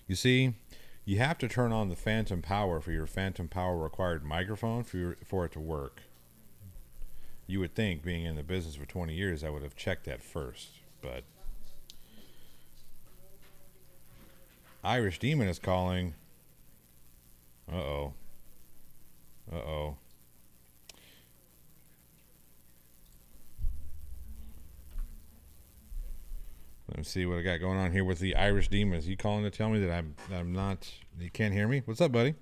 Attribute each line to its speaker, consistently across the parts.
Speaker 1: You see, you have to turn on the phantom power for your phantom power required microphone for it to work. You would think, being in the business for 20 years, I would have checked that first. But Irish Demon is calling. Uh oh. Uh oh. Let me see what I got going on here with the Irish Demon. Is he calling to tell me that I'm not? You can't hear me. What's up, buddy?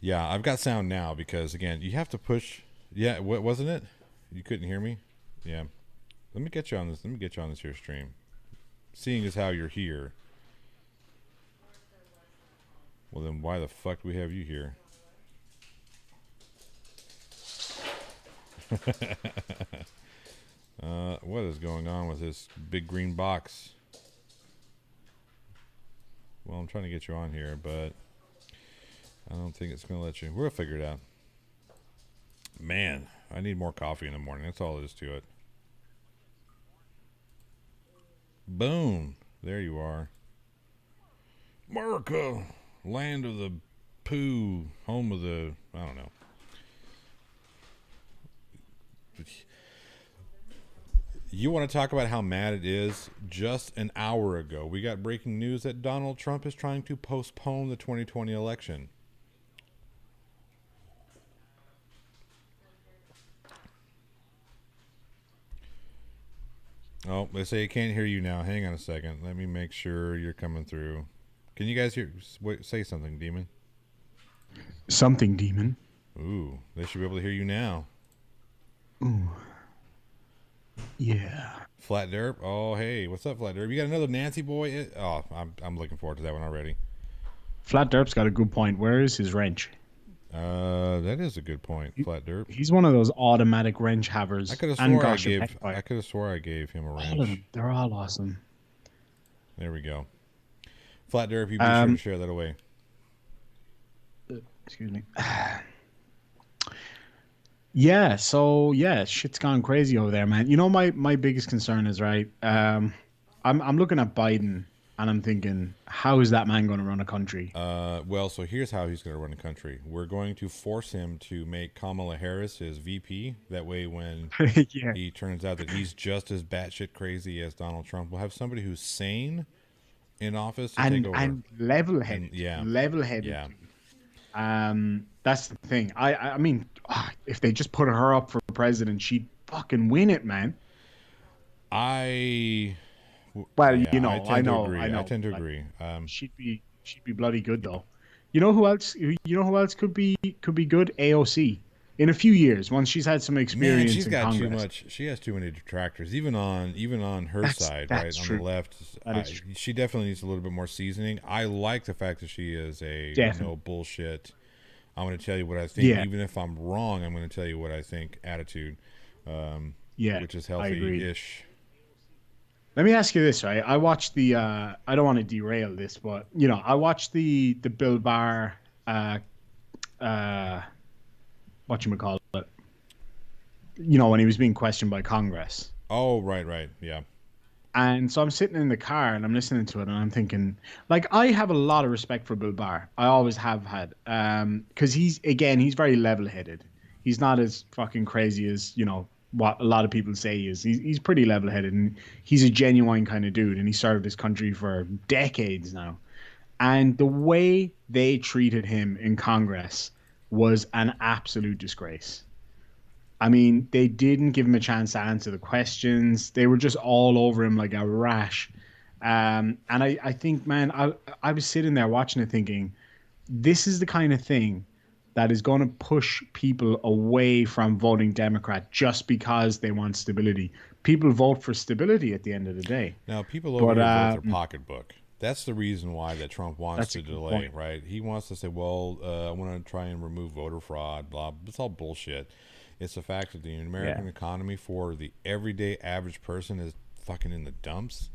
Speaker 1: Yeah, I've got sound now because again, you have to push. Yeah, what wasn't it? You couldn't hear me. Yeah. Let me get you on this. Let me get you on this here stream. Seeing as how you're here, well then why the fuck do we have you here? What is going on with this big green box? Well, I'm trying to get you on here, but I don't think it's going to let you. We'll figure it out. Man, I need more coffee in the morning. That's all there is to it. Boom. There you are. America, land of the poo, home of the, I don't know. You want to talk about how mad it is? Just an hour ago, we got breaking news that Donald Trump is trying to postpone the 2020 election. Oh, they say I can't hear you now. Hang on a second. Let me make sure you're coming through. Can you guys hear? Wait, say something, Demon.
Speaker 2: Something demon.
Speaker 1: Ooh, they should be able to hear you now.
Speaker 2: Ooh. Yeah.
Speaker 1: Flat Derp. Oh, hey, what's up, Flat Derp? You got another Nancy boy? Oh, I'm looking forward to that one already.
Speaker 2: Flat Derp's got a good point. Where is his wrench?
Speaker 1: That is a good point, Flat Derp.
Speaker 2: He's one of those automatic wrench havers.
Speaker 1: I could have
Speaker 2: And
Speaker 1: swore
Speaker 2: gosh, a pet
Speaker 1: I
Speaker 2: fire.
Speaker 1: could have swore I gave him a
Speaker 2: All of
Speaker 1: wrench.
Speaker 2: them. They're all awesome.
Speaker 1: There we go. Flat Derp, you be sure to
Speaker 2: Um,
Speaker 1: share that away.
Speaker 2: excuse me. Yeah, so yeah, shit's gone crazy over there, man. You know, my biggest concern is right. I'm looking at Biden and I'm thinking, how is that man going to run a country?
Speaker 1: Well, so here's how he's going to run the country. We're going to force him to make Kamala Harris his VP. That way, when
Speaker 2: Yeah.
Speaker 1: he turns out that he's just as batshit crazy as Donald Trump, we'll have somebody who's sane in office to take over.
Speaker 2: And level
Speaker 1: And
Speaker 2: headed,
Speaker 1: yeah,
Speaker 2: level headed.
Speaker 1: yeah.
Speaker 2: That's the thing. I mean, if they just put her up for president, she'd fucking win it, man.
Speaker 1: I,
Speaker 2: Well,
Speaker 1: yeah,
Speaker 2: you
Speaker 1: I
Speaker 2: know,
Speaker 1: tend to agree.
Speaker 2: I
Speaker 1: I
Speaker 2: know.
Speaker 1: tend to
Speaker 2: Like,
Speaker 1: agree.
Speaker 2: she'd be bloody good though. You know who else? You know who else could be good? AOC. In a few years, once she's had some
Speaker 1: Man,
Speaker 2: experience
Speaker 1: she's
Speaker 2: in
Speaker 1: got too
Speaker 2: Congress.
Speaker 1: much. She has too many detractors, even on her side, right
Speaker 2: That's
Speaker 1: on the
Speaker 2: true.
Speaker 1: left.
Speaker 2: That is true.
Speaker 1: She definitely needs a little bit more seasoning. I like the fact that she is a no
Speaker 2: Definitely.
Speaker 1: bullshit. I'm going to tell you what I think,
Speaker 2: Yeah.
Speaker 1: even if I'm wrong. I'm going to tell you what I think. Attitude, um,
Speaker 2: Yeah.
Speaker 1: which is
Speaker 2: I agree.
Speaker 1: healthy-ish.
Speaker 2: Let me ask you this, right? I watched the. I don't want to derail this, but I watched the Bill Barr. Uh, what you call it? When he was being questioned by Congress.
Speaker 1: Oh, right, right, yeah.
Speaker 2: And so I'm sitting in the car and I'm listening to it and I'm thinking, like, I have a lot of respect for Bill Barr. I always have had. Because he's very level headed. He's not as fucking crazy as, what a lot of people say he is. He's pretty level headed and he's a genuine kind of dude and he served his country for decades now. And the way they treated him in Congress was an absolute disgrace. I mean, they didn't give him a chance to answer the questions. They were just all over him like a rash. And I think, man, I was sitting there watching it thinking, this is the kind of thing that is going to push people away from voting Democrat just because they want stability. People vote for stability at the end of the day.
Speaker 1: Now, people over
Speaker 2: But
Speaker 1: here vote their pocketbook. That's the reason why that Trump wants
Speaker 2: that's a
Speaker 1: to
Speaker 2: good
Speaker 1: delay,
Speaker 2: point.
Speaker 1: right? He wants to say, well, I want to try and remove voter fraud, blah. It's all bullshit. It's the fact that the
Speaker 2: Yeah.
Speaker 1: American economy for the everyday average person is fucking in the dumps.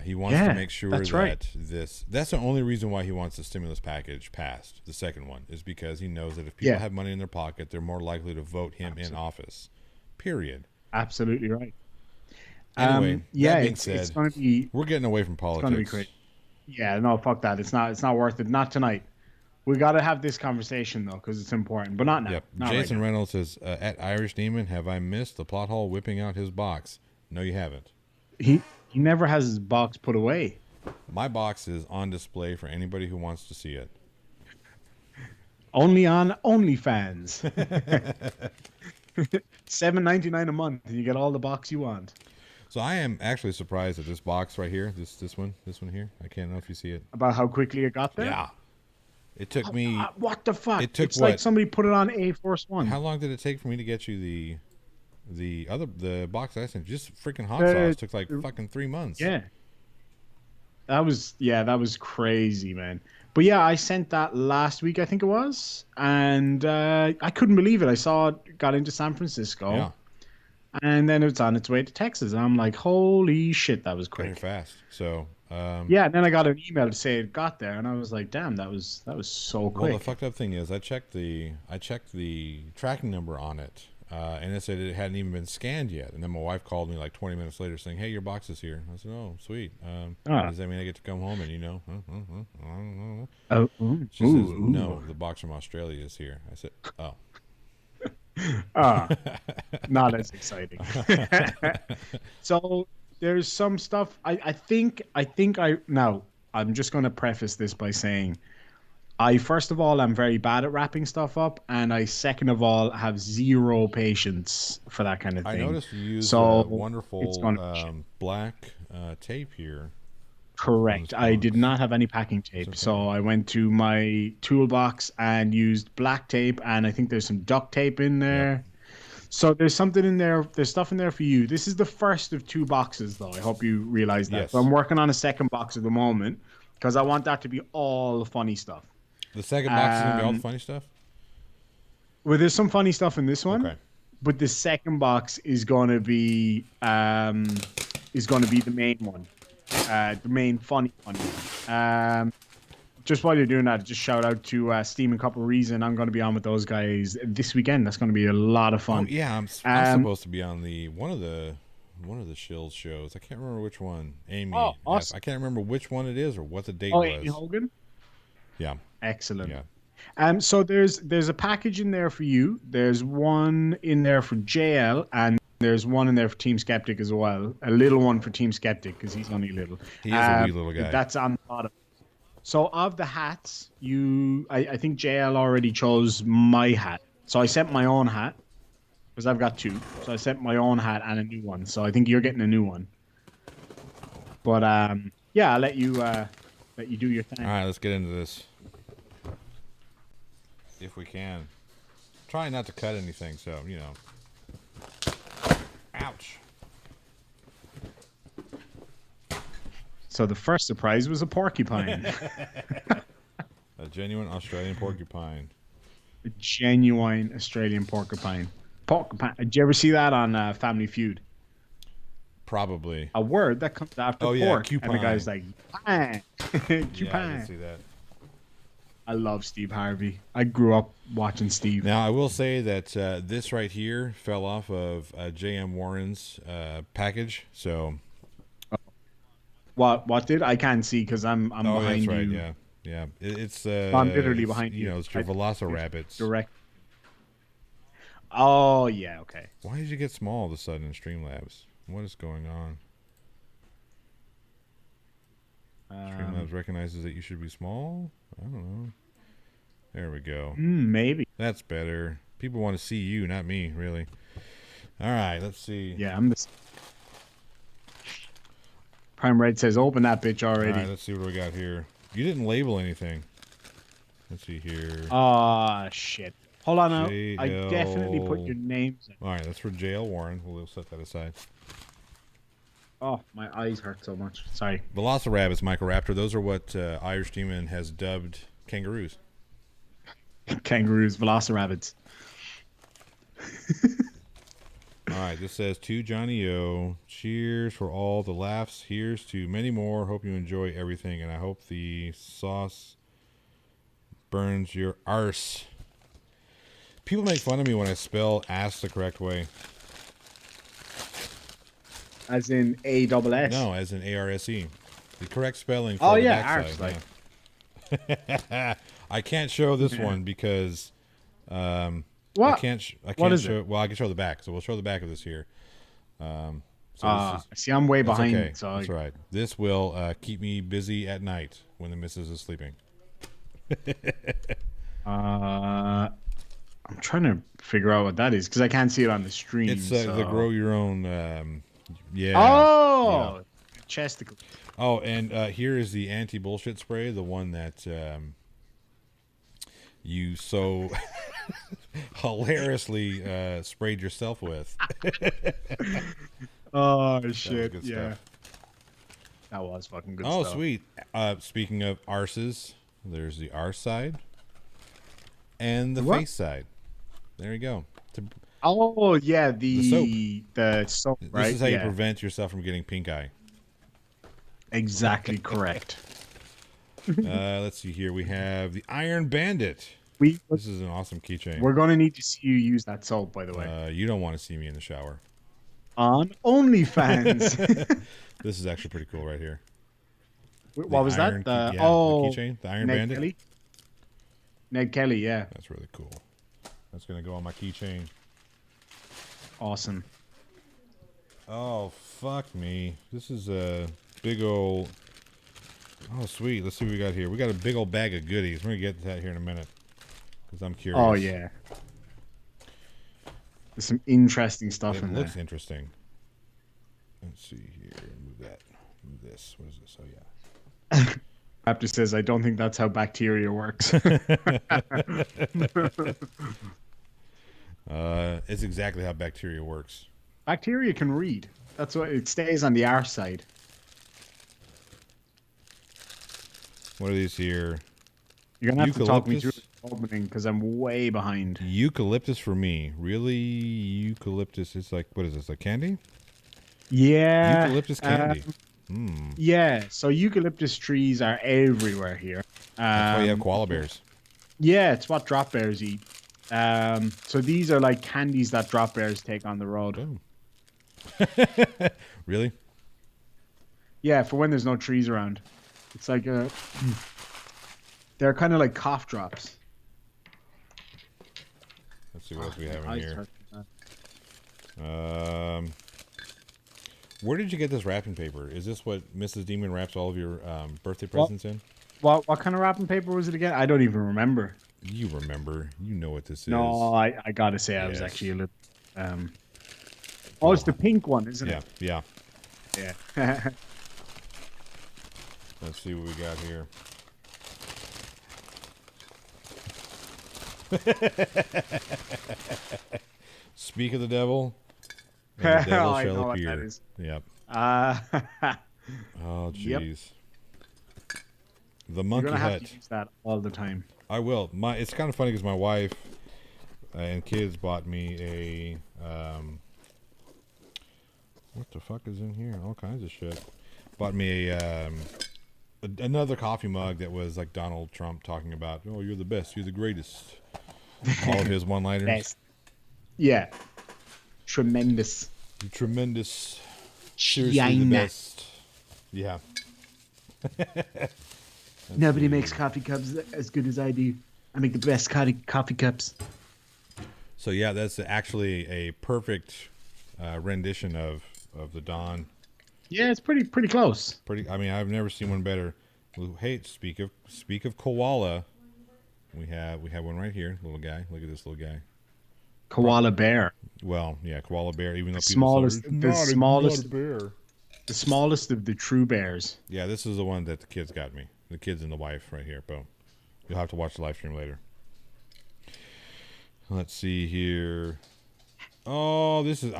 Speaker 1: He wants to
Speaker 2: Yeah,
Speaker 1: make sure
Speaker 2: that's right.
Speaker 1: that that's the only reason why he wants the stimulus package passed. The second one is because he knows that if people
Speaker 2: Yeah,
Speaker 1: have money in their pocket, they're more likely to vote him in
Speaker 2: absolutely.
Speaker 1: office. Period.
Speaker 2: Absolutely right.
Speaker 1: Anyway,
Speaker 2: Yeah,
Speaker 1: that being
Speaker 2: it's
Speaker 1: said,
Speaker 2: gonna be
Speaker 1: we're getting away from
Speaker 2: it's gonna be
Speaker 1: politics.
Speaker 2: crazy. Yeah, no, fuck that. It's not worth it. Not tonight. We got to have this conversation though, because it's important, but not now.
Speaker 1: Yep.
Speaker 2: Not right
Speaker 1: Jason
Speaker 2: now.
Speaker 1: Reynolds says, at Irish Demon, have I missed the plot hole whipping out his box? No, you haven't.
Speaker 2: He never has his box put away.
Speaker 1: My box is on display for anybody who wants to see it.
Speaker 2: Only on OnlyFans. $7.99 a month, and you get all the box you want.
Speaker 1: So I am actually surprised at this box right here. This one here. I can't know if you see it.
Speaker 2: About how quickly it got there.
Speaker 1: Yeah. It took me.
Speaker 2: What the fuck?
Speaker 1: It took
Speaker 2: it's
Speaker 1: what?
Speaker 2: like somebody put it on A Force One.
Speaker 1: How long did it take for me to get you the box I sent? Just freaking hot
Speaker 2: Uh,
Speaker 1: sauce took like fucking 3 months.
Speaker 2: Yeah. That was crazy, man. But yeah, I sent that last week, I think it was, and I couldn't believe it. I saw it got into San Francisco,
Speaker 1: Yeah.
Speaker 2: and then it's on its way to Texas. And I'm like, holy shit, that was
Speaker 1: Very
Speaker 2: quick.
Speaker 1: fast. So.
Speaker 2: Yeah, and then I got an email to say it got there, and I was like, damn, that was so quick.
Speaker 1: Well, the fucked up thing is, I checked the tracking number on it, and it said it hadn't even been scanned yet. And then my wife called me like 20 minutes later saying, "Hey, your box is here." I said, "Oh, sweet. Does that mean I get to come home and
Speaker 2: Oh,
Speaker 1: She says, "No, the box from Australia is here." I said, "Oh."
Speaker 2: Not as exciting. So there's some stuff I think now I'm just going to preface this by saying I first of all I'm very bad at wrapping stuff up, and I second of all have zero patience for that kind of thing.
Speaker 1: I noticed you use
Speaker 2: so
Speaker 1: wonderful black tape here.
Speaker 2: Correct. I did not have any packing tape,
Speaker 1: okay.
Speaker 2: so I went to my toolbox and used black tape, and I think there's some duct tape in there.
Speaker 1: Yep.
Speaker 2: So there's something in there. There's stuff in there for you. This is the first of 2 boxes, though. I hope you realize that.
Speaker 1: Yes.
Speaker 2: So I'm working on a second box at the moment because I want that to be all funny stuff.
Speaker 1: The second box is gonna be all the funny stuff.
Speaker 2: Well, there's some funny stuff in this one,
Speaker 1: Okay.
Speaker 2: but the second box is going to be the main one, the main funny one. Just while you're doing that, just shout out to Steam and Couple Reason. I'm going to be on with those guys this weekend. That's going to be a lot of fun.
Speaker 1: Oh yeah, I'm supposed to be on one of the Shills shows. I can't remember which one. Amy.
Speaker 2: Oh, awesome.
Speaker 1: I can't remember which one it is or what the date
Speaker 2: Oh,
Speaker 1: was.
Speaker 2: Amy Hogan.
Speaker 1: Yeah.
Speaker 2: Excellent.
Speaker 1: Yeah.
Speaker 2: So there's a package in there for you. There's one in there for JL, and there's one in there for Team Skeptic as well. A little one for Team Skeptic because he's only little.
Speaker 1: He is a wee little guy.
Speaker 2: That's on the bottom. So of the hats, I think JL already chose my hat. So I sent my own hat because I've got 2. So I sent my own hat and a new one. So I think you're getting a new one. But yeah, I'll let you do your thing.
Speaker 1: All right, let's get into this. If we can. Try not to cut anything, so, you know. Ouch.
Speaker 2: So the first surprise was a porcupine.
Speaker 1: A genuine Australian porcupine.
Speaker 2: A genuine Australian porcupine. Porcupine. Did you ever see that on Family Feud?
Speaker 1: Probably.
Speaker 2: A word that comes after pork.
Speaker 1: Yeah,
Speaker 2: and
Speaker 1: cupine.
Speaker 2: the guy's like, cupine.
Speaker 1: Yeah, I did see that.
Speaker 2: I love Steve Harvey. I grew up watching Steve.
Speaker 1: Now, I will say that this right here fell off of J.M. Warren's package, so...
Speaker 2: What did? I can't see because I'm
Speaker 1: Oh,
Speaker 2: behind
Speaker 1: that's right,
Speaker 2: you.
Speaker 1: yeah. Yeah. It's
Speaker 2: I'm literally behind you.
Speaker 1: You know, it's your Velocirabbits.
Speaker 2: Direct. Oh, yeah, okay.
Speaker 1: Why did you get small all of a sudden in Streamlabs? What is going on? Streamlabs recognizes that you should be small? I don't know. There we go.
Speaker 2: Maybe.
Speaker 1: That's better. People want to see you, not me, really. All right, let's see.
Speaker 2: Yeah, I'm the... Prime Red says, open that bitch already.
Speaker 1: All right, let's see what we got here. You didn't label anything. Let's see here.
Speaker 2: Ah, shit. Hold on now.
Speaker 1: JL...
Speaker 2: I definitely put your names in.
Speaker 1: All right, that's for J.L. Warren. We'll set that aside.
Speaker 2: Oh, my eyes hurt so much. Sorry.
Speaker 1: Velocirabbits, Microraptor. Those are what Irish Demon has dubbed kangaroos.
Speaker 2: Kangaroos, Velocirabbits.
Speaker 1: All right, this says to Johnny O. Cheers for all the laughs. Here's to many more. Hope you enjoy everything, and I hope the sauce burns your arse. People make fun of me when I spell ass the correct way.
Speaker 2: As in A double S.
Speaker 1: No, as in ARSE. The correct spelling
Speaker 2: Oh
Speaker 1: for the
Speaker 2: yeah, arse.
Speaker 1: backside.
Speaker 2: Like
Speaker 1: Yeah. I can't show this one because I
Speaker 2: what?
Speaker 1: can't. I
Speaker 2: What
Speaker 1: can't
Speaker 2: is it?
Speaker 1: show. Well, I can show the back. So we'll show the back of this here. So this is.
Speaker 2: See, I'm way
Speaker 1: That's
Speaker 2: behind.
Speaker 1: okay.
Speaker 2: So
Speaker 1: That's all right. This will keep me busy at night when the missus is sleeping.
Speaker 2: I'm trying to figure out what that is because I can't see it on the stream.
Speaker 1: It's
Speaker 2: So
Speaker 1: the grow your own. Yeah. Yeah.
Speaker 2: oh, chesticles.
Speaker 1: Oh, and here is the anti bullshit spray, the one that you so hilariously sprayed yourself with.
Speaker 2: Oh
Speaker 1: That was
Speaker 2: shit!
Speaker 1: good
Speaker 2: Yeah,
Speaker 1: stuff.
Speaker 2: that was fucking good
Speaker 1: Oh,
Speaker 2: stuff.
Speaker 1: sweet. Speaking of arses, there's the arse side and the
Speaker 2: What?
Speaker 1: face side. There you go.
Speaker 2: Oh yeah,
Speaker 1: The soap.
Speaker 2: the soap,
Speaker 1: This
Speaker 2: right?
Speaker 1: is how you
Speaker 2: Yeah,
Speaker 1: prevent yourself from getting pink eye.
Speaker 2: exactly correct.
Speaker 1: Let's see here. We have the Iron Bandit.
Speaker 2: We
Speaker 1: This is an awesome keychain.
Speaker 2: we're gonna need to see you use that soap, by the way,
Speaker 1: You don't want to see me in the shower.
Speaker 2: on OnlyFans.
Speaker 1: This is actually pretty cool right here. The
Speaker 2: What was
Speaker 1: iron
Speaker 2: that? The
Speaker 1: the
Speaker 2: oh,
Speaker 1: keychain, the Iron
Speaker 2: Ned
Speaker 1: Bandit.
Speaker 2: Kelly. Ned Kelly, yeah,
Speaker 1: That's really cool. That's gonna go on my keychain.
Speaker 2: awesome.
Speaker 1: Oh fuck me! This is a big old. Oh sweet. Let's see what we got here. We got a big old bag of goodies. We're gonna get to that here in a minute because I'm curious.
Speaker 2: Oh yeah, there's some interesting stuff
Speaker 1: It
Speaker 2: in
Speaker 1: looks
Speaker 2: there.
Speaker 1: interesting. Let's see here. Move that. Move this. What is this? Oh yeah.
Speaker 2: Raptor says, "I don't think that's how bacteria works."
Speaker 1: It's exactly how bacteria works.
Speaker 2: Bacteria can read. That's what it stays on the arse side.
Speaker 1: What are these here?
Speaker 2: You're gonna have to talk me through
Speaker 1: Eucalyptus?
Speaker 2: the opening because I'm way behind.
Speaker 1: Eucalyptus for me. Really? Eucalyptus is like, what is this? Like candy?
Speaker 2: Yeah.
Speaker 1: Eucalyptus candy.
Speaker 2: Yeah. So eucalyptus trees are everywhere here.
Speaker 1: That's why you have koala bears.
Speaker 2: Yeah, it's what drop bears eat. So these are like candies that drop bears take on the road.
Speaker 1: Oh. Really?
Speaker 2: Yeah, for when there's no trees around. It's like they're kind of like cough drops.
Speaker 1: Let's see what else we have in
Speaker 2: Eyes
Speaker 1: here.
Speaker 2: hurt.
Speaker 1: Where did you get this wrapping paper? Is this what Mrs. Demon wraps all of your birthday presents in?
Speaker 2: What kind of wrapping paper was it again? I don't even remember.
Speaker 1: You remember. You know what this
Speaker 2: No,
Speaker 1: is.
Speaker 2: I gotta say I was
Speaker 1: Yes.
Speaker 2: actually a little. Oh, it's the pink one, isn't
Speaker 1: Yeah, yeah.
Speaker 2: it? Yeah.
Speaker 1: Let's see what we got here. Speak of the devil, and the devil
Speaker 2: I
Speaker 1: shall
Speaker 2: know what
Speaker 1: appear.
Speaker 2: that is.
Speaker 1: Yep.
Speaker 2: Uh,
Speaker 1: Oh,
Speaker 2: Yep.
Speaker 1: jeez. The
Speaker 2: you're
Speaker 1: monkey
Speaker 2: gonna have
Speaker 1: hut.
Speaker 2: to use that all the time.
Speaker 1: I will. It's kind of funny because my wife and kids bought me a what the fuck is in here? All kinds of shit. Bought me another coffee mug that was like Donald Trump talking about, "Oh, you're the best, you're the greatest." All of his one-liners.
Speaker 2: Best. Yeah. Tremendous.
Speaker 1: You're tremendous. Seriously the
Speaker 2: China.
Speaker 1: best. Yeah.
Speaker 2: Nobody makes coffee cups as good as I do. I make the best coffee cups.
Speaker 1: So yeah, that's actually a perfect rendition of the Don.
Speaker 2: Yeah, it's pretty close.
Speaker 1: Pretty. I mean, I've never seen one better. Hey, speak of koala. We have one right here, little guy. Look at this little guy.
Speaker 2: Koala bear.
Speaker 1: Well, yeah, koala bear. Even though people
Speaker 2: Smallest,
Speaker 1: say,
Speaker 2: the
Speaker 1: "It's not
Speaker 2: smallest,
Speaker 1: a bear.
Speaker 2: the smallest of the true bears.
Speaker 1: Yeah, this is the one that the kids got me. The kids and the wife right here. Boom. You'll have to watch the live stream later. Let's see here. Oh, this is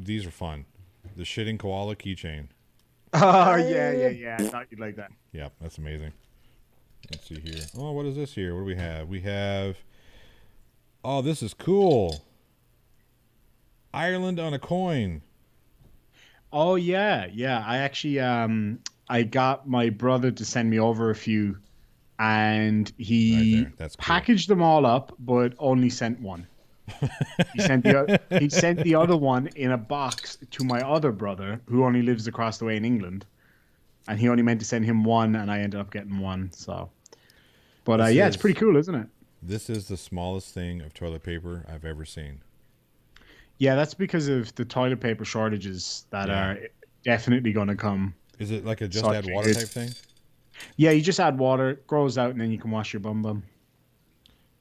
Speaker 1: these are fun. The shitting koala keychain.
Speaker 2: Oh yeah. I thought you'd like that.
Speaker 1: Yeah, that's amazing. Let's see here. Oh, what is this here? What do we have? We have. Oh, this is cool. Ireland on a coin.
Speaker 2: Oh yeah. I actually I got my brother to send me over a few, and he
Speaker 1: Right there. That's cool.
Speaker 2: packaged them all up, but only sent one. He sent the other one in a box to my other brother, who only lives across the way in England, and he only meant to send him one, and I ended up getting one. So, but
Speaker 1: This
Speaker 2: yeah, it's pretty
Speaker 1: is
Speaker 2: cool, isn't it?
Speaker 1: this is the smallest thing of toilet paper I've ever seen.
Speaker 2: Yeah, that's because of the toilet paper shortages that
Speaker 1: Yeah.
Speaker 2: are definitely going to come.
Speaker 1: Is it like a
Speaker 2: So
Speaker 1: just
Speaker 2: I
Speaker 1: add water
Speaker 2: figured,
Speaker 1: type thing?
Speaker 2: yeah, you just add water, it grows out, and then you can wash your bum bum.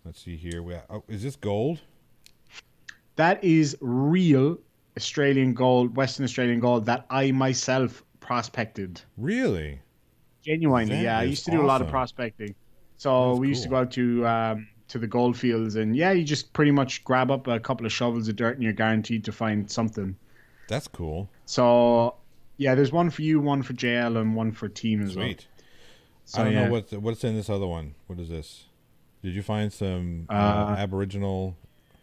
Speaker 1: Let's see here. Oh, is this gold?
Speaker 2: That is real Australian gold, Western Australian gold that I myself prospected.
Speaker 1: Really?
Speaker 2: Genuinely,
Speaker 1: That
Speaker 2: yeah. I
Speaker 1: is
Speaker 2: used to do a lot of
Speaker 1: awesome.
Speaker 2: prospecting.
Speaker 1: That
Speaker 2: So
Speaker 1: is
Speaker 2: we used to go
Speaker 1: cool.
Speaker 2: out to the gold fields, and yeah, you just pretty much grab up a couple of shovels of dirt, and you're guaranteed to find something.
Speaker 1: That's cool.
Speaker 2: So yeah, there's one for you, one for JL, and one for team as well.
Speaker 1: Sweet. I
Speaker 2: So
Speaker 1: don't know
Speaker 2: yeah,
Speaker 1: what's in this other one. What is this? Did you find some
Speaker 2: uh,
Speaker 1: Aboriginal?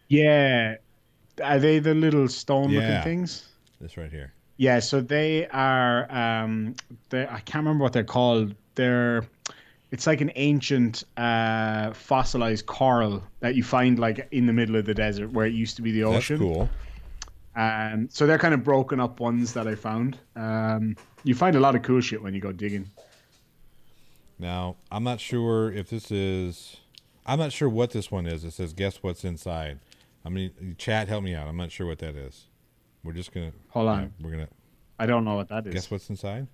Speaker 2: yeah. Are they the little stone-looking
Speaker 1: Yeah,
Speaker 2: things?
Speaker 1: this right here.
Speaker 2: Yeah, so they are I can't remember what they're called. It's like an ancient fossilized coral that you find like in the middle of the desert where it used to be the
Speaker 1: That's
Speaker 2: ocean.
Speaker 1: cool.
Speaker 2: So they're kind of broken up ones that I found. You find a lot of cool shit when you go digging.
Speaker 1: Now, I'm not sure if this is. I'm not sure what this one is. It says, "Guess what's inside." I mean, chat, help me out. I'm not sure what that is. We're just gonna.
Speaker 2: Hold
Speaker 1: Yeah,
Speaker 2: on.
Speaker 1: we're gonna
Speaker 2: I don't know what that
Speaker 1: guess
Speaker 2: is.
Speaker 1: what's inside.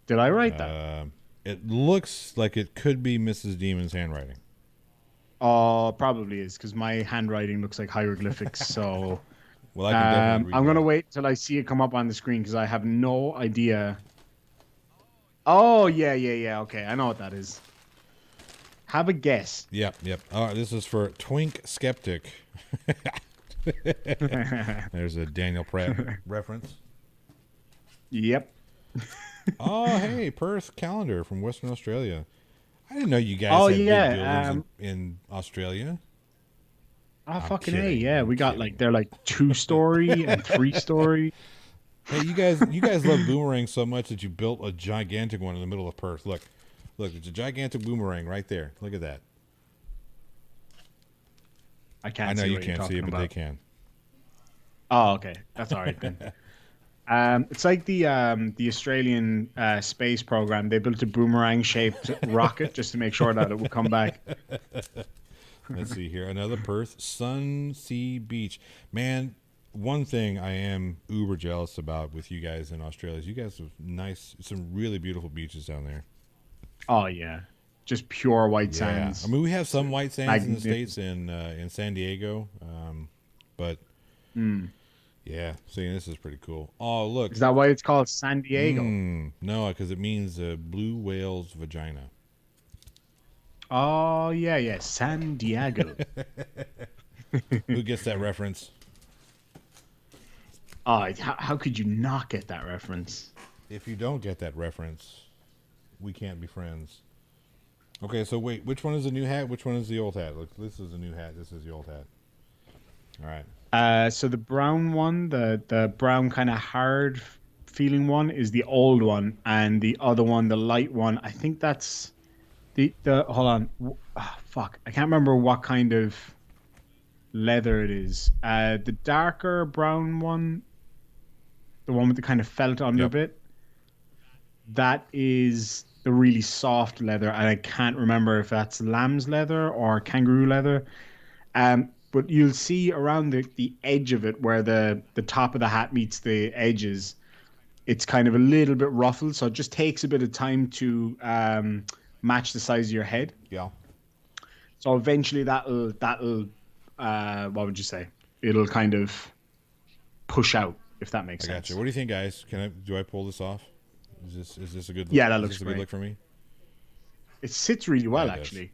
Speaker 2: Did I write that?
Speaker 1: Um, it looks like it could be Mrs. Demon's handwriting.
Speaker 2: Oh, probably is because my handwriting looks like hieroglyphics. So
Speaker 1: Well, I can definitely read
Speaker 2: I'm gonna
Speaker 1: that.
Speaker 2: wait till I see it come up on the screen because I have no idea. Oh yeah, yeah, yeah. Okay, I know what that is. Have a guess.
Speaker 1: Yep, yep. All right, this is for Twink Skeptic. There's a Daniel Pratt reference.
Speaker 2: Yep.
Speaker 1: Oh, hey, Perth calendar from Western Australia. I didn't know you guys
Speaker 2: Oh
Speaker 1: had big
Speaker 2: yeah.
Speaker 1: buildings in Australia.
Speaker 2: Oh
Speaker 1: I'm
Speaker 2: fucking a
Speaker 1: kidding.
Speaker 2: yeah.
Speaker 1: I'm
Speaker 2: We got like
Speaker 1: kidding.
Speaker 2: they're like 2 story and 3 story.
Speaker 1: Hey, you guys love boomerangs so much that you built a gigantic one in the middle of Perth. Look, it's a gigantic boomerang right there. Look at that.
Speaker 2: I
Speaker 1: I
Speaker 2: can't
Speaker 1: know
Speaker 2: see
Speaker 1: you
Speaker 2: what you're
Speaker 1: can't see
Speaker 2: talking
Speaker 1: it, but they
Speaker 2: about.
Speaker 1: can.
Speaker 2: Oh okay, that's all right then. It's like the Australian space program. They built a boomerang shaped rocket just to make sure that it would come back.
Speaker 1: Let's see here. Another Perth Sun Sea Beach. Man, one thing I am uber jealous about with you guys in Australia is you guys have nice, some really beautiful beaches down there.
Speaker 2: Oh yeah, just pure white
Speaker 1: Yeah, I
Speaker 2: sands.
Speaker 1: mean we have
Speaker 2: It's
Speaker 1: some white sands in the states
Speaker 2: magnificent.
Speaker 1: in San Diego, but
Speaker 2: Mm.
Speaker 1: yeah, see this is pretty cool. Oh look,
Speaker 2: Is that why it's called San Diego?
Speaker 1: no, because it means blue whale's vagina.
Speaker 2: Oh yeah, yeah, San Diego.
Speaker 1: Who gets that reference?
Speaker 2: Oh, how could you not get that reference?
Speaker 1: If you don't get that reference, we can't be friends. Okay, so wait, which one is the new hat? Which one is the old hat? Look, this is the new hat. This is the old hat. All right.
Speaker 2: So the brown one, the brown kind of hard feeling one, is the old one, and the other one, the light one, I think that's the hold on, fuck, I can't remember what kind of leather it is. The darker brown one, the one with the kind of felt under
Speaker 1: Yep.
Speaker 2: bit, that is the really soft leather, and I can't remember if that's lamb's leather or kangaroo leather. But you'll see around the edge of it where the top of the hat meets the edges, it's kind of a little bit ruffled, so it just takes a bit of time to match the size of your head.
Speaker 1: Yeah.
Speaker 2: So eventually that'll what would you say? It'll kind of push out, if that makes
Speaker 1: I got you.
Speaker 2: sense.
Speaker 1: What do you think, guys? Do I pull this off? Is this a good
Speaker 2: Yeah, that
Speaker 1: is
Speaker 2: looks
Speaker 1: this a good
Speaker 2: great.
Speaker 1: look for me?
Speaker 2: It sits really
Speaker 1: Yeah,
Speaker 2: well
Speaker 1: it does.
Speaker 2: actually.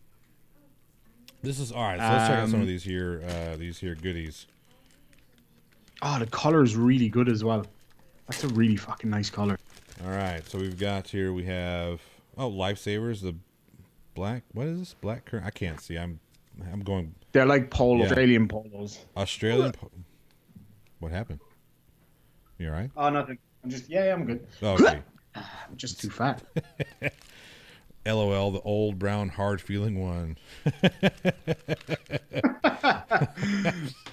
Speaker 1: This is all right. So let's check out some of
Speaker 2: Um,
Speaker 1: these here goodies.
Speaker 2: oh, the color is really good as well. That's a really fucking nice color.
Speaker 1: All right. So we've got here. We have lifesavers. The black. What is this? Black currant. I can't see. I'm going.
Speaker 2: They're like
Speaker 1: Yeah.
Speaker 2: Australian polos.
Speaker 1: Australian. What happened? You all right?
Speaker 2: Oh, nothing. I'm just yeah, I'm good.
Speaker 1: Oh, okay.
Speaker 2: I'm just too fat.
Speaker 1: LOL. The old brown hard feeling one.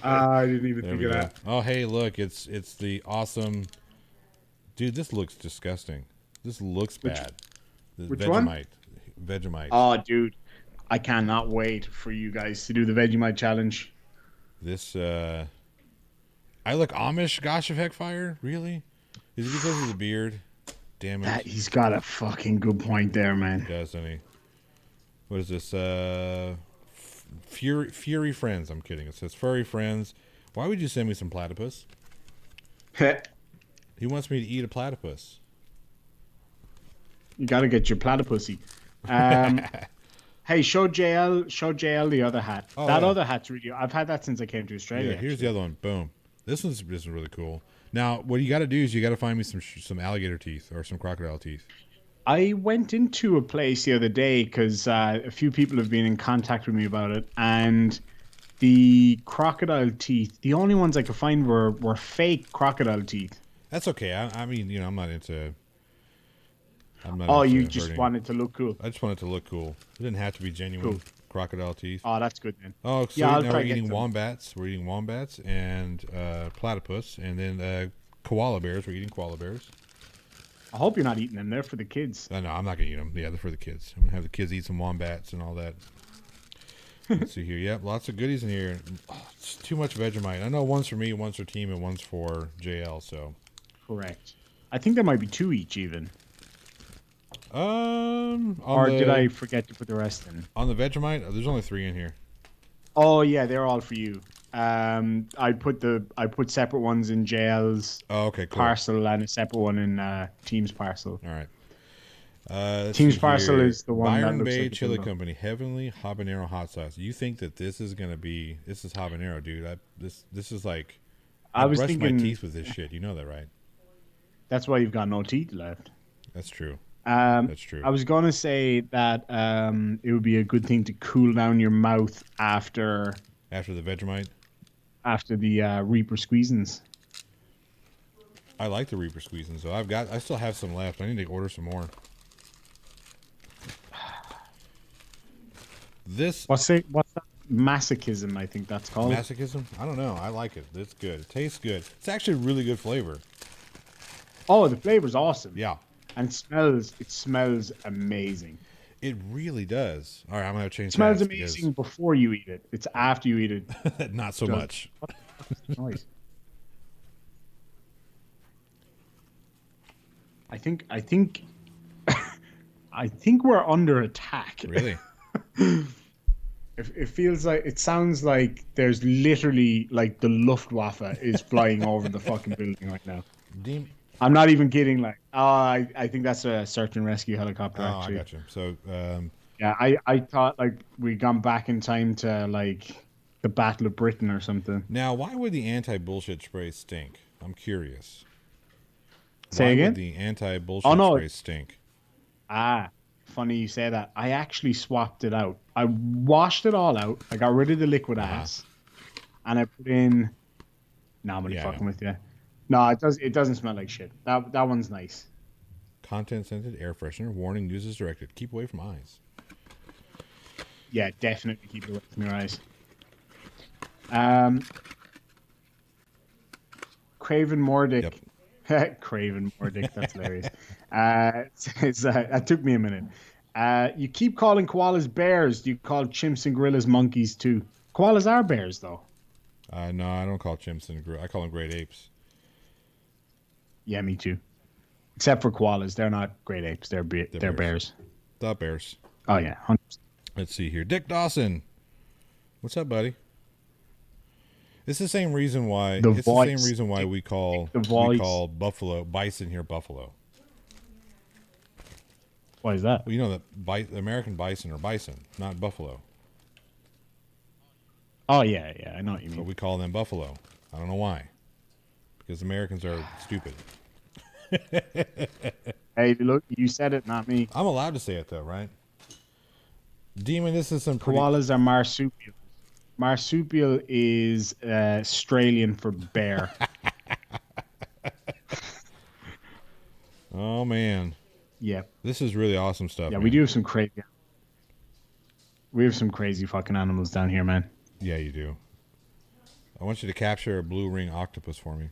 Speaker 2: I didn't even
Speaker 1: There
Speaker 2: think
Speaker 1: we
Speaker 2: of
Speaker 1: go.
Speaker 2: that.
Speaker 1: Oh, hey, look, it's the awesome. Dude, this looks disgusting. This looks
Speaker 2: Which
Speaker 1: bad. The
Speaker 2: which one?
Speaker 1: Vegemite.
Speaker 2: Oh, dude, I cannot wait for you guys to do the Vegemite challenge.
Speaker 1: This I look Amish. Gosh of Heckfire. Really? Is it because of the beard? Damn it.
Speaker 2: That he's got a fucking good point there,
Speaker 1: He
Speaker 2: man.
Speaker 1: does, doesn't he? What is this? Fury Friends. I'm kidding. It says Furry Friends. Why would you send me some platypus? He wants me to eat a platypus.
Speaker 2: You got to get your platypussy. Um, hey, show JL the other hat.
Speaker 1: Oh,
Speaker 2: That
Speaker 1: yeah.
Speaker 2: other hat's really. I've had that since I came to Australia.
Speaker 1: Yeah, here's
Speaker 2: actually.
Speaker 1: the other one. Boom. This is really cool. Now, what you got to do is you got to find me some alligator teeth or some crocodile teeth.
Speaker 2: I went into a place the other day because a few people have been in contact with me about it, and the crocodile teeth, the only ones I could find were fake crocodile teeth.
Speaker 1: That's okay. I mean, I'm not into. I'm not
Speaker 2: Oh,
Speaker 1: into
Speaker 2: you just
Speaker 1: hurting.
Speaker 2: wanted to look cool.
Speaker 1: I just want it to look cool. It didn't have to be genuine
Speaker 2: Cool.
Speaker 1: crocodile teeth.
Speaker 2: Oh, that's good then.
Speaker 1: Oh, so
Speaker 2: Yeah, I'll
Speaker 1: now
Speaker 2: try
Speaker 1: we're
Speaker 2: to get
Speaker 1: eating
Speaker 2: some.
Speaker 1: wombats. We're eating wombats and platypus, and then koala bears. We're eating koala bears.
Speaker 2: I hope you're not eating them. They're for the kids.
Speaker 1: No, I'm not gonna eat them. Yeah, they're for the kids. I'm gonna have the kids eat some wombats and all that. Let's see here. Yep, lots of goodies in here. Oh, it's too much Vegemite. I know one's for me, one's for team, and one's for JL. So,
Speaker 2: Correct. I think there might be two each even.
Speaker 1: on
Speaker 2: Or
Speaker 1: the
Speaker 2: did I forget to put the rest in?
Speaker 1: on the Vegemite, there's only 3 in here.
Speaker 2: Oh yeah, they're all for you. I put separate ones in JL's
Speaker 1: Oh, okay, cool.
Speaker 2: parcel and a separate one in Team's parcel.
Speaker 1: All right. Let's
Speaker 2: Team's
Speaker 1: see
Speaker 2: parcel
Speaker 1: here.
Speaker 2: is the one that
Speaker 1: Byron
Speaker 2: looks
Speaker 1: Bay
Speaker 2: like a
Speaker 1: Chili
Speaker 2: dildo.
Speaker 1: Company Heavenly Habanero Hot Sauce. You think that this is gonna be? This is habanero, dude. This is like.
Speaker 2: I was
Speaker 1: brush
Speaker 2: thinking
Speaker 1: my teeth with this shit. You know that, right?
Speaker 2: that's why you've got no teeth left.
Speaker 1: That's true.
Speaker 2: Um,
Speaker 1: That's true.
Speaker 2: I was gonna say that it would be a good thing to cool down your mouth after
Speaker 1: After the Vegemite,
Speaker 2: the Reaper squeezins.
Speaker 1: I like the Reaper squeezing. So I still have some left. I need to order some more. This
Speaker 2: What's that? Masochism? I think that's called.
Speaker 1: masochism. I don't know. I like it. It's good. It tastes good. It's actually really good flavor.
Speaker 2: Oh, the flavor's awesome.
Speaker 1: Yeah,
Speaker 2: And it smells amazing.
Speaker 1: it really does. All right, I'm gonna change.
Speaker 2: It smells
Speaker 1: that
Speaker 2: amazing before you eat it. It's after you eat it.
Speaker 1: because- Not so
Speaker 2: Does-
Speaker 1: much.
Speaker 2: Noise. I think I think we're under attack.
Speaker 1: Really?
Speaker 2: It feels like it sounds like there's literally like the Luftwaffe is flying over the fucking building right now.
Speaker 1: Deem.
Speaker 2: I'm not even kidding. Like, I think that's a search and rescue helicopter.
Speaker 1: Oh,
Speaker 2: Actually,
Speaker 1: I got you. So,
Speaker 2: yeah, I thought like we gone back in time to like the Battle of Britain or something.
Speaker 1: now, why would the anti-bullshit spray stink? I'm curious.
Speaker 2: Say
Speaker 1: Why
Speaker 2: again?
Speaker 1: would the anti-bullshit
Speaker 2: Oh, no.
Speaker 1: spray stink?
Speaker 2: Funny you say that. I actually swapped it out. I washed it all out. I got rid of the liquid ass, and I put in. No, I'm only
Speaker 1: Yeah, I
Speaker 2: fucking
Speaker 1: know.
Speaker 2: with you. No, it does. It doesn't smell like shit. That one's nice.
Speaker 1: Content-scented air freshener. Warning: uses directed. Keep away from eyes.
Speaker 2: Yeah, definitely keep it away from your eyes. Craven Mordick. Craven Mordick, that's hilarious. That took me a minute. You keep calling koalas bears. Do you call chimps and gorillas monkeys too? Koalas are bears, though.
Speaker 1: No, I don't call chimps and I call them great apes.
Speaker 2: Yeah, me too. Except for koalas, they're not great apes. They're
Speaker 1: They're
Speaker 2: bears.
Speaker 1: The bears.
Speaker 2: Oh yeah, 100%.
Speaker 1: Let's see here. Dick Dawson. What's up, buddy? It's the same reason why.
Speaker 2: The
Speaker 1: it's
Speaker 2: voice.
Speaker 1: the same reason why we call
Speaker 2: The voice.
Speaker 1: buffalo bison here buffalo.
Speaker 2: Why is that?
Speaker 1: Well, you know that the American bison are bison, not buffalo.
Speaker 2: Oh yeah, I know what you
Speaker 1: But
Speaker 2: mean.
Speaker 1: we call them buffalo. I don't know why. Because Americans are stupid.
Speaker 2: Hey, look, you said it, not me.
Speaker 1: I'm allowed to say it though, right? Demon, this is some pretty.
Speaker 2: Koalas are marsupial. Marsupial is Australian for bear.
Speaker 1: Oh man,
Speaker 2: Yeah,
Speaker 1: this is really awesome stuff.
Speaker 2: yeah,
Speaker 1: man.
Speaker 2: we do have some crazy. We have some crazy fucking animals down here, man.
Speaker 1: Yeah, you do. I want you to capture a blue ring octopus for me.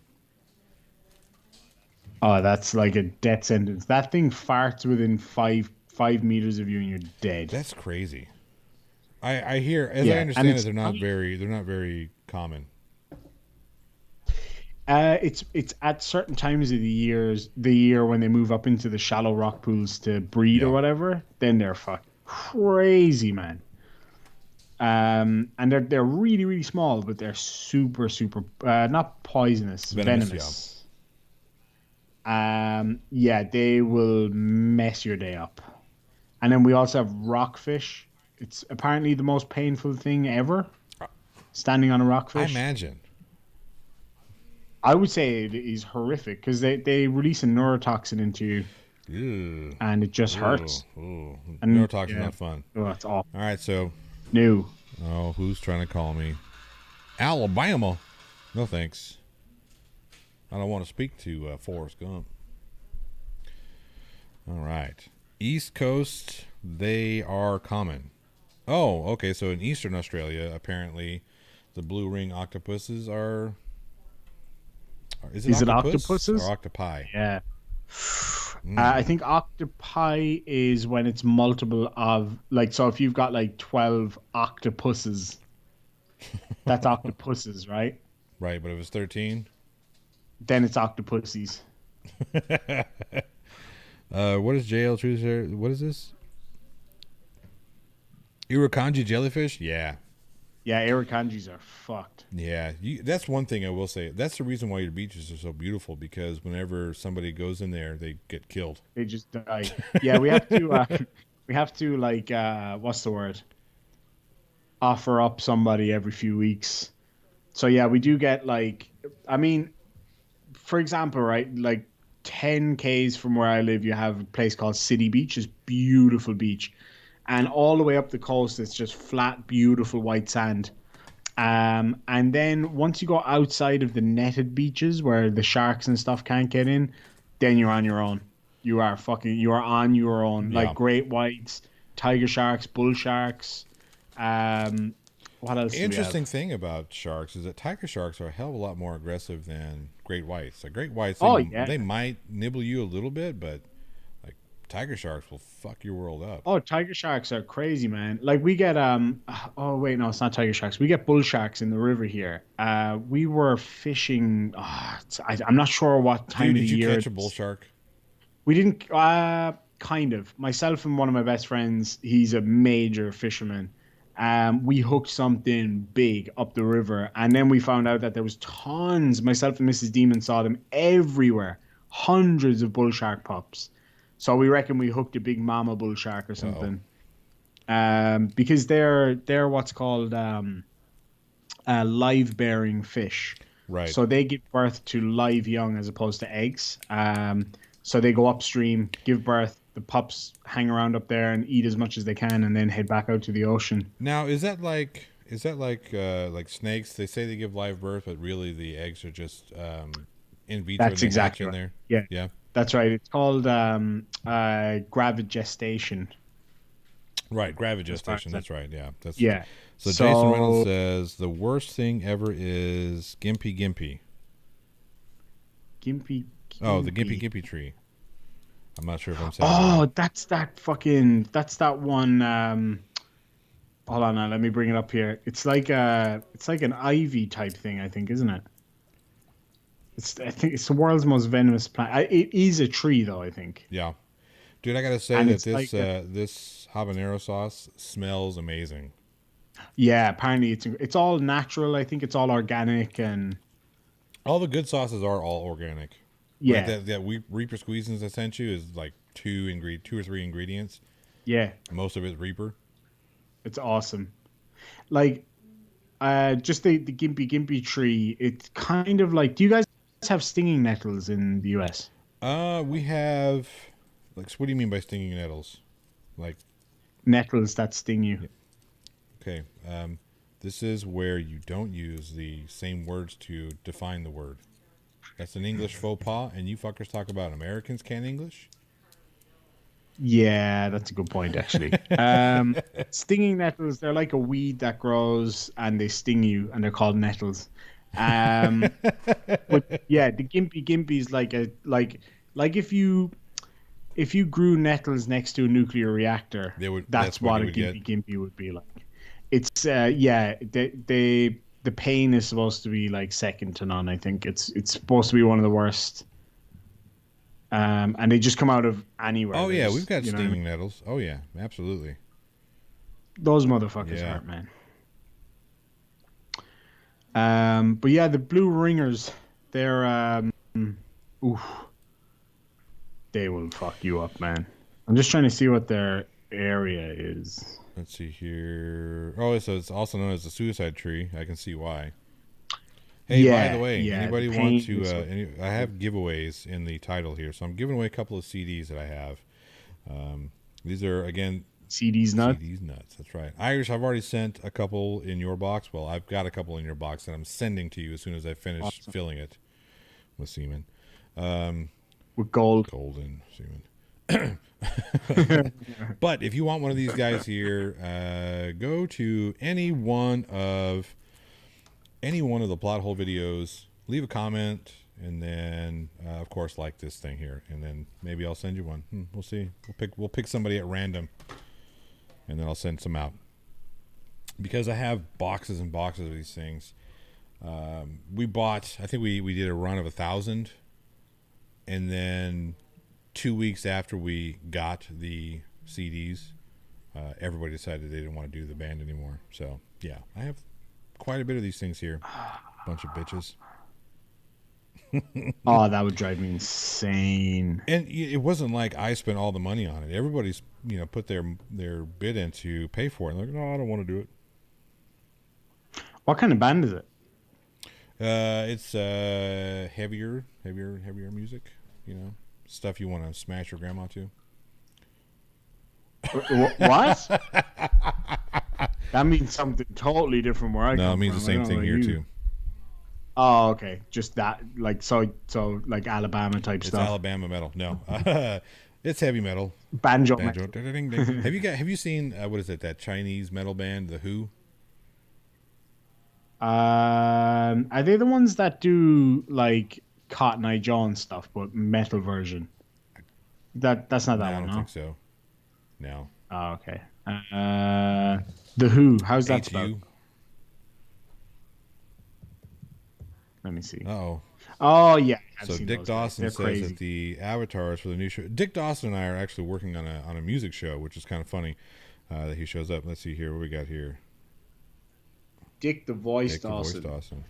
Speaker 2: Oh, that's like a death sentence. That thing farts within five meters of you, and you're dead.
Speaker 1: That's crazy. I hear, as I
Speaker 2: Yeah, and
Speaker 1: understand it, they're not very common.
Speaker 2: it's at certain times of the year when they move up into the shallow rock pools to breed or
Speaker 1: Yeah,
Speaker 2: whatever. Then they're fucking crazy, man. And they're really really small, but they're super not poisonous,
Speaker 1: venomous. Yeah.
Speaker 2: venomous. Yeah, they will mess your day up. And then we also have rockfish. It's apparently the most painful thing ever, standing on a
Speaker 1: I
Speaker 2: rockfish.
Speaker 1: imagine.
Speaker 2: I would say it is horrific because they release a neurotoxin into you
Speaker 1: Ew.
Speaker 2: and it just
Speaker 1: Ooh,
Speaker 2: hurts.
Speaker 1: ooh.
Speaker 2: And
Speaker 1: Neurotoxin's
Speaker 2: yeah,
Speaker 1: not fun.
Speaker 2: oh, it's awful.
Speaker 1: All right, so
Speaker 2: New.
Speaker 1: oh, who's trying to call me? Alabama. No thanks. I don't want to speak to Forrest Gump. All right. East Coast, they are common. Oh, okay. So in Eastern Australia, apparently, the blue ring octopuses are. Is it
Speaker 2: Is it
Speaker 1: octopus or
Speaker 2: octopuses?
Speaker 1: octopi?
Speaker 2: Yeah. I
Speaker 1: Mm.
Speaker 2: think octopi is when it's multiple of like so if you've got like 12 octopuses, that's octopuses, right?
Speaker 1: Right, but it was 13.
Speaker 2: Then it's octopussies.
Speaker 1: What is JL Truth here? What is this? Irukandji jellyfish? Yeah.
Speaker 2: Yeah, irukandjis are fucked.
Speaker 1: Yeah, that's one thing I will say. That's the reason why your beaches are so beautiful because whenever somebody goes in there, they get killed.
Speaker 2: They just die. Yeah, we have to we have to like what's the word? Offer up somebody every few weeks. So yeah, we do get like I mean, for example, right, like 10 Ks from where I live, you have a place called City Beach, it's beautiful beach. And all the way up the coast, it's just flat, beautiful white sand. And then once you go outside of the netted beaches where the sharks and stuff can't get in, then you're on your own. You are on your own. Like
Speaker 1: Yeah.
Speaker 2: great whites, tiger sharks, bull sharks. Um, what else do we
Speaker 1: Interesting
Speaker 2: have?
Speaker 1: thing about sharks is that tiger sharks are a hell of a lot more aggressive than great whites. Like great whites,
Speaker 2: Oh yeah.
Speaker 1: they might nibble you a little bit, but like tiger sharks will fuck your world up.
Speaker 2: Oh, tiger sharks are crazy, man. Like we get oh wait, no, it's not tiger sharks. We get bull sharks in the river here. We were fishing I'm not sure what
Speaker 1: Dude,
Speaker 2: time of
Speaker 1: did
Speaker 2: the
Speaker 1: you
Speaker 2: year
Speaker 1: catch
Speaker 2: it
Speaker 1: a bull
Speaker 2: is.
Speaker 1: shark?
Speaker 2: We didn't kind of. Myself and one of my best friends, he's a major fisherman. We hooked something big up the river, and then we found out that there was tons. Myself and Mrs. Demon saw them everywhere, hundreds of bull shark pups. So we reckon we hooked a big mama bull shark or
Speaker 1: Oh,
Speaker 2: something. Because they're what's called live bearing fish.
Speaker 1: right.
Speaker 2: So they give birth to live young as opposed to eggs. So they go upstream, give birth. The pups hang around up there and eat as much as they can, and then head back out to the ocean.
Speaker 1: Now, is that like snakes? They say they give live birth, but really the eggs are just in vitro and
Speaker 2: That's
Speaker 1: they hatch
Speaker 2: exactly
Speaker 1: in
Speaker 2: right.
Speaker 1: there.
Speaker 2: Yeah,
Speaker 1: Yeah.
Speaker 2: that's right. It's called gravigestation.
Speaker 1: Right,
Speaker 2: As far
Speaker 1: gravigestation.
Speaker 2: as that.
Speaker 1: That's right. Yeah, that's
Speaker 2: Yeah.
Speaker 1: so. Jason Reynolds
Speaker 2: So
Speaker 1: says the worst thing ever is gimpy gimpy.
Speaker 2: gimpy,
Speaker 1: Oh, the gimpy
Speaker 2: gimpy.
Speaker 1: gimpy tree. I'm not sure if I'm saying it right.
Speaker 2: Oh, that's that one. Hold on now, let me bring it up here. It's like an ivy type thing, I think, isn't it? I think it's the world's most venomous plant. It is a tree, though. I think,
Speaker 1: Yeah, dude, I gotta say
Speaker 2: and
Speaker 1: that
Speaker 2: it's like
Speaker 1: this habanero sauce smells amazing.
Speaker 2: yeah. Apparently, it's all natural. I think it's all organic, and
Speaker 1: All the good sauces are all organic. Like
Speaker 2: yeah,
Speaker 1: that Reaper squeezins I sent you is like two or three ingredients.
Speaker 2: yeah,
Speaker 1: Most of it's Reaper.
Speaker 2: it's awesome. Like just the gimpy tree. It's kind of like. Do you guys have stinging nettles in the U.S.?
Speaker 1: We have like so what do you mean by stinging nettles? Like
Speaker 2: Nettles that sting you.
Speaker 1: yeah, okay, this is where you don't use the same words to define the word. That's an English faux pas, and you fuckers talk about Americans can't English.
Speaker 2: Yeah, that's a good point, actually. Stinging nettles, they're like a weed that grows and they sting you, and they're called nettles. Um, but yeah, the gimpy is like if you grew nettles next to a nuclear reactor,
Speaker 1: They would.
Speaker 2: that's
Speaker 1: That's what
Speaker 2: what
Speaker 1: you
Speaker 2: a
Speaker 1: would get.
Speaker 2: gimpy would be like. It's yeah, the pain is supposed to be like second to none. I think it's supposed to be one of the worst. And they just come out of anywhere.
Speaker 1: Oh
Speaker 2: They're
Speaker 1: yeah, we've
Speaker 2: just,
Speaker 1: got
Speaker 2: you know what I mean?
Speaker 1: stinging nettles. Oh yeah, absolutely.
Speaker 2: Those motherfuckers
Speaker 1: Yeah.
Speaker 2: hurt, man. But yeah, the blue ringers, they're oof, they will fuck you up, man. I'm just trying to see what their area is.
Speaker 1: Let's see here. Oh, so it's also known as the suicide tree. I can see why. Hey, by the
Speaker 2: Yeah,
Speaker 1: way,
Speaker 2: yeah, the
Speaker 1: anybody want
Speaker 2: pain
Speaker 1: to?
Speaker 2: is
Speaker 1: I have giveaways in the title here, so I'm giving away a couple of CDs that I have. These are again
Speaker 2: CD's nuts.
Speaker 1: CDs nuts. That's right. Irish, I've already sent a couple in your box. Well, I've got a couple in your box that I'm sending to you as soon as I finish
Speaker 2: Awesome.
Speaker 1: filling it with semen.
Speaker 2: With gold.
Speaker 1: Golden semen. But if you want one of these guys here, go to any one of the plot hole videos, leave a comment, and then of course like this thing here, and then maybe I'll send you one. We'll see. We'll pick somebody at random, and then I'll send some out because I have boxes and boxes of these things. We bought. I think we did a run of 1,000, and then 2 weeks after we got the CDs, everybody decided they didn't want to do the band anymore. So yeah, I have quite a bit of these things here. Bunch of bitches.
Speaker 2: Oh, that would drive me insane.
Speaker 1: And it wasn't like I spent all the money on it. Everybody's put their bid in to pay for it. And they're like, no, I don't want to do it.
Speaker 2: What kind of band is it?
Speaker 1: It's heavier music. Stuff you want to smash your grandma to.
Speaker 2: What? That means something totally different where I
Speaker 1: No,
Speaker 2: come
Speaker 1: it means
Speaker 2: from.
Speaker 1: the same thing here
Speaker 2: you.
Speaker 1: too.
Speaker 2: Oh, okay. Just that, like so like Alabama type
Speaker 1: It's
Speaker 2: stuff.
Speaker 1: Alabama metal. No, it's heavy metal.
Speaker 2: Banjo.
Speaker 1: Banjo. Ding, ding. Have you seen what is it? That Chinese metal band, The Who?
Speaker 2: Are they the ones that do like Cotton Eye John stuff, but metal version? That's not
Speaker 1: No,
Speaker 2: that
Speaker 1: I
Speaker 2: one,
Speaker 1: don't
Speaker 2: no?
Speaker 1: think so. No.
Speaker 2: Oh, okay. The Who. How's that spelled?
Speaker 1: H-U.
Speaker 2: Let me see.
Speaker 1: Oh.
Speaker 2: Oh yeah. I've
Speaker 1: So
Speaker 2: seen
Speaker 1: Dick
Speaker 2: those guys.
Speaker 1: Dawson
Speaker 2: They're
Speaker 1: says
Speaker 2: crazy.
Speaker 1: that the avatars for the new show. Dick Dawson and I are actually working on a music show, which is kind of funny that he shows up. Let's see here. What we got here?
Speaker 2: Dick the Voice
Speaker 1: Dick
Speaker 2: Dawson.
Speaker 1: The Voice Dawson.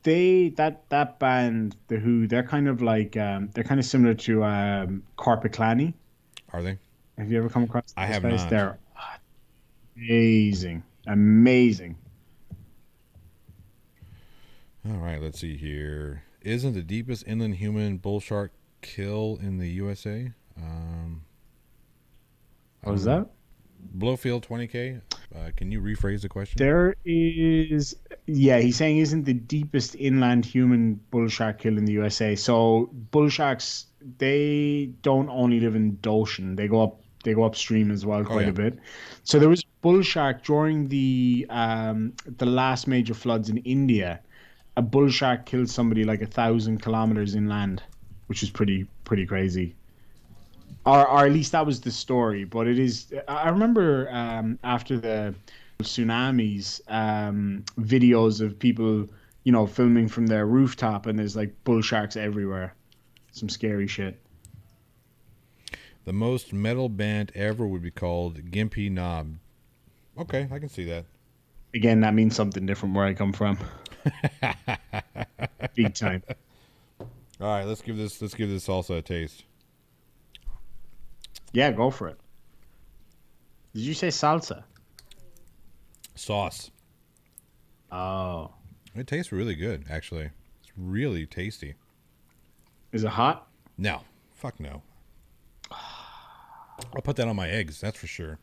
Speaker 2: That band, The Who, they're kind of like they're kind of similar to Corpiclani.
Speaker 1: Are they?
Speaker 2: Have you ever come across
Speaker 1: I
Speaker 2: those
Speaker 1: have
Speaker 2: guys?
Speaker 1: not.
Speaker 2: They're amazing.
Speaker 1: All right, let's see here. Isn't the deepest inland human bull shark kill in the USA?
Speaker 2: What was that?
Speaker 1: Blowfield 20K. Can you rephrase the question?
Speaker 2: There is, yeah, he's saying isn't the deepest inland human bull shark kill in the USA. So bull sharks, they don't only live in the ocean; they go upstream as well quite
Speaker 1: yeah.
Speaker 2: a bit. So there was a bull shark during the last major floods in India. A bull shark killed somebody like 1,000 kilometers inland, which is pretty crazy. Or at least that was the story. But it is. I remember after the tsunamis, videos of people, filming from their rooftop, and there's like bull sharks everywhere. Some scary shit.
Speaker 1: The most metal band ever would be called Gimpy Knob. Okay, I can see that.
Speaker 2: Again, that means something different where I come from. Big time.
Speaker 1: All right, let's give this salsa a taste.
Speaker 2: Yeah, go for it. Did you say salsa?
Speaker 1: Sauce.
Speaker 2: Oh.
Speaker 1: It tastes really good, actually. It's really tasty.
Speaker 2: Is it hot?
Speaker 1: No. Fuck no. I'll put that on my eggs, that's for sure.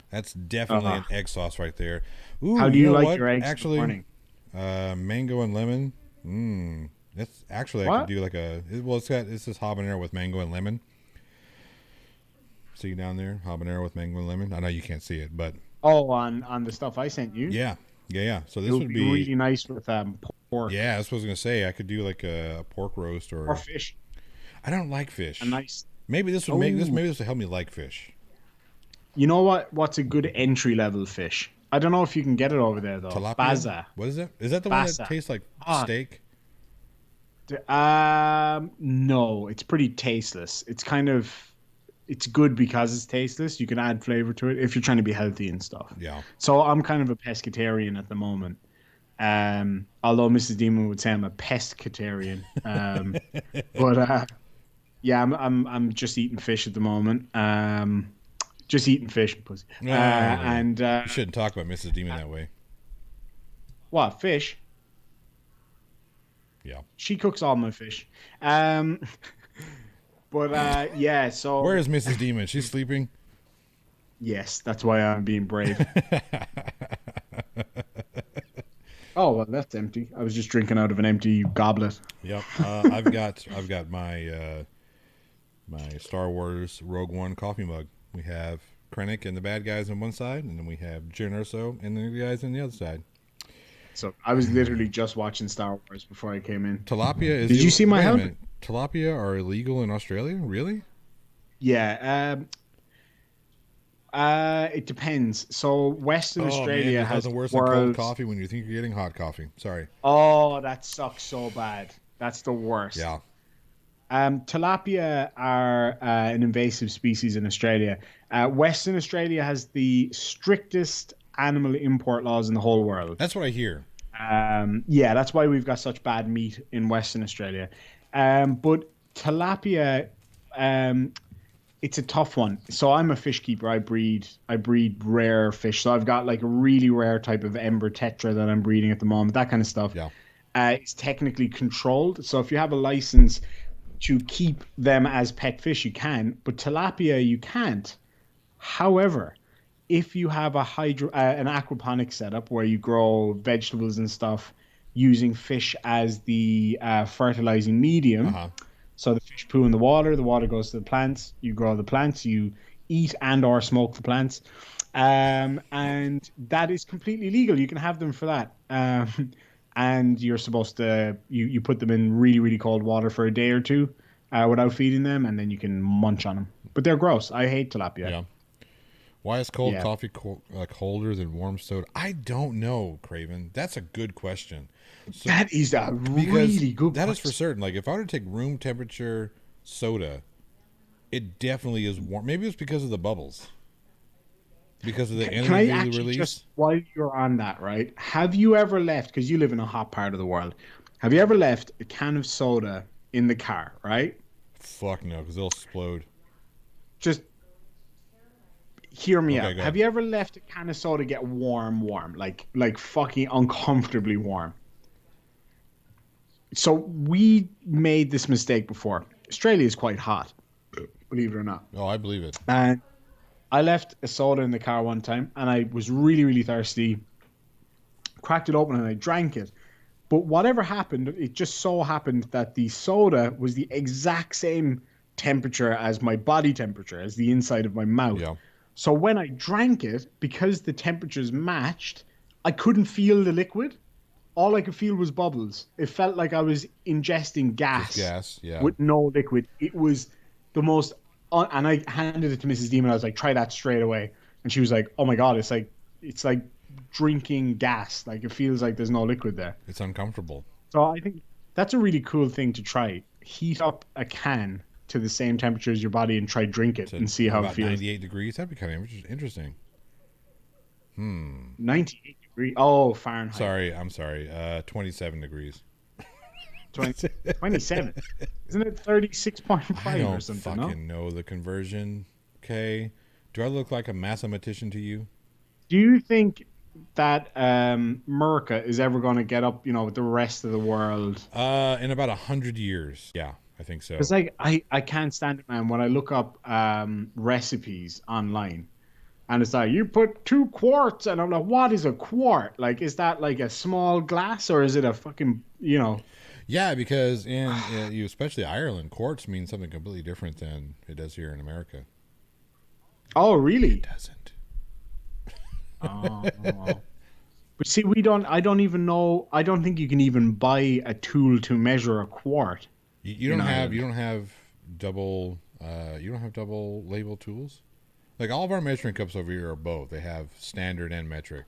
Speaker 1: That's definitely an egg sauce right there. Ooh,
Speaker 2: how do you like
Speaker 1: what?
Speaker 2: your eggs
Speaker 1: Actually,
Speaker 2: in the morning?
Speaker 1: Mango and lemon. That's actually I could do like it's this habanero with mango and lemon. See down there, habanero with mango and lemon. I know you can't see it, but
Speaker 2: Oh, on the stuff I sent you.
Speaker 1: yeah, Yeah. So
Speaker 2: It
Speaker 1: this
Speaker 2: would
Speaker 1: would
Speaker 2: be
Speaker 1: be.
Speaker 2: really nice with pork
Speaker 1: Yeah, that's what I was gonna say. I could do like a pork roast,
Speaker 2: or
Speaker 1: or
Speaker 2: fish.
Speaker 1: I don't like
Speaker 2: A
Speaker 1: fish.
Speaker 2: nice.
Speaker 1: Maybe this would make this.
Speaker 2: Oh,
Speaker 1: Maybe this would help me like fish.
Speaker 2: you know what? What's a good entry level fish? I don't know if you can get it over there though.
Speaker 1: Tilapia.
Speaker 2: Baza.
Speaker 1: What is it? Is that the one that
Speaker 2: Basa.
Speaker 1: tastes like
Speaker 2: Ah,
Speaker 1: steak?
Speaker 2: no, it's pretty tasteless. It's good because it's tasteless. You can add flavor to it if you're trying to be healthy and stuff.
Speaker 1: Yeah.
Speaker 2: So I'm kind of a pescatarian at the moment. Although Mrs. Demon would say I'm a pescatarian. But yeah, I'm just eating fish at the moment. Just eating fish, pussy. And
Speaker 1: You shouldn't talk about Mrs. Demon that way.
Speaker 2: what fish?
Speaker 1: Yeah.
Speaker 2: She cooks all my fish. Um, but yeah,
Speaker 1: Where
Speaker 2: so
Speaker 1: is Mrs. Demon? She's sleeping.
Speaker 2: yes, that's why I'm being brave. Oh well, that's empty. I was just drinking out of an empty goblet.
Speaker 1: Yep. I've got my Star Wars Rogue One coffee mug. We have Krennic and the bad guys on one side, and then we have Jyn Erso and the guys on the other side.
Speaker 2: So I was literally just watching Star Wars before I came in.
Speaker 1: Tilapia is.
Speaker 2: Did you see my
Speaker 1: wait a
Speaker 2: helmet?
Speaker 1: minute. Tilapia are illegal in Australia? Really?
Speaker 2: Yeah. It depends. So Western
Speaker 1: Oh man,
Speaker 2: Australia
Speaker 1: there's
Speaker 2: has
Speaker 1: nothing
Speaker 2: the
Speaker 1: worse than cold
Speaker 2: world's.
Speaker 1: coffee when you think you're getting hot coffee. Sorry.
Speaker 2: Oh, that sucks so bad. That's the worst.
Speaker 1: Yeah.
Speaker 2: Tilapia are an invasive species in Australia. Western Australia has the strictest animal import laws in the whole world.
Speaker 1: That's what I hear.
Speaker 2: Yeah, that's why we've got such bad meat in Western Australia. But tilapia, it's a tough one. So I'm a fish keeper. I breed rare fish. So I've got like a really rare type of ember tetra that I'm breeding at the moment. That kind of stuff.
Speaker 1: Yeah.
Speaker 2: It's technically controlled. So if you have a license to keep them as pet fish, you can. But tilapia, you can't. However, if you have an aquaponic setup where you grow vegetables and stuff using fish as the fertilizing medium,
Speaker 1: Uh-huh.
Speaker 2: so the fish poo in the water goes to the plants, you grow the plants, you eat and or smoke the plants, and that is completely legal. You can have them for that. And you're supposed to you put them in really really cold water for a day or two without feeding them, and then you can munch on them. But they're gross. I hate tilapia.
Speaker 1: Yeah. Why is cold
Speaker 2: Yeah.
Speaker 1: coffee colder than warm soda? I don't know, Craven. That's a good question. So,
Speaker 2: That is a
Speaker 1: because
Speaker 2: really good
Speaker 1: that is for
Speaker 2: question.
Speaker 1: certain. Like, if I were to take room temperature soda, it definitely is warm. Maybe it's because of the bubbles, because of the
Speaker 2: Can I
Speaker 1: energy
Speaker 2: actually
Speaker 1: release.
Speaker 2: just, while you're on that, right? Have you ever left, because you live in a hot part of the world, have you ever left a can of soda in the car, right?
Speaker 1: Fuck no, because they'll explode.
Speaker 2: Just hear me
Speaker 1: Okay,
Speaker 2: out.
Speaker 1: go
Speaker 2: Have
Speaker 1: ahead.
Speaker 2: you ever left a can of soda get warm, like fucking uncomfortably warm? So we made this mistake before. Australia is quite hot, believe it or not.
Speaker 1: Oh, I believe it.
Speaker 2: And I left a soda in the car one time, and I was really, really thirsty. Cracked it open and I drank it. But whatever happened, it just so happened that the soda was the exact same temperature as my body temperature, as the inside of my mouth.
Speaker 1: Yeah.
Speaker 2: So when I drank it, because the temperatures matched, I couldn't feel the liquid. All I could feel was bubbles. It felt like I was ingesting gas,
Speaker 1: Just gas. Yeah.
Speaker 2: with no liquid. It was the most. And I handed it to Mrs. Demon. I was like, "Try that straight away," and she was like, "Oh my god, it's like drinking gas. Like it feels like there's no liquid there."
Speaker 1: It's uncomfortable.
Speaker 2: So I think that's a really cool thing to try. Heat up a can to the same temperature as your body and try drink it
Speaker 1: So
Speaker 2: and see how it
Speaker 1: about
Speaker 2: feels.
Speaker 1: 98 degrees. That'd be kind of interesting.
Speaker 2: 98 degrees. Oh, Fahrenheit.
Speaker 1: Sorry, I'm sorry. 27 degrees.
Speaker 2: 27. Isn't it 36.5
Speaker 1: I
Speaker 2: or
Speaker 1: don't
Speaker 2: something?
Speaker 1: fucking know the conversion. Okay. Do I look like a mathematician to you?
Speaker 2: Do you think that America is ever going to get up, with the rest of the world?
Speaker 1: In about 100 years. Yeah, I think so.
Speaker 2: Because like I can't stand it, man. When I look up recipes online, and it's like you put 2 quarts, and I'm like, what is a quart? Like, is that like a small glass, or is it a fucking
Speaker 1: Yeah, because in you, especially Ireland, quarts mean something completely different than it does here in America.
Speaker 2: Oh, really?
Speaker 1: Doesn't.
Speaker 2: Oh. But See, we don't. I don't even know. I don't think you can even buy a tool to measure a quart
Speaker 1: You
Speaker 2: in
Speaker 1: don't have
Speaker 2: Ireland.
Speaker 1: you don't have double label tools. Like all of our measuring cups over here are both. They have standard and metric.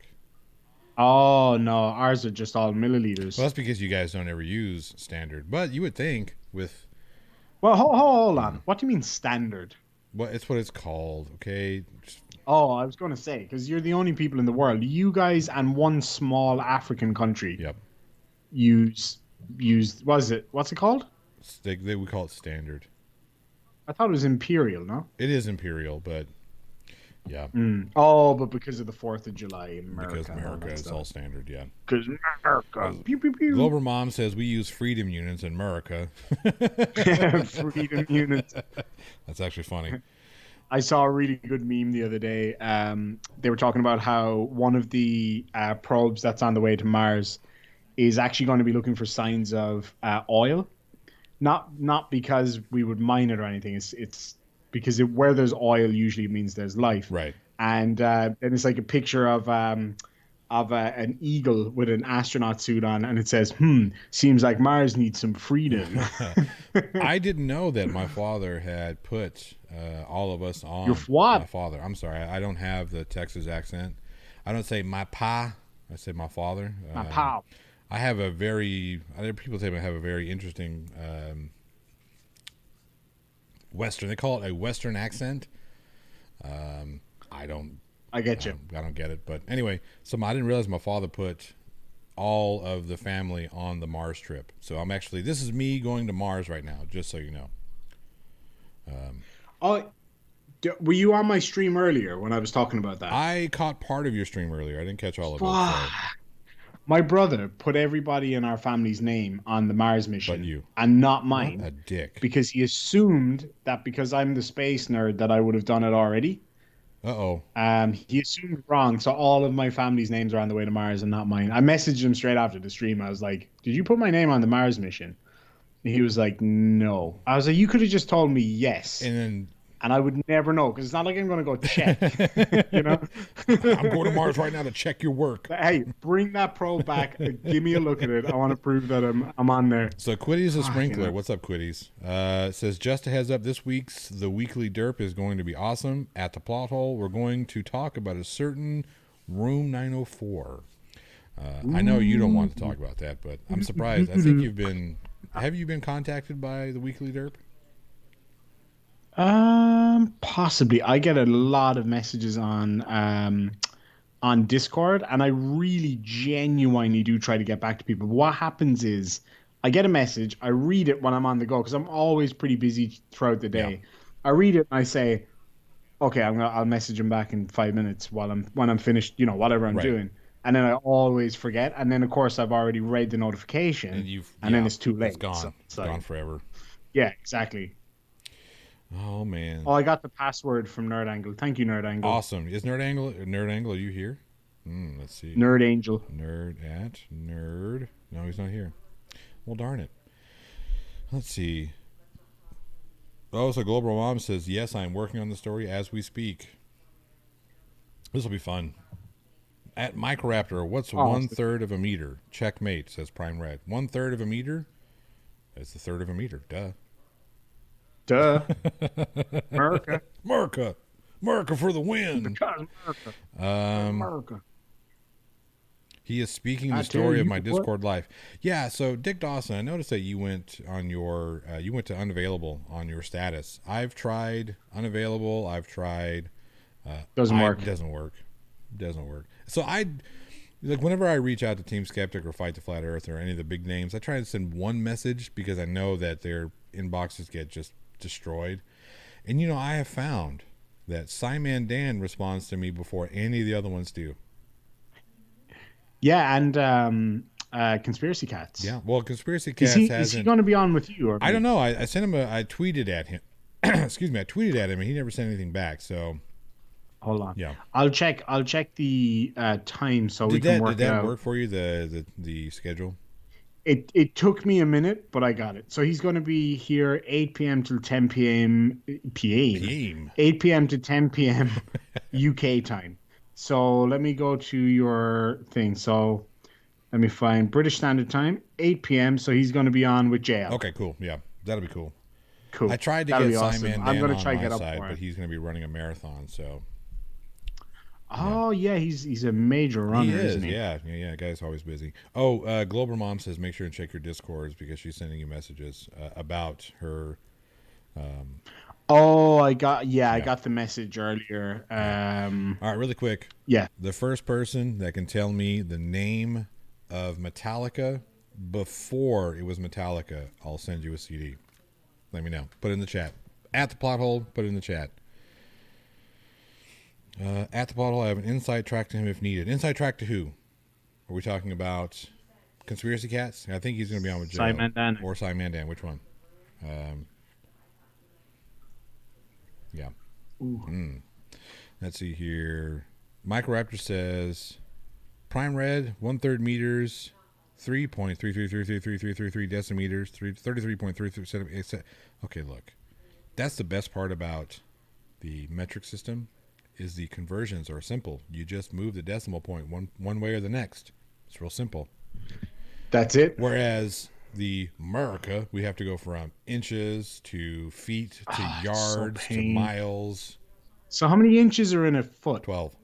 Speaker 2: Oh no, ours are just all
Speaker 1: Well,
Speaker 2: milliliters.
Speaker 1: that's because you guys don't ever use standard. But you would think with
Speaker 2: Well, hold
Speaker 1: mm,
Speaker 2: on. What do you mean standard?
Speaker 1: what it's what it's called. Okay,
Speaker 2: Oh, I was going to say because you're the only people in the world. You guys and one small African country
Speaker 1: yep.
Speaker 2: use Was it? What's it called?
Speaker 1: We call it standard.
Speaker 2: I thought it was imperial. No.
Speaker 1: It is imperial, but yeah,
Speaker 2: Mm. Oh, but because of the Fourth of July,
Speaker 1: because
Speaker 2: America and all
Speaker 1: America
Speaker 2: that
Speaker 1: is
Speaker 2: stuff.
Speaker 1: all standard. Yeah.
Speaker 2: Because America, pew pew pew,
Speaker 1: Global Mom says we use freedom units in America.
Speaker 2: freedom units.
Speaker 1: That's actually funny.
Speaker 2: I saw a really good meme the other day. They were talking about how one of the probes that's on the way to Mars is actually going to be looking for signs of oil. Not because we would mine it or anything. It's because where there's oil usually means there's life.
Speaker 1: Right.
Speaker 2: And then it's like a picture of an eagle with an astronaut suit on, and it says, seems like Mars needs some freedom."
Speaker 1: I didn't know that my father had put all of us
Speaker 2: Your
Speaker 1: on. My
Speaker 2: what?
Speaker 1: father. I'm sorry. I don't have the Texas accent. I don't say my pa. I say my father.
Speaker 2: My pal.
Speaker 1: I have a very. Other people say I have a very interesting Western. They call it a Western accent. I don't.
Speaker 2: I get you.
Speaker 1: I don't get it. But anyway, so I didn't realize my father put all of the family on the Mars trip. So I'm actually. This is me going to Mars right now. Just so you know.
Speaker 2: Oh, were you on my stream earlier when I was talking about that?
Speaker 1: I caught part of your stream earlier. I didn't catch all of it.
Speaker 2: Fuck.
Speaker 1: So,
Speaker 2: My brother put everybody in our family's name on the Mars
Speaker 1: but
Speaker 2: mission
Speaker 1: you,
Speaker 2: and not
Speaker 1: what
Speaker 2: mine
Speaker 1: a dick.
Speaker 2: because he assumed that because I'm the space nerd that I would have done it already.
Speaker 1: Uh oh.
Speaker 2: He assumed wrong, so all of my family's names are on the way to Mars and not mine. I messaged him straight after the stream. I was like, "Did you put my name on the Mars mission?" And he was like, "No." I was like, "You could have just told me yes,
Speaker 1: And
Speaker 2: and I would never know because it's not like I'm going to go check, you
Speaker 1: then
Speaker 2: know."
Speaker 1: I'm going to Mars right now to check your work.
Speaker 2: But hey, bring that pro back. Give me a look at it. I want to prove that I'm on there.
Speaker 1: So Quiddy's a
Speaker 2: Fucking
Speaker 1: sprinkler.
Speaker 2: hell.
Speaker 1: What's up, Quiddy's? It says just a heads up. This week's the weekly derp is going to be awesome. At the plot hole, we're going to talk about a certain room 904. I know you don't want to talk about that, but I'm surprised. I think you've been. Have you been contacted by the weekly derp?
Speaker 2: Possibly. I get a lot of messages on Discord, and I really genuinely do try to get back to people. But what happens is I get a message, I read it when I'm on the go because I'm always pretty busy throughout the
Speaker 1: Yeah.
Speaker 2: day. I read it and I say, okay, I'll message him back in 5 minutes when I'm finished, whatever I'm
Speaker 1: Right.
Speaker 2: doing. And then I always forget. And then of course I've already read the
Speaker 1: And
Speaker 2: notification,
Speaker 1: you've
Speaker 2: and then
Speaker 1: yeah,
Speaker 2: it's too
Speaker 1: it's
Speaker 2: late. So
Speaker 1: gone.
Speaker 2: it's
Speaker 1: It's gone
Speaker 2: like,
Speaker 1: forever.
Speaker 2: yeah, exactly.
Speaker 1: Oh man.
Speaker 2: Oh, I got the password from Nerd Angle. Thank you, Nerd Angle.
Speaker 1: Awesome. Is Nerd Angle, are you here? Let's see.
Speaker 2: Nerd Angel.
Speaker 1: Nerd. No, he's not here. Well, darn it. Let's see. Oh, so Global Mom says, yes, I'm working on the story as we speak. This will be fun. At Microraptor, what's
Speaker 2: Oh,
Speaker 1: 1/3 of a meter? Checkmate, says Prime Red. 1/3 of a meter? That's the third of a meter. Duh.
Speaker 2: duh. America.
Speaker 1: America! America for the win!
Speaker 2: Because America.
Speaker 1: Um,
Speaker 2: America.
Speaker 1: He is speaking
Speaker 2: I
Speaker 1: the
Speaker 2: tell
Speaker 1: story of
Speaker 2: you
Speaker 1: my
Speaker 2: what.
Speaker 1: Discord life. Yeah, so Dick Dawson, I noticed that you went on you went to unavailable on your status. I've tried unavailable. I've tried.
Speaker 2: Doesn't work.
Speaker 1: Doesn't work. Doesn't work. So like whenever I reach out to Team Skeptic or Fight the Flat Earth or any of the big names, I try to send one message because I know that their inboxes get just destroyed. And I have found that Simon Dan responds to me before any of the other ones do.
Speaker 2: Yeah, and Conspiracy Cats.
Speaker 1: Yeah. Well, Conspiracy
Speaker 2: Is
Speaker 1: Cats
Speaker 2: he
Speaker 1: hasn't.
Speaker 2: going to be on with you or
Speaker 1: I don't
Speaker 2: me?
Speaker 1: know. I sent him I tweeted at him. Excuse me. I tweeted at him and he never sent anything back. So
Speaker 2: Hold on.
Speaker 1: yeah.
Speaker 2: I'll check the time so we can work
Speaker 1: Did
Speaker 2: it
Speaker 1: that
Speaker 2: out.
Speaker 1: work for you? The schedule.
Speaker 2: It took me a minute, but I got it. So he's going to be here 8 p.m. till 10 p.m. PM.
Speaker 1: PM.
Speaker 2: 8 p.m. to 10 p.m. UK time. So let me go to your thing. So let me find British Standard Time, 8 p.m. So he's going to be on with JL.
Speaker 1: Okay, cool. Yeah, that'll be cool. I
Speaker 2: Cool.
Speaker 1: tried to
Speaker 2: That'll
Speaker 1: get
Speaker 2: be awesome.
Speaker 1: Simon
Speaker 2: I'm
Speaker 1: Dan
Speaker 2: going to
Speaker 1: on
Speaker 2: try to
Speaker 1: my
Speaker 2: get up
Speaker 1: side,
Speaker 2: for
Speaker 1: but
Speaker 2: it.
Speaker 1: he's going to be running a marathon, so yeah.
Speaker 2: Oh yeah, he's a major
Speaker 1: He
Speaker 2: runner, isn't
Speaker 1: is,
Speaker 2: he?
Speaker 1: yeah, yeah, yeah. Guy's always busy. Oh, Global Mom says make sure and check your Discords because she's sending you messages about her. Um,
Speaker 2: Oh, I
Speaker 1: yeah,
Speaker 2: got the message earlier.
Speaker 1: yeah. All right, really quick.
Speaker 2: Yeah,
Speaker 1: The first person that can tell me the name of Metallica before it was Metallica, I'll send you a CD. Let me know. Put it in the chat. At the plot hole, put it in the chat. At the plot hole, I have an inside track to him if needed. Inside track to who? Are we talking about Conspiracy Cats? I think he's going to be on with Joe.
Speaker 2: Simon Dan.
Speaker 1: Or Cy Mandan. Which one? Um, yeah.
Speaker 2: Ooh.
Speaker 1: Let's see here. Microraptor says prime red, 1/3 meters, 3.33333333 decimeters, 33.33 centimeters. Okay, look. That's the best part about the metric system is the conversions are simple. You just move the decimal point one way or the next. It's real simple.
Speaker 2: That's it.
Speaker 1: Whereas the America, we have to go from inches to feet to
Speaker 2: It's so
Speaker 1: yards to
Speaker 2: pain.
Speaker 1: miles.
Speaker 2: So how many inches are in a foot?
Speaker 1: 12.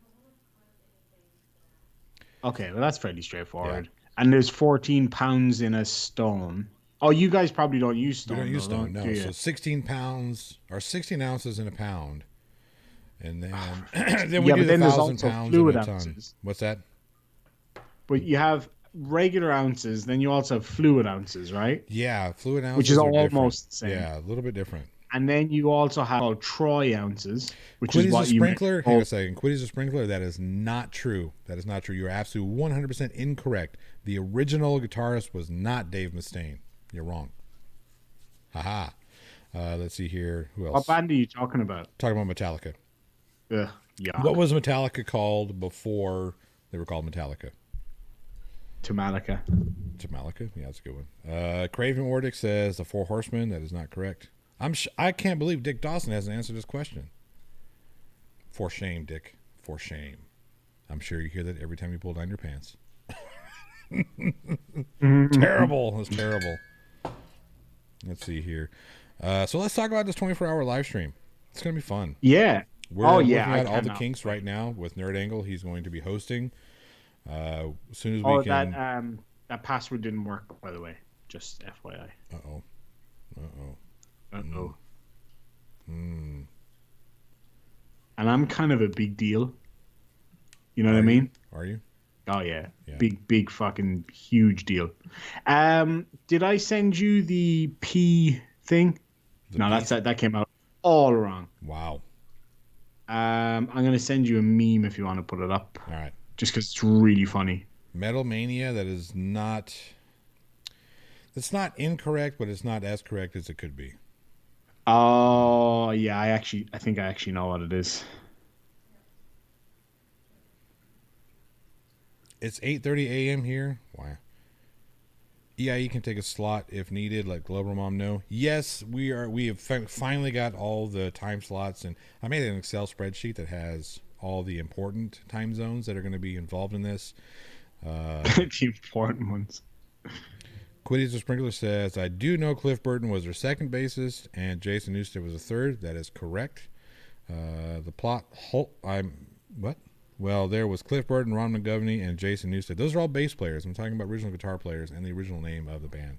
Speaker 2: Okay, well that's fairly
Speaker 1: Yeah.
Speaker 2: straightforward. And there's 14 pounds in a stone. Oh, you guys probably don't use
Speaker 1: We don't
Speaker 2: stone
Speaker 1: use
Speaker 2: though,
Speaker 1: stone,
Speaker 2: don't do
Speaker 1: no. So
Speaker 2: you?
Speaker 1: 16 pounds or 16 ounces in a pound. And then then we
Speaker 2: Yeah,
Speaker 1: do
Speaker 2: but
Speaker 1: the
Speaker 2: then there's
Speaker 1: 1,000
Speaker 2: also
Speaker 1: pounds in
Speaker 2: fluid
Speaker 1: a ton.
Speaker 2: ounces.
Speaker 1: What's that?
Speaker 2: But you have regular ounces, then you also have fluid ounces, right?
Speaker 1: Yeah, fluid
Speaker 2: Which is
Speaker 1: ounces are different.
Speaker 2: almost the same.
Speaker 1: Yeah, a little bit different.
Speaker 2: And then you also have called troy ounces, which is
Speaker 1: Quiddy's a
Speaker 2: what you meant.
Speaker 1: sprinkler? Hang on
Speaker 2: Oh,
Speaker 1: a second. Quiddy's a sprinkler? That is not true. That is not true. You're absolutely 100% incorrect. The original guitarist was not Dave Mustaine. You're wrong. Haha. Let's see here. Who
Speaker 2: what
Speaker 1: else?
Speaker 2: band are you talking about?
Speaker 1: Talking about Metallica.
Speaker 2: Ugh,
Speaker 1: What
Speaker 2: yuck.
Speaker 1: was Metallica called before they were called Metallica?
Speaker 2: To Malika.
Speaker 1: Metallica? Yeah, that's a good one. Craven Ordick says the Four Horsemen. That is not correct. I can't believe Dick Dawson hasn't answered this question. For shame, Dick. For shame. I'm sure you hear that every time you pull down your pants. Terrible. That's terrible. Let's see here. So let's talk about this 24-hour live stream. It's going to be fun.
Speaker 2: Yeah.
Speaker 1: We're
Speaker 2: Oh yeah,
Speaker 1: working
Speaker 2: I
Speaker 1: out all the
Speaker 2: cannot.
Speaker 1: kinks right now with Nerd Angle. He's going to be hosting. As soon as we
Speaker 2: Oh,
Speaker 1: can.
Speaker 2: that password didn't work, by the way. Just FYI.
Speaker 1: Uh oh. Uh oh.
Speaker 2: Uh-oh.
Speaker 1: Mm.
Speaker 2: And I'm kind of a big deal. You know what I
Speaker 1: Are you?
Speaker 2: mean?
Speaker 1: Are you?
Speaker 2: Oh yeah.
Speaker 1: Yeah.
Speaker 2: Big fucking huge deal. Did I send you the P thing?
Speaker 1: The
Speaker 2: No,
Speaker 1: piece-
Speaker 2: that came out all wrong.
Speaker 1: Wow.
Speaker 2: I'm gonna send you a meme if you want to put it up,
Speaker 1: All right.
Speaker 2: just because it's really funny.
Speaker 1: Metal Mania. That is not. It's not incorrect, but it's not as correct as it could be.
Speaker 2: Oh yeah, I think I actually know what it is.
Speaker 1: It's 8:30 a.m. here. Why? EIE can take a slot if needed. Let Global Mom know. Yes, we are. We have finally got all the time slots, and I made an Excel spreadsheet that has all the important time zones that are going to be involved in this.
Speaker 2: The important ones.
Speaker 1: Quiddy's the Sprinkler says, I do know Cliff Burton was their second bassist and Jason Newsted was a third. That is correct. The plot, what? Well, there was Cliff Burton, Ron McGovney, and Jason Newsted. Those are all bass players. I'm talking about original guitar players and the original name of the band.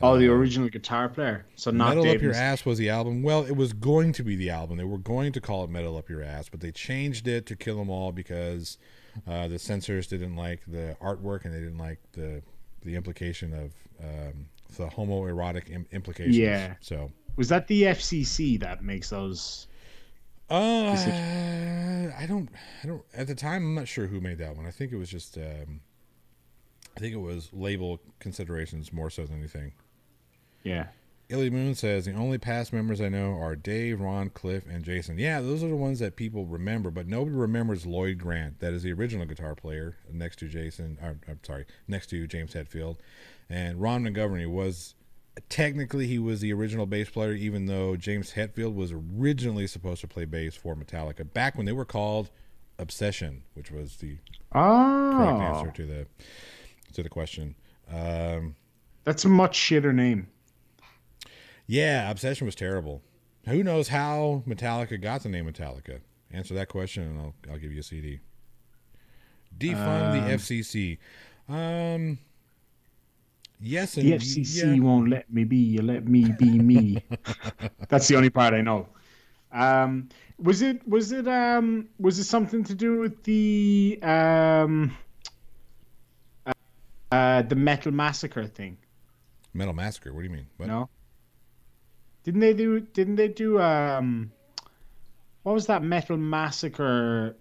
Speaker 2: Oh, the original guitar player. So not
Speaker 1: Metal Up
Speaker 2: Dave
Speaker 1: Your
Speaker 2: Mustaine.
Speaker 1: Ass was the album. Well, it was going to be the album. They were going to call it Metal Up Your Ass, but they changed it to Kill 'Em All because the censors didn't like the artwork and they didn't like the implication of the homoerotic implications.
Speaker 2: Yeah.
Speaker 1: So
Speaker 2: Was that the FCC that makes those?
Speaker 1: I don't at the time I'm not sure who made that one. I think it was just I think it was label considerations more so than anything.
Speaker 2: Yeah.
Speaker 1: Illy Moon says the only past members I know are Dave, Ron, Cliff, and Jason. Yeah, those are the ones that people remember, but nobody remembers Lloyd Grant. That is the original guitar player next to Jason. I'm sorry, next to James Hetfield, and Ron McGovney was technically he was the original bass player, even though James Hetfield was originally supposed to play bass for Metallica back when they were called Obsession, which was the correct answer
Speaker 2: Oh,
Speaker 1: to the question. Um,
Speaker 2: that's a much shitter name.
Speaker 1: yeah, Obsession was terrible. Who knows how Metallica got the name Metallica? Answer that question, and I'll give you a CD. Defund the
Speaker 2: Um,
Speaker 1: FCC. Um, yes
Speaker 2: the
Speaker 1: and yeah.
Speaker 2: FCC won't let me be. You let me be me. That's the only part I know. Um, was it something to do with the Metal Massacre thing?
Speaker 1: Metal Massacre. What do you mean? What?
Speaker 2: No, didn't they do what was that Metal Massacre?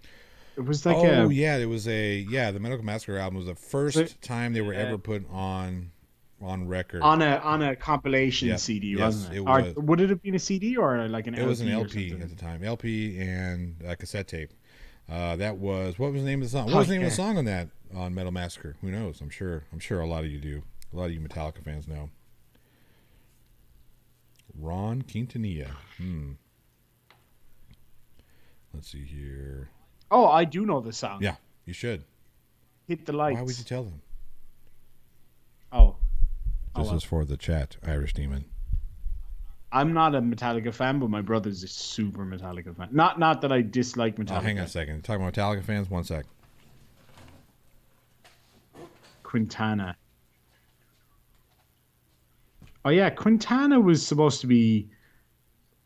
Speaker 2: It was like
Speaker 1: Oh
Speaker 2: a
Speaker 1: yeah, it was the Metal Massacre album was the
Speaker 2: so,
Speaker 1: first time they were
Speaker 2: uh,
Speaker 1: ever put on record.
Speaker 2: on a compilation
Speaker 1: Yep.
Speaker 2: CD,
Speaker 1: Yes,
Speaker 2: wasn't it?
Speaker 1: it
Speaker 2: Or
Speaker 1: was.
Speaker 2: would it have been a CD or like an
Speaker 1: It was an
Speaker 2: LP or
Speaker 1: LP at
Speaker 2: something?
Speaker 1: the time. LP and a cassette tape. That was what was the name of the song? What
Speaker 2: Oh
Speaker 1: was the name of the
Speaker 2: yeah.
Speaker 1: song on Metal Massacre? Who knows? I'm sure. I'm sure a lot of you do. A lot of you Metallica fans know. Ron Quintanilla. Let's see here.
Speaker 2: Oh, I do know the song.
Speaker 1: Yeah, you should.
Speaker 2: Hit the
Speaker 1: Why would you
Speaker 2: lights.
Speaker 1: tell them?
Speaker 2: Oh, oh
Speaker 1: This is
Speaker 2: well.
Speaker 1: for the chat, Irish Demon.
Speaker 2: I'm not a Metallica fan, but my brother's a super Metallica fan. Not that I dislike
Speaker 1: Oh, hang on a
Speaker 2: Metallica.
Speaker 1: second. Talking about Metallica fans. One sec.
Speaker 2: Quintana. Oh yeah, Quintana was supposed to be.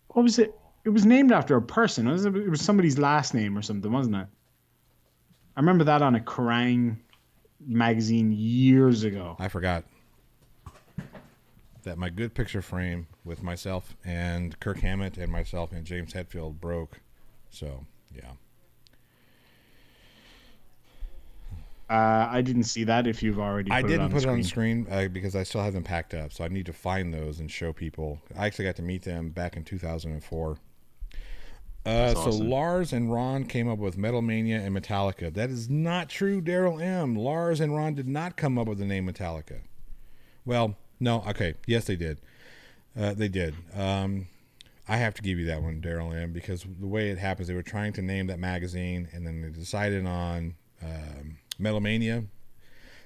Speaker 2: What was it? It was named after a person. It was somebody's last name or something, wasn't it? I remember that on a Kerrang magazine years ago.
Speaker 1: I forgot that my good picture frame with myself and Kirk Hammett and myself and James Hetfield broke. So yeah.
Speaker 2: I didn't see that. If you've already
Speaker 1: I
Speaker 2: put it
Speaker 1: didn't
Speaker 2: on the
Speaker 1: put it on the
Speaker 2: screen,
Speaker 1: screen because I still have them packed up, so I need to find those and show people. I actually got to meet them back in 2004.
Speaker 2: that's
Speaker 1: So
Speaker 2: awesome.
Speaker 1: Lars and Ron came up with Metal Mania and Metallica. That is not true, Daryl M. Lars and Ron did not come up with the name Metallica. Well, no, okay, yes they did. They did. I have to give you that one, Daryl M, because the way it happens, they were trying to name that magazine, and then they decided on Metal Mania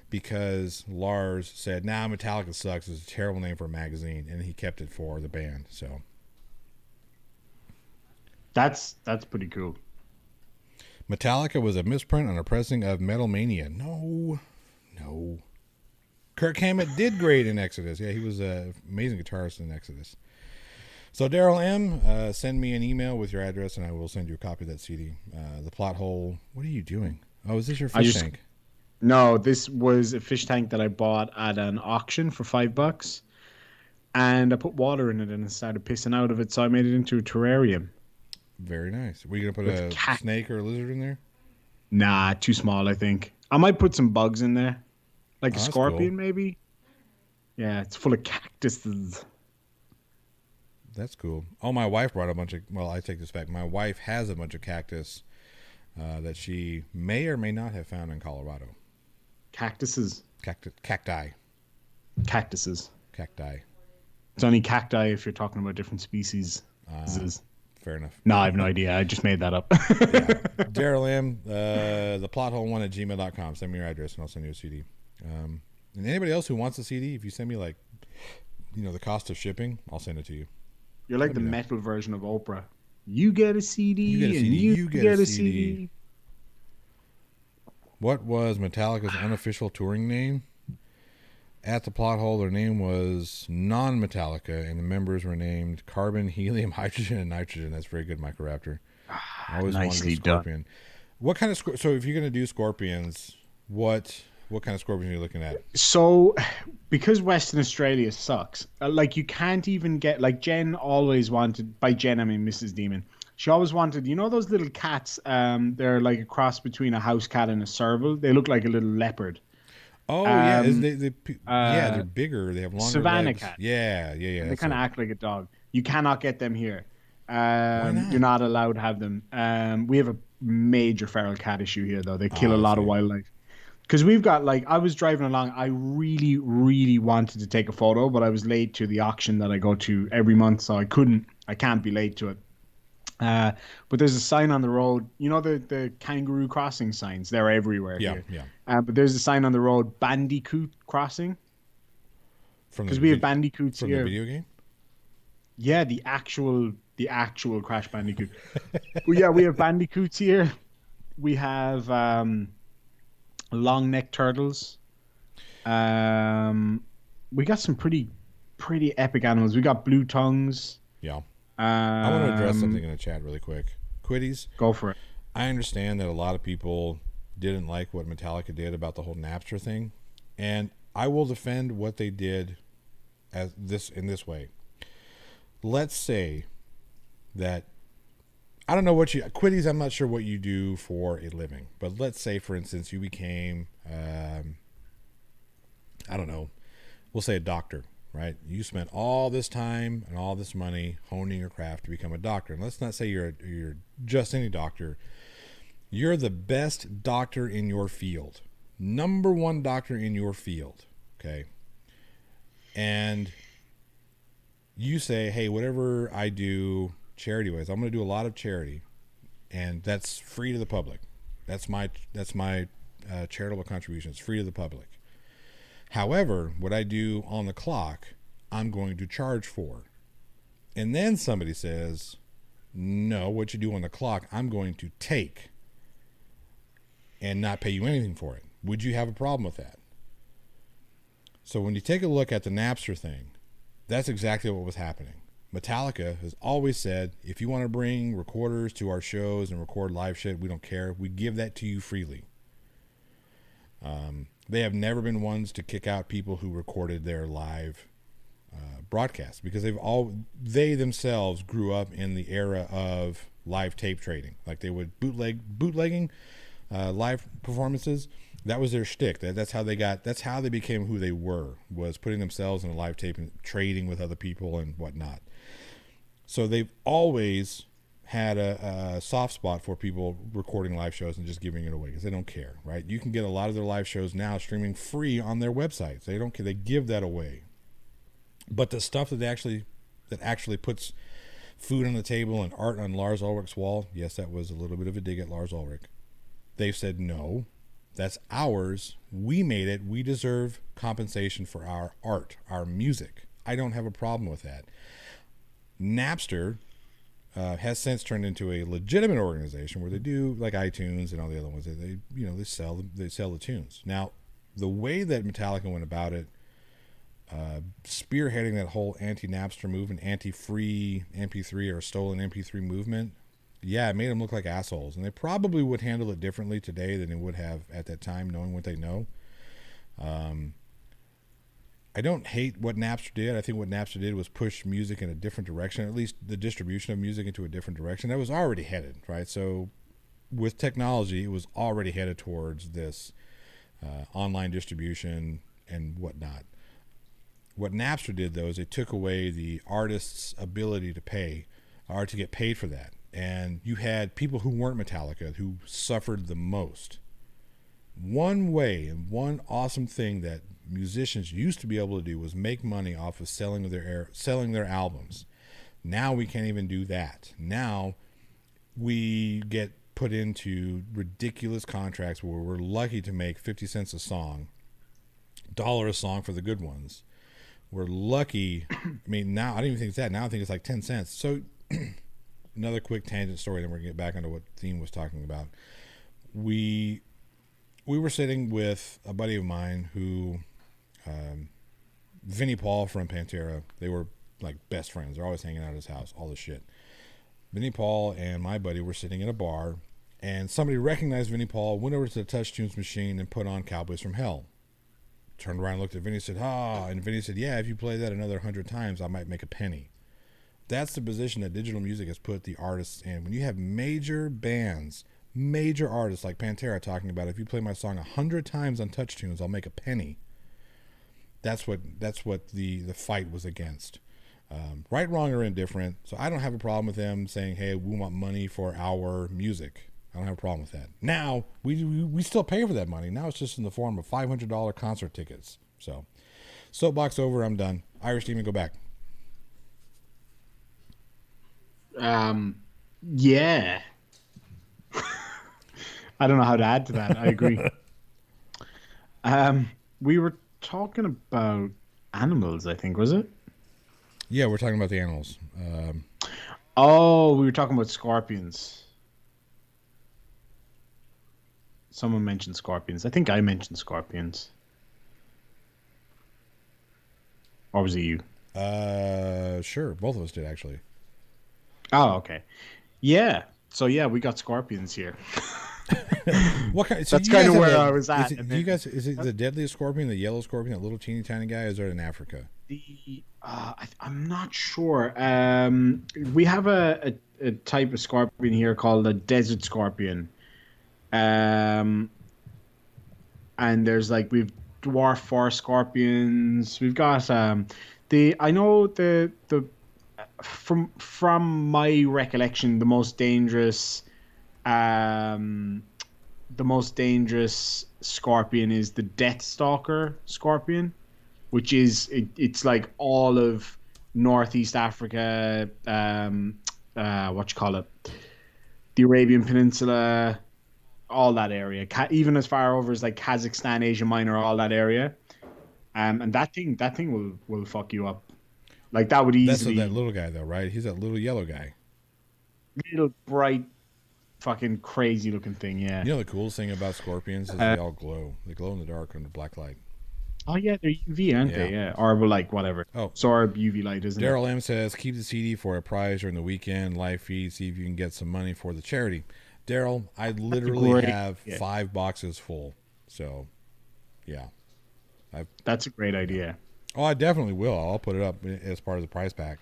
Speaker 1: because Lars said, "Nah, Metallica sucks. It's a terrible name for a magazine," and he kept it for the band. So
Speaker 2: That's pretty cool.
Speaker 1: Metallica was a misprint on a pressing of Metal Mania. No, no. Kirk Hammett did great in Exodus. Yeah, he was an amazing guitarist in Exodus. So Daryl M, send me an email with your address, and I will send you a copy of that CD. The plot hole. What are you doing? Oh, is this your
Speaker 2: I
Speaker 1: fish
Speaker 2: just
Speaker 1: tank?
Speaker 2: No, this was a fish tank that I bought at an auction for $5, and I put water in it and it started pissing out of it, so I made it into a terrarium
Speaker 1: Very nice. Were you gonna put
Speaker 2: with
Speaker 1: a
Speaker 2: cat.
Speaker 1: snake or a lizard in there?
Speaker 2: Nah, too small. I think I might put some bugs in there, like a
Speaker 1: Oh, that's cool.
Speaker 2: scorpion, maybe. Yeah, it's full of cactuses.
Speaker 1: That's cool. Oh, my wife brought a bunch of. Well, I take this back. My wife has a bunch of cactus that she may or may not have found in Colorado.
Speaker 2: Cactuses.
Speaker 1: Cacti.
Speaker 2: Cactuses.
Speaker 1: Cacti.
Speaker 2: It's only cacti if you're talking about different species.
Speaker 1: Fair enough.
Speaker 2: No, I have no idea. I just made that up.
Speaker 1: Yeah. Daryl M, the plothole1 at gmail.com. Send me your address and I'll send you a CD. And anybody else who wants a CD, if you send me the cost of shipping, I'll send it to you.
Speaker 2: You're like
Speaker 1: Let
Speaker 2: the
Speaker 1: me know.
Speaker 2: metal version of Oprah. You get a CD
Speaker 1: You get a
Speaker 2: and
Speaker 1: CD.
Speaker 2: you
Speaker 1: You get
Speaker 2: get
Speaker 1: a
Speaker 2: a
Speaker 1: CD.
Speaker 2: CD.
Speaker 1: What was Metallica's unofficial touring name? At the plot hole, their name was non-Metallica, and the members were named Carbon, Helium, Hydrogen, and Nitrogen. That's very good, Microraptor. I always wanted a
Speaker 2: Nicely done.
Speaker 1: scorpion. What kind of so if you're gonna do scorpions, what kind of scorpions are you looking at?
Speaker 2: So, because Western Australia sucks, like you can't even get like Jen always wanted. By Jen, I mean Mrs. Demon. She always wanted, those little cats. They're like a cross between a house cat and a serval. They look like a little leopard.
Speaker 1: Oh yeah,
Speaker 2: Um,
Speaker 1: yeah, they're
Speaker 2: uh,
Speaker 1: bigger. They have longer
Speaker 2: Savannah
Speaker 1: legs.
Speaker 2: cat.
Speaker 1: Yeah, yeah, yeah.
Speaker 2: They
Speaker 1: That's
Speaker 2: kind of
Speaker 1: it.
Speaker 2: act like a dog. You cannot get them here.
Speaker 1: Why
Speaker 2: You're
Speaker 1: not?
Speaker 2: not allowed to have them. We have a major feral cat issue here, though. They kill
Speaker 1: Oh,
Speaker 2: a
Speaker 1: I
Speaker 2: lot of
Speaker 1: see.
Speaker 2: wildlife. Because we've got like I was driving along. I really, really wanted to take a photo, but I was late to the auction that I go to every month, so I couldn't. I can't be late to it. Uh, but there's a sign on the road. You know the kangaroo crossing signs? They're everywhere
Speaker 1: Yeah,
Speaker 2: here.
Speaker 1: yeah.
Speaker 2: But there's a sign on the road, Bandicoot crossing,
Speaker 1: From the
Speaker 2: because we have
Speaker 1: video
Speaker 2: bandicoots
Speaker 1: from the
Speaker 2: here.
Speaker 1: video game.
Speaker 2: Yeah, the actual Crash Bandicoot. But yeah, we have bandicoots here. We have long neck turtles. Um, we got some pretty epic animals. We got blue tongues.
Speaker 1: Yeah. I want to address something
Speaker 2: Um,
Speaker 1: in the chat really quick. Quitties.
Speaker 2: go for it.
Speaker 1: I understand that a lot of people didn't like what Metallica did about the whole Napster thing, and I will defend what they did as this in this way. Let's say that I don't know what you Quitties. I'm not sure what you do for a living, but let's say, for instance, you became I don't know. We'll say a doctor, right? You spent all this time and all this money honing your craft to become a doctor. And let's not say you're just any doctor. You're the best doctor in your field, number one doctor in your field, okay? And you say, hey, whatever I do charity wise, I'm going to do a lot of charity, and that's free to the public. That's my charitable contribution. It's free to the public. However, what I do on the clock, I'm going to charge for. And then somebody says, no, what you do on the clock, I'm going to take and not pay you anything for it. Would you have a problem with that? So when you take a look at the Napster thing, that's exactly what was happening. Metallica has always said, if you want to bring recorders to our shows and record live shit, we don't care. We give that to you freely. They have never been ones to kick out people who recorded their live broadcasts, because they themselves grew up in the era of live tape trading. Like they would bootlegging live performances. That was their shtick. That's how they became who they were, was putting themselves in a live tape and trading with other people and whatnot. So they've always had a soft spot for people recording live shows and just giving it away because they don't care, right? You can get a lot of their live shows now streaming free on their websites. They don't care. They give that away. But the stuff that actually puts food on the table and art on Lars Ulrich's wall, yes, that was a little bit of a dig at Lars Ulrich. They've said, no, that's ours. We made it. We deserve compensation for our art, our music. I don't have a problem with that. Napster has since turned into a legitimate organization where they do like iTunes and all the other ones. They sell the tunes. Now, the way that Metallica went about it, spearheading that whole anti-Napster movement, anti-free MP3 or stolen MP3 movement, yeah, it made them look like assholes. And they probably would handle it differently today than they would have at that time, knowing what they know. I don't hate what Napster did. I think what Napster did was push music in a different direction, at least the distribution of music into a different direction. That was already headed, right? So with technology, it was already headed towards this online distribution and whatnot. What Napster did, though, is they took away the artist's ability to pay or to get paid for that. And you had people who weren't Metallica who suffered the most. One way and one awesome thing that musicians used to be able to do was make money off of selling their albums. Now we can't even do that. Now we get put into ridiculous contracts where we're lucky to make 50 cents a song, $1 a song for the good ones. We're lucky. I mean, now I don't even think it's that. Now I think it's like 10 cents. So another quick tangent story, then we're going to get back into what Theme was talking about. We were sitting with a buddy of mine who, Vinnie Paul from Pantera, they were like best friends. They're always hanging out at his house, all this shit. Vinnie Paul and my buddy were sitting in a bar, and somebody recognized Vinnie Paul, went over to the Touch Tunes machine and put on Cowboys from Hell. Turned around and looked at Vinnie and said, and Vinnie said, yeah, if you play that another 100 times, I might make a penny. That's the position that digital music has put the artists in. When you have major bands, major artists like Pantera talking about, if you play my song 100 times on Touch Tunes, I'll make a penny. That's what the fight was against. Right, wrong, or indifferent. So I don't have a problem with them saying, hey, we want money for our music. I don't have a problem with that. Now, we still pay for that money. Now it's just in the form of $500 concert tickets. So, soapbox over, I'm done. Irish Demon, go back.
Speaker 2: Yeah. I don't know how to add to that. I agree. Um, we were talking about animals, I think, was it?
Speaker 1: Yeah, we're talking about the animals.
Speaker 2: Oh, we were talking about scorpions. Someone mentioned scorpions. I think I mentioned scorpions. Or was it you?
Speaker 1: Sure, both of us did actually.
Speaker 2: Oh, okay. Yeah. So yeah, we got scorpions here.
Speaker 1: What kind? So
Speaker 2: That's
Speaker 1: you
Speaker 2: kind
Speaker 1: guys
Speaker 2: of
Speaker 1: have
Speaker 2: where
Speaker 1: the?
Speaker 2: I was
Speaker 1: Is
Speaker 2: at.
Speaker 1: it?
Speaker 2: And
Speaker 1: Do you
Speaker 2: then
Speaker 1: guys? Is it the deadliest scorpion, the yellow scorpion, that little teeny tiny guy? Or is it in Africa?
Speaker 2: I'm not sure. We have a type of scorpion here called a desert scorpion. Um, and there's like we've dwarf forest scorpions. We've got the I know the from my recollection um the most dangerous scorpion is the Death Stalker scorpion, which is it's like all of Northeast Africa, what you call it, the Arabian Peninsula, all that area, even as far over as like Kazakhstan, Asia Minor, all that area. And that thing will fuck you up. Like that would
Speaker 1: That's that
Speaker 2: easily
Speaker 1: little guy though, right? He's that little yellow guy.
Speaker 2: little bright fucking crazy looking thing. Yeah.
Speaker 1: You know the coolest thing about scorpions is
Speaker 2: Uh,
Speaker 1: they all glow. They glow in the dark under black light.
Speaker 2: oh yeah, they're UV, aren't
Speaker 1: Yeah.
Speaker 2: they? Yeah. Or well, like whatever.
Speaker 1: Oh,
Speaker 2: Sorb UV light, isn't it?
Speaker 1: Daryl M says keep the CD for a prize during the weekend live feed. See if you can get some money for the charity. Daryl, I
Speaker 2: That's a
Speaker 1: literally
Speaker 2: great.
Speaker 1: have
Speaker 2: Yeah.
Speaker 1: 5 boxes full. So yeah, I
Speaker 2: That's a great
Speaker 1: yeah.
Speaker 2: idea.
Speaker 1: Oh, I definitely will. I'll put it up as part of the prize pack.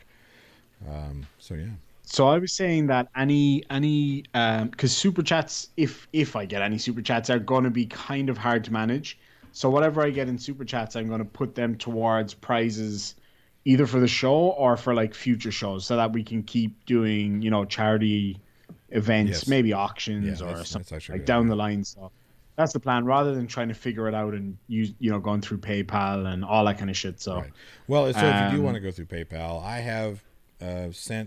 Speaker 1: So yeah.
Speaker 2: So I was saying that any because super chats, if I get any super chats, are going to be kind of hard to manage. So whatever I get in super chats, I'm going to put them towards prizes, either for the show or for like future shows, so that we can keep doing charity events,
Speaker 1: Yes.
Speaker 2: maybe
Speaker 1: Yeah,
Speaker 2: auctions or
Speaker 1: that's
Speaker 2: something
Speaker 1: actually a
Speaker 2: like
Speaker 1: good
Speaker 2: down
Speaker 1: idea.
Speaker 2: the line. So that's the plan, rather than trying to figure it out and use going through PayPal and all that kind of shit. So
Speaker 1: Right. Well, so if you do want
Speaker 2: um
Speaker 1: to go through PayPal, I have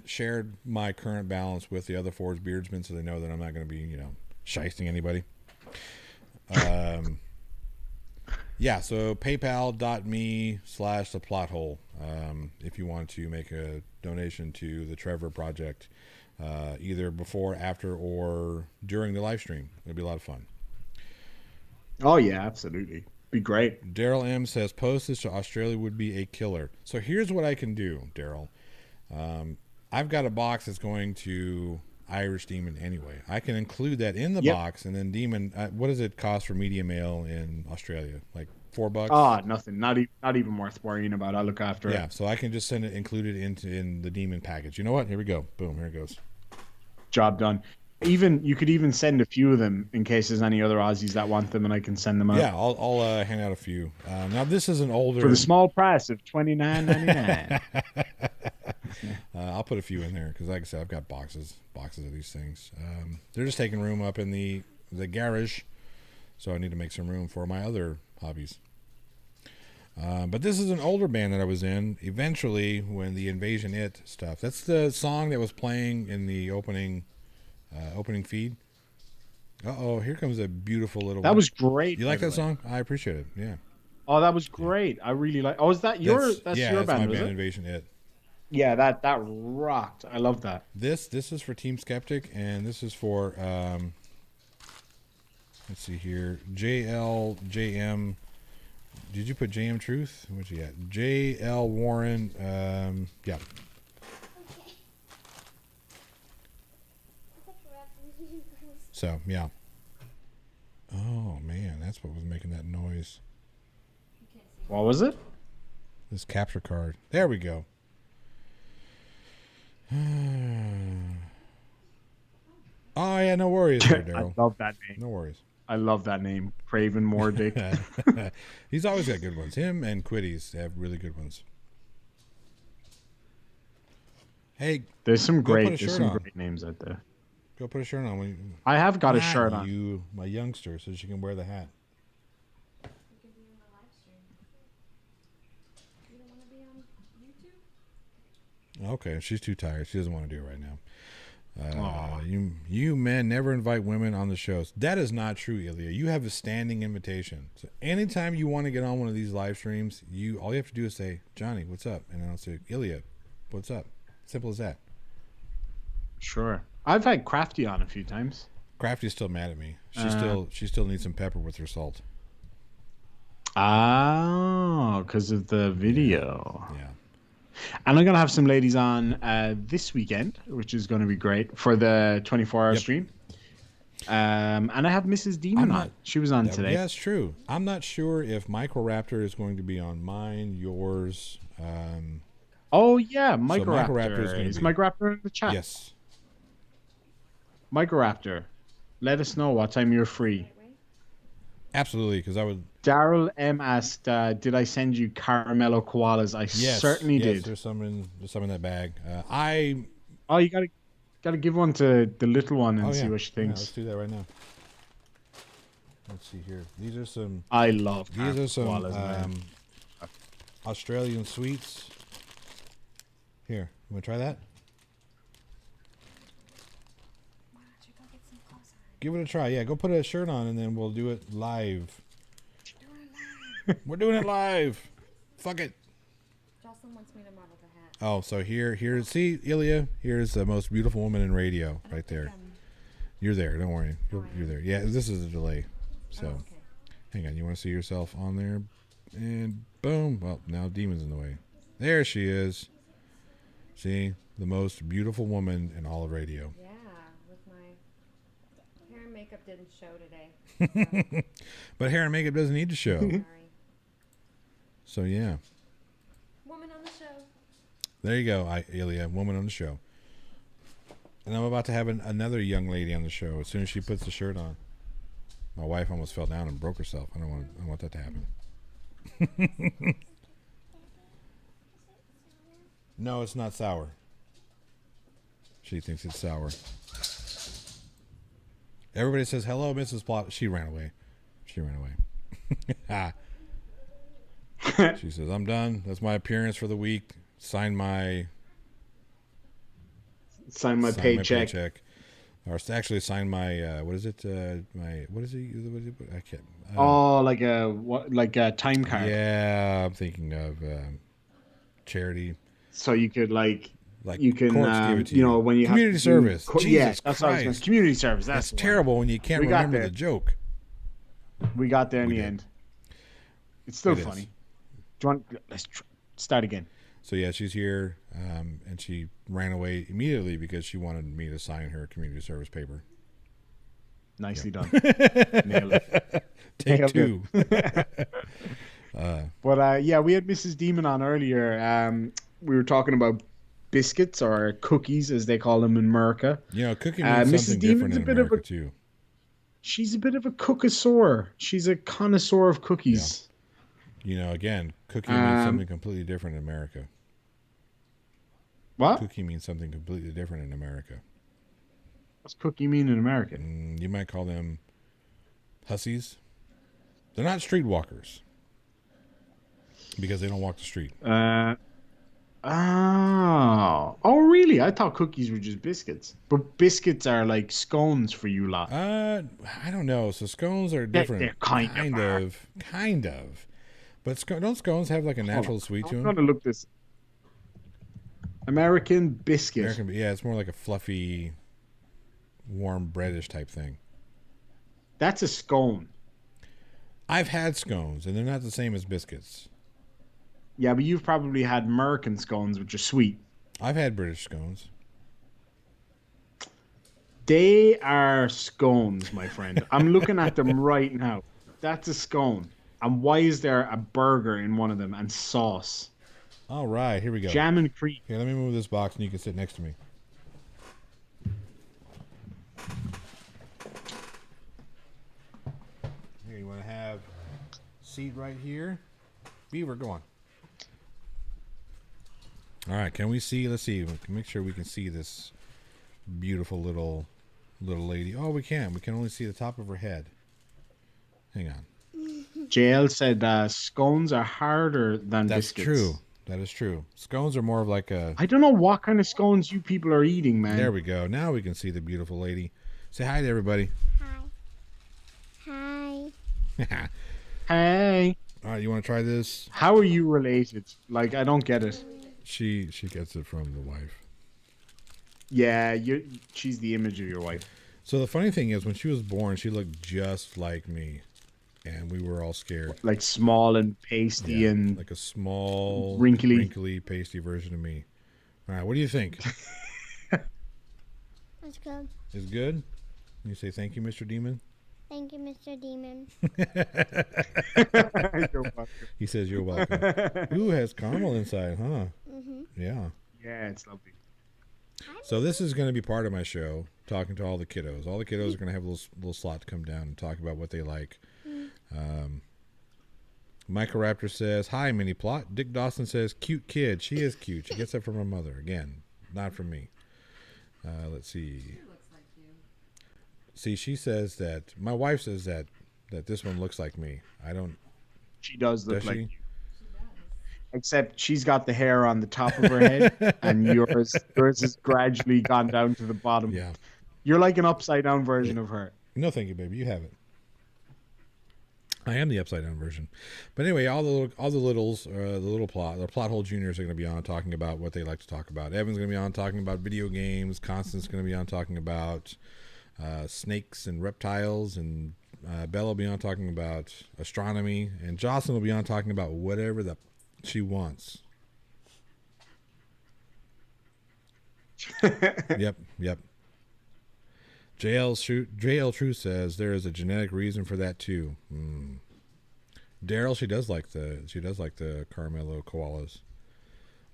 Speaker 1: shared my current balance with the other Forge Beardsmen, so they know that I'm not going to be shysting anybody. Um, yeah. So PayPal.me/the plot hole. If you want to make a donation to the Trevor Project, either before, after, or during the live stream, it'll be a lot of fun.
Speaker 2: oh yeah, absolutely, be great.
Speaker 1: Daryl M says postage to Australia would be a killer. So here's what I can do, Daryl. I've got a box that's going to Irish Demon anyway. I can include that in the
Speaker 2: Yep.
Speaker 1: box, and then Demon. What does it cost for media mail in Australia? Like $4?
Speaker 2: Ah, nothing. Not even worth worrying about. I'll look after it.
Speaker 1: Yeah. So I can just send it included in the Demon package. You know what? Here we go. Boom. Here it goes.
Speaker 2: Job done. Even you could even send a few of them in case there's any other Aussies that want them, and I can send them out
Speaker 1: Yeah. I'll hand out a few. Now this is an
Speaker 2: for the
Speaker 1: older.
Speaker 2: small price of $29.99.
Speaker 1: I'll put a few in there because, like I said, I've got boxes of these things. They're just taking room up in the garage, so I need to make some room for my other hobbies. But this is an older band that I was in. Eventually, when the Invasion It stuff, that's the song that was playing in the opening feed. Oh, here comes a beautiful little
Speaker 2: That
Speaker 1: one.
Speaker 2: was great,
Speaker 1: You
Speaker 2: by
Speaker 1: like
Speaker 2: the
Speaker 1: that
Speaker 2: way.
Speaker 1: song? I appreciate it. Yeah,
Speaker 2: Oh, that was
Speaker 1: yeah.
Speaker 2: great. I really like. Oh, is that your? That's your
Speaker 1: That's my
Speaker 2: band, was
Speaker 1: band,
Speaker 2: it?
Speaker 1: Invasion It.
Speaker 2: Yeah, that rocked. I love that.
Speaker 1: This is for Team Skeptic, and this is for let's see here, JLJM. Did you put JM Truth? What's he got? JL Warren. Yeah. So yeah. Oh man, that's what was making that noise.
Speaker 2: What was it?
Speaker 1: This capture card. There we go. Oh yeah, no worries there,
Speaker 2: I
Speaker 1: Daryl.
Speaker 2: love that name.
Speaker 1: No worries.
Speaker 2: I love that name, Craven Mordick.
Speaker 1: He's always got good ones. Him and Quiddies have really good ones. Hey,
Speaker 2: There's some
Speaker 1: go put
Speaker 2: great.
Speaker 1: a
Speaker 2: There's
Speaker 1: shirt
Speaker 2: some
Speaker 1: on.
Speaker 2: great names out there.
Speaker 1: Go put a shirt on.
Speaker 2: I have got a
Speaker 1: Not
Speaker 2: shirt on.
Speaker 1: you, my youngster, so she can wear the hat. Okay, she's too tired. She doesn't want to do it right now.
Speaker 2: Oh,
Speaker 1: You men never invite women on the shows. That is not true, Ilya. You have a standing invitation. So anytime you want to get on one of these live streams, all you have to do is say, Johnny, what's up? And I'll say, Ilya, what's up? Simple as that.
Speaker 2: sure. I've had Crafty on a few times.
Speaker 1: Crafty's still mad at me. She still needs some pepper with her salt.
Speaker 2: Oh, because of the video.
Speaker 1: Yeah.
Speaker 2: And I'm going to have some ladies on this weekend, which is going to be great for the 24-hour stream. And I have Mrs. Demon on. She was on today.
Speaker 1: Yeah, it's true. I'm not sure if Microraptor is going to be on mine, yours.
Speaker 2: Oh, yeah. Microraptor.
Speaker 1: So Microraptor is
Speaker 2: Microraptor in the chat?
Speaker 1: Yes.
Speaker 2: Microraptor, let us know what time you're free.
Speaker 1: Absolutely, because I would.
Speaker 2: Daryl M asked, "Did I send you caramello koalas?" I certainly did.
Speaker 1: There's some in that bag.
Speaker 2: Oh, you gotta give one to the little one and see what she thinks.
Speaker 1: Yeah, let's do that right now. Let's see here. These are some.
Speaker 2: I love.
Speaker 1: These are some
Speaker 2: koalas,
Speaker 1: Australian sweets. Here, you want to try that? Give it a try. Yeah, go put a shirt on and then we'll do it live. We're doing it live. Fuck it.
Speaker 3: Jocelyn wants me to model the hat.
Speaker 1: Oh, so here. See, Ilya, here's the most beautiful woman in radio right there. You're there. Don't worry. You're there. Yeah, this is a delay. So, hang on. You want to see yourself on there? And boom. Well, now Demon's in the way. There she is. See, the most beautiful woman in all of radio.
Speaker 3: Yeah, with my hair and makeup didn't show today. So.
Speaker 1: But hair and makeup doesn't need to show.
Speaker 3: Sorry.
Speaker 1: So, yeah.
Speaker 3: Woman on the show.
Speaker 1: There you go, Ilya, woman on the show. And I'm about to have another young lady on the show as soon as she puts the shirt on. My wife almost fell down and broke herself. I don't want that to happen. No, it's not sour. She thinks it's sour. Everybody says, hello, Mrs. Plot. She ran away. She says, I'm done. That's my appearance for the week. Sign my
Speaker 2: paycheck.
Speaker 1: Or actually sign my, what is it? What is it? I can't.
Speaker 2: Like a time card.
Speaker 1: Yeah, I'm thinking of charity.
Speaker 2: So you could you can
Speaker 1: give it to you.
Speaker 2: When you
Speaker 1: community
Speaker 2: have
Speaker 1: service.
Speaker 2: Jesus that's what I was going to community service.
Speaker 1: That's terrible when you can't remember the joke.
Speaker 2: We got there in the end. It's still funny. Do you want? Let's start again.
Speaker 1: So yeah, she's here, and she ran away immediately because she wanted me to sign her community service paper.
Speaker 2: Nicely done. Nailed it.
Speaker 1: Take two.
Speaker 2: But yeah, we had Mrs. Demon on earlier. We were talking about biscuits or cookies, as they call them in America.
Speaker 1: Cooking means something different in America too.
Speaker 2: She's a bit of a cookasaur. She's a connoisseur of cookies.
Speaker 1: Yeah. Again, cookie means something completely different in America.
Speaker 2: What?
Speaker 1: Cookie means something completely different in America.
Speaker 2: What's cookie mean in America?
Speaker 1: You might call them hussies. They're not streetwalkers because they don't walk the street.
Speaker 2: Oh, really? I thought cookies were just biscuits. But biscuits are like scones for you lot.
Speaker 1: I don't know. So scones are different.
Speaker 2: They're kind
Speaker 1: of. But don't scones have like a natural sweet to them?
Speaker 2: I'm going to look this. American biscuit.
Speaker 1: Yeah, it's more like a fluffy, warm breadish type thing.
Speaker 2: That's a scone.
Speaker 1: I've had scones, and they're not the same as biscuits.
Speaker 2: Yeah, but you've probably had American scones, which are sweet.
Speaker 1: I've had British scones.
Speaker 2: They are scones, my friend. I'm looking at them right now. That's a scone. And why is there a burger in one of them and sauce?
Speaker 1: All right, here we go.
Speaker 2: Jam and cream.
Speaker 1: Here, let me move this box and you can sit next to me. Here, you want to have a seat right here? Beaver, go on. All right, can we see? Let's see. We can make sure we can see this beautiful little lady. Oh, we can. We can only see the top of her head. Hang on.
Speaker 2: JL said scones are harder than biscuits.
Speaker 1: That is true. Scones are more of like a.
Speaker 2: I don't know what kind of scones you people are eating, man.
Speaker 1: There we go. Now we can see the beautiful lady. Say hi to everybody.
Speaker 4: Hi.
Speaker 2: Hey.
Speaker 1: All right, you want to try this?
Speaker 2: How are you related? Like, I don't get it.
Speaker 1: She gets it from the wife.
Speaker 2: Yeah, she's the image of your wife.
Speaker 1: So the funny thing is, when she was born, she looked just like me, and we were all scared.
Speaker 2: Like small and pasty and
Speaker 1: like a small,
Speaker 2: wrinkly,
Speaker 1: pasty version of me. All right, what do you think?
Speaker 4: That's good.
Speaker 1: It's good. You say thank you, Mr. Demon.
Speaker 4: Thank you, Mr. Demon.
Speaker 2: You're welcome.
Speaker 1: He says you're welcome. Ooh, has caramel inside, huh?
Speaker 4: Mm-hmm.
Speaker 1: Yeah.
Speaker 2: Yeah, it's lovely.
Speaker 1: So this is going to be part of my show, talking to all the kiddos. All the kiddos are going to have a little slot to come down and talk about what they like. Microraptor says, hi, Mini Plot. Dick Dawson says, cute kid. She is cute. She gets it from her mother. Again, not from me. Let's see. See, she says that, my wife says that this one looks like me. I don't.
Speaker 2: She does look
Speaker 1: Does
Speaker 2: like
Speaker 1: she?
Speaker 2: you. Except she's got the hair on the top of her head, and yours has gradually gone down to the bottom.
Speaker 1: Yeah.
Speaker 2: You're like an upside down version of her.
Speaker 1: No, thank you, baby. You have it. I am the upside down version. But anyway, all the littles, the plot hole juniors are going to be on talking about what they like to talk about. Evan's going to be on talking about video games. Constance's going to be on talking about snakes and reptiles, and Bella will be on talking about astronomy, and Jocelyn will be on talking about whatever she wants. Yep. JL True says there is a genetic reason for that too. Daryl, she does like the Carmelo koalas.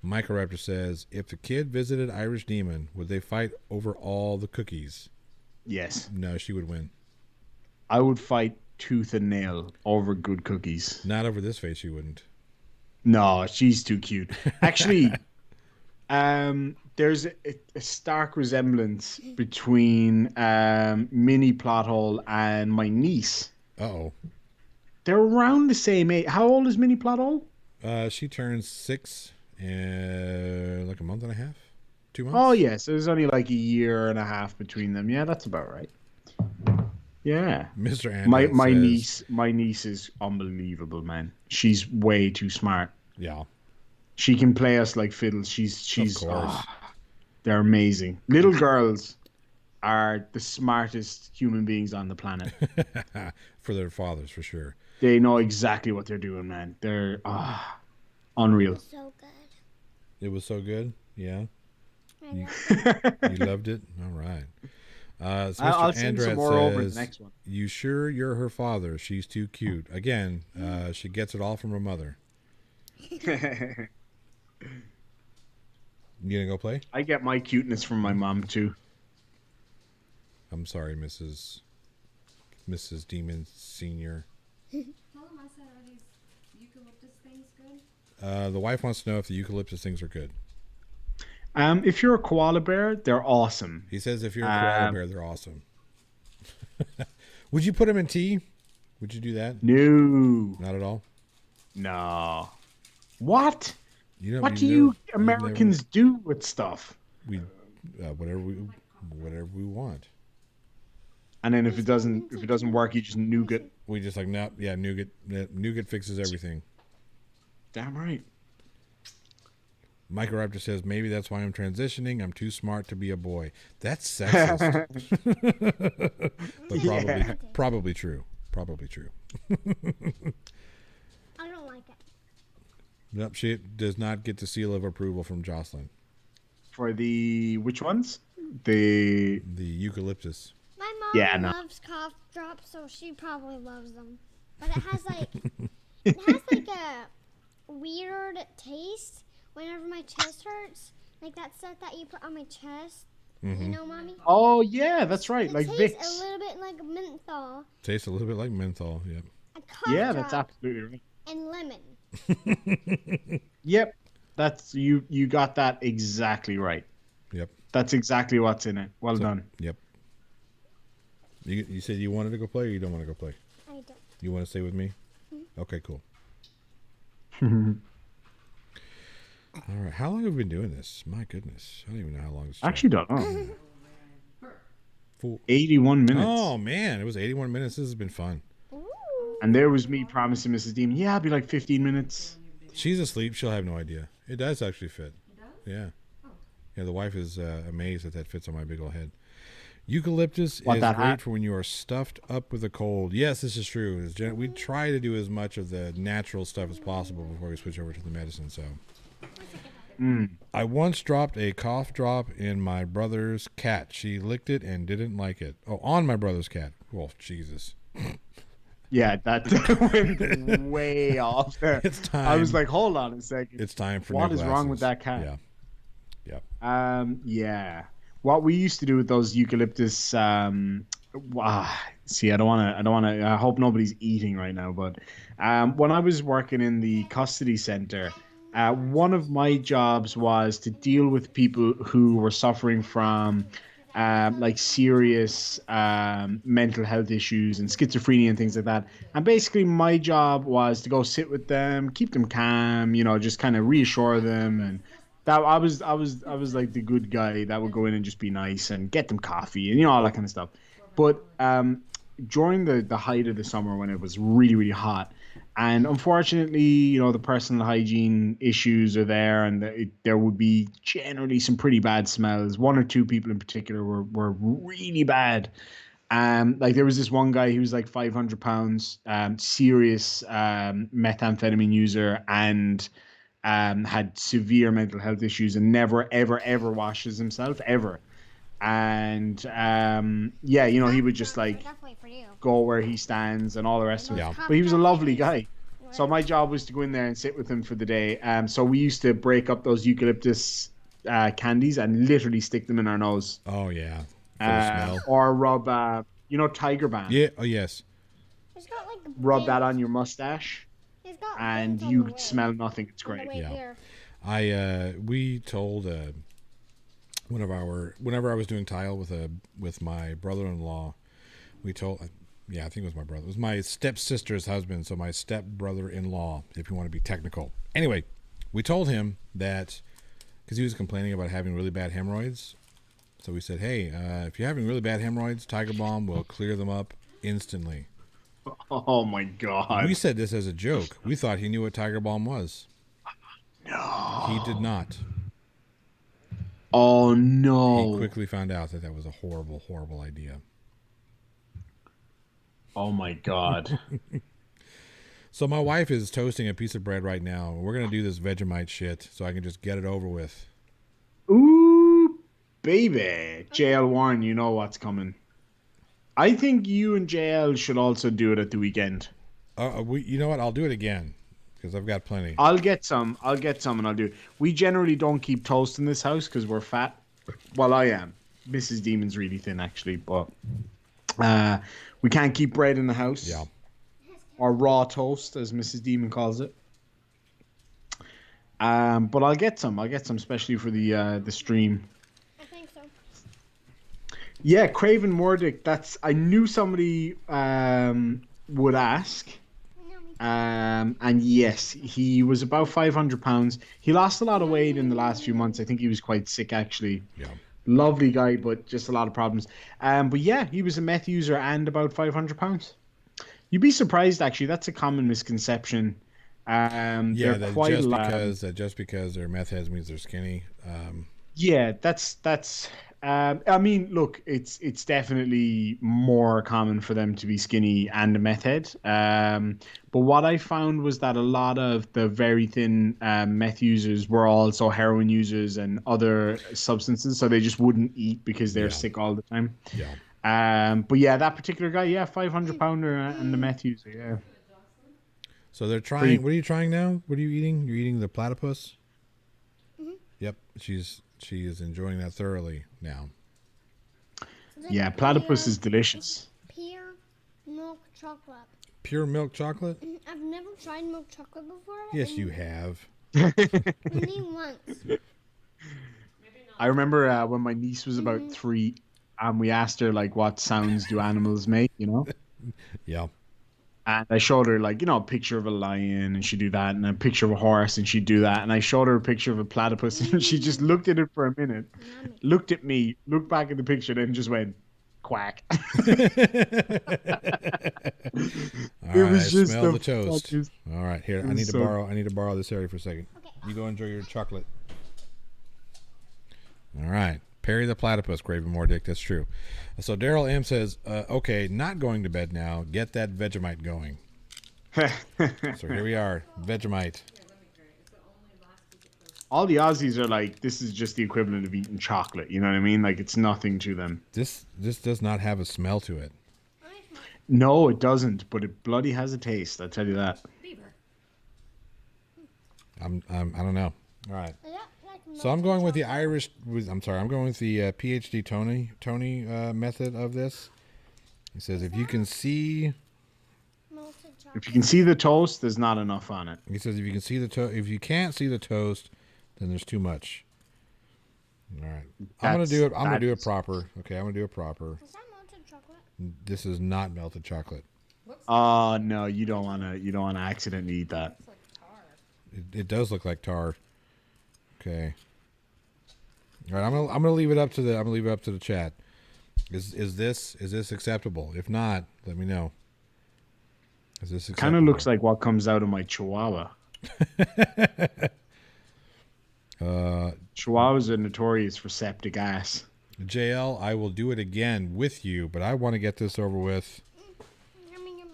Speaker 1: Microraptor says, if the kid visited Irish Demon, would they fight over all the cookies?
Speaker 2: Yes.
Speaker 1: No, she would win.
Speaker 2: I would fight tooth and nail over good cookies.
Speaker 1: Not over this face, she wouldn't.
Speaker 2: No, she's too cute. Actually, there's a stark resemblance between Mini Plothole and my niece.
Speaker 1: Uh-oh.
Speaker 2: They're around the same age. How old is Mini Plothole?
Speaker 1: She turns 6 in like a month and a half. 2 months?
Speaker 2: Oh, yes. So there's only like a year and a half between them. Yeah, that's about right. Yeah.
Speaker 1: Mr. Andrew
Speaker 2: My niece is unbelievable, man. She's way too smart.
Speaker 1: Yeah.
Speaker 2: She can play us like fiddles. She's
Speaker 1: Of course.
Speaker 2: They're amazing. Little girls are the smartest human beings on the planet.
Speaker 1: For their fathers, for sure.
Speaker 2: They know exactly what they're doing, man. They're unreal.
Speaker 4: So good.
Speaker 1: It was so good. Yeah.
Speaker 4: I love it.
Speaker 1: You loved it? All right. So
Speaker 2: I'll
Speaker 1: Mr.
Speaker 2: send some
Speaker 1: Andret
Speaker 2: more over the
Speaker 1: says,
Speaker 2: next one.
Speaker 1: you sure you're her father? She's too cute. Again, she gets it all from her mother. You gonna go play?
Speaker 2: I get my cuteness from my mom too.
Speaker 1: I'm sorry, Mrs. Demon Senior.
Speaker 3: Tell him I said, are these eucalyptus things good?
Speaker 1: The wife wants to know if the eucalyptus things are good.
Speaker 2: If you're a koala bear, they're awesome.
Speaker 1: He says if you're a koala bear, they're awesome. Would you put them in tea? Would you do that?
Speaker 2: No.
Speaker 1: Not at all.
Speaker 2: No. What?
Speaker 1: You know,
Speaker 2: What do you Americans do with stuff?
Speaker 1: We whatever we want.
Speaker 2: And then if it doesn't work, you just nougat.
Speaker 1: We just like nougat. Nougat fixes everything.
Speaker 2: Damn right.
Speaker 1: Microraptor says maybe that's why I'm transitioning. I'm too smart to be a boy. That's sexist. But probably true. Probably true.
Speaker 4: I don't like it.
Speaker 1: Nope, she does not get the seal of approval from Jocelyn.
Speaker 2: For the which ones? The
Speaker 1: eucalyptus.
Speaker 4: My mom
Speaker 2: Yeah, no.
Speaker 4: loves cough drops, so she probably loves them. But it has like a weird taste whenever my chest hurts. Like that stuff that you put on my chest.
Speaker 1: Mm-hmm.
Speaker 4: You know, Mommy?
Speaker 2: Oh yeah, that's right.
Speaker 4: It
Speaker 2: Like
Speaker 4: tastes
Speaker 2: Vicks.
Speaker 4: a little bit like menthol.
Speaker 1: Tastes a little bit like menthol. Yep.
Speaker 4: A cough
Speaker 2: Yeah,
Speaker 4: drop
Speaker 2: that's absolutely right.
Speaker 4: and lemon.
Speaker 2: Yep. That's you got that exactly right.
Speaker 1: Yep.
Speaker 2: That's exactly what's in it. Well done.
Speaker 1: Yep. You said you wanted to go play, or you don't want to go play?
Speaker 4: I don't.
Speaker 1: You want to stay with me? Okay, cool. All right. How long have we been doing this? My goodness. I don't even know how long it's
Speaker 2: I actually don't know.
Speaker 1: Full.
Speaker 2: 81 minutes.
Speaker 1: Oh, man. It was 81 minutes. This has been fun.
Speaker 4: Ooh.
Speaker 2: And there was me promising Mrs. Demon, yeah, I'll be like 15 minutes.
Speaker 1: She's asleep. She'll have no idea. It does actually fit. Yeah. Yeah, the wife is amazed that fits on my big old head. Eucalyptus is great for when you are stuffed up with a cold. Yes, this is true. We try to do as much of the natural stuff as possible before we switch over to the medicine. So, I once dropped a cough drop in my brother's cat. She licked it and didn't like it. Oh, on my brother's cat. Well, Jesus.
Speaker 2: Yeah, that went way off there.
Speaker 1: It's time.
Speaker 2: I was like, hold on a second.
Speaker 1: It's time for
Speaker 2: what
Speaker 1: new
Speaker 2: is
Speaker 1: glasses.
Speaker 2: wrong with that cat?
Speaker 1: Yeah. Yep.
Speaker 2: Yeah. What we used to do with those eucalyptus, see, I don't want to, I hope nobody's eating right now, but when I was working in the custody center, one of my jobs was to deal with people who were suffering from like serious mental health issues and schizophrenia and things like that. And basically my job was to go sit with them, keep them calm, just kind of reassure them. And that I was like the good guy that would go in and just be nice and get them coffee and all that kind of stuff. But during the height of the summer when it was really, really hot, and unfortunately, the personal hygiene issues are there, and there would be generally some pretty bad smells. One or two people in particular were really bad. Like there was this one guy who was like 500 pounds, serious methamphetamine user, and had severe mental health issues, and never ever washes himself ever. And he would just like go where he stands and all the rest of it.
Speaker 1: Yeah.
Speaker 2: But he was a lovely guy. So my job was to go in there and sit with him for the day. So we used to break up those eucalyptus candies and literally stick them in our nose.
Speaker 1: Oh yeah. For the smell.
Speaker 2: Or rub Tiger Balm.
Speaker 1: Yeah. Oh yes.
Speaker 2: Rub that on your mustache and you smell nothing. It's great.
Speaker 1: Yeah. We told whenever I was doing tile with my brother-in-law, we told, I think it was my brother. It was my stepsister's husband, so my step-brother-in-law, if you want to be technical. Anyway, we told him that because he was complaining about having really bad hemorrhoids. So we said, hey, if you're having really bad hemorrhoids, Tiger Balm will clear them up instantly.
Speaker 2: Oh my God.
Speaker 1: We said this as a joke. We thought he knew what Tiger Balm was.
Speaker 2: No.
Speaker 1: He did not.
Speaker 2: Oh no.
Speaker 1: He quickly found out that was a horrible, horrible idea.
Speaker 2: Oh my God.
Speaker 1: So my wife is toasting a piece of bread right now. We're going to do this Vegemite shit so I can just get it over with.
Speaker 2: Ooh, baby. JL Warren, you know what's coming. I think you and JL should also do it at the weekend.
Speaker 1: You know what? I'll do it again because I've got plenty.
Speaker 2: I'll get some and I'll do it. We generally don't keep toast in this house because we're fat. Well, I am. Mrs. Demon's really thin, actually, but we can't keep bread in the house.
Speaker 1: Yeah.
Speaker 2: Or raw toast, as Mrs. Demon calls it. But I'll get some, especially for the stream.
Speaker 4: I think so.
Speaker 2: Yeah, Craven Mordick. I knew somebody would ask. And yes, he was about 500 pounds. He lost a lot of weight in the last few months. I think he was quite sick, actually.
Speaker 1: Yeah.
Speaker 2: Lovely guy, but just a lot of problems. But yeah, he was a meth user and about 500 pounds. You'd be surprised, actually. That's a common misconception.
Speaker 1: Just because they're meth heads means they're skinny.
Speaker 2: Yeah, that's. I mean, look, it's definitely more common for them to be skinny and a meth head. But what I found was that a lot of the very thin meth users were also heroin users and other substances, so they just wouldn't eat because they're sick all the time.
Speaker 1: Yeah.
Speaker 2: But yeah, that particular guy, 500 pounder and the meth user, yeah.
Speaker 1: So they're trying. What are you trying now? What are you eating? You're eating the platypus.
Speaker 4: Mm-hmm.
Speaker 1: Yep, she is enjoying that thoroughly now.
Speaker 2: Yeah, platypus is delicious.
Speaker 4: Pure milk chocolate.
Speaker 1: Pure milk chocolate?
Speaker 4: I've never tried milk chocolate before.
Speaker 1: Yes, you have.
Speaker 4: Only once.
Speaker 2: I remember when my niece was about 3, and we asked her like, "What sounds do animals make?"
Speaker 1: Yeah.
Speaker 2: And I showed her like, a picture of a lion and she'd do that, and a picture of a horse and she'd do that. And I showed her a picture of a platypus and she just looked at it for a minute,
Speaker 4: Yummy.
Speaker 2: looked at me, looked back at the picture, then just went quack.
Speaker 1: All
Speaker 2: It
Speaker 1: right,
Speaker 2: was just
Speaker 1: smell
Speaker 2: the
Speaker 1: the toast.
Speaker 2: funniest-
Speaker 1: All right, here I
Speaker 2: was
Speaker 1: need to
Speaker 2: so-
Speaker 1: borrow this area for a second.
Speaker 4: Okay.
Speaker 1: You go enjoy your chocolate. All right, Perry the platypus craving more dick. That's true. So Daryl M says, "Okay, not going to bed now. Get that Vegemite going." So here we are, Vegemite.
Speaker 2: All the Aussies are like, this is just the equivalent of eating chocolate. You know what I mean? Like, it's nothing to them.
Speaker 1: This does not have a smell to it.
Speaker 2: No, it doesn't, but it bloody has a taste. I tell you that.
Speaker 3: Beaver.
Speaker 1: I don't know. All right.
Speaker 4: Is that like
Speaker 1: So I'm going with the
Speaker 4: chocolate?
Speaker 1: Irish. I'm sorry. I'm going with the PhD Tony method of this. He says if you can see.
Speaker 4: Melted chocolate.
Speaker 2: If you can see the toast, there's not enough on it.
Speaker 1: He says if you can see if you can't see the toast, then there's too much. All right. I'm gonna do it. I'm gonna do it
Speaker 2: That's-
Speaker 1: proper. Okay. I'm gonna do it proper.
Speaker 4: Is that melted chocolate?
Speaker 1: This is not melted chocolate.
Speaker 2: Oh no, you don't wanna accidentally eat that.
Speaker 3: It's like tar.
Speaker 1: It does look like tar. Okay. All right. I'm gonna leave it up to the chat. Is this acceptable? If not, let me know. Is this acceptable?
Speaker 2: Kind of looks like what comes out of my chihuahua. Chihuahuas are notorious for septic ass.
Speaker 1: JL, I will do it again with you, but I want to get this over with.
Speaker 4: Yummy,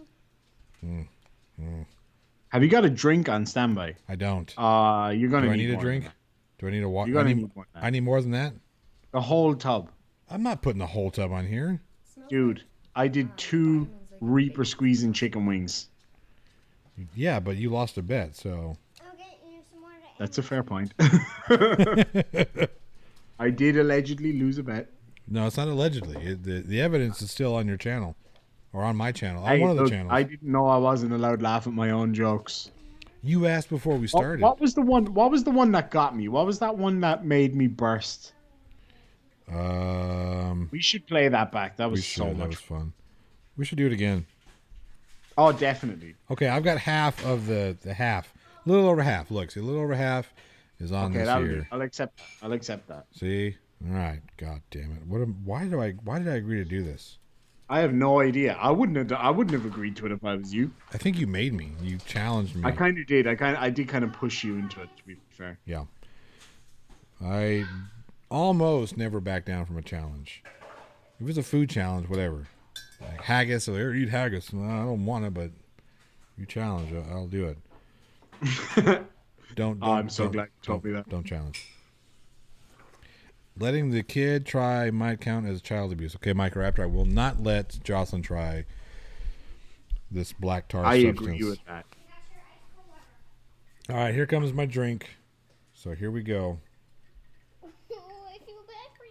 Speaker 4: yummy.
Speaker 2: Have you got a drink on standby?
Speaker 1: I don't.
Speaker 2: You're gonna
Speaker 1: Do I
Speaker 2: need
Speaker 1: need a
Speaker 2: more
Speaker 1: drink?
Speaker 2: than that.
Speaker 1: Do I need a water?
Speaker 2: You're gonna need more than that.
Speaker 1: I need more than that?
Speaker 2: The whole tub,
Speaker 1: I'm not putting the whole tub on here.
Speaker 3: Smells
Speaker 2: dude. I did 2 Reaper squeezing chicken wings.
Speaker 1: Yeah, but you lost a bet, so.
Speaker 4: Okay, you have some more to
Speaker 2: That's a fair point. I did allegedly lose a bet.
Speaker 1: No, it's not allegedly. The evidence is still on your channel. Or on my channel. On
Speaker 2: Hey,
Speaker 1: one of the
Speaker 2: look,
Speaker 1: channels.
Speaker 2: I didn't know I wasn't allowed to laugh at my own jokes.
Speaker 1: You asked before we started.
Speaker 2: What was the one? What was the one that got me? What was that one that made me burst? We should play that back. That
Speaker 1: We
Speaker 2: was
Speaker 1: should.
Speaker 2: so
Speaker 1: That
Speaker 2: much
Speaker 1: was
Speaker 2: fun.
Speaker 1: fun. We should do it again.
Speaker 2: Oh, definitely.
Speaker 1: Okay, I've got half of the half. A little over half. Look, see, a little over half is on
Speaker 2: Okay,
Speaker 1: this
Speaker 2: that'll
Speaker 1: here.
Speaker 2: do. I'll accept that.
Speaker 1: See? All right. God damn it. Why did I agree to do this?
Speaker 2: I have no idea. I wouldn't have agreed to it if I was you.
Speaker 1: I think you made me. You challenged me.
Speaker 2: I kind of did. I did kind of push you into it, to be fair.
Speaker 1: Yeah. I almost never back down from a challenge. If it's a food challenge, whatever. Like haggis, or eat haggis. No, I don't want it, but you challenge, I'll do it. Don't
Speaker 2: I'm so
Speaker 1: don't-
Speaker 2: glad you told me that.
Speaker 1: Don't challenge. Letting the kid try might count as child abuse. Okay, Mike Raptor, I will not let Jocelyn try this black tar
Speaker 2: I
Speaker 1: substance.
Speaker 2: agree with that.
Speaker 1: All right, here comes my drink. So here we go.
Speaker 4: Oh, I feel bad for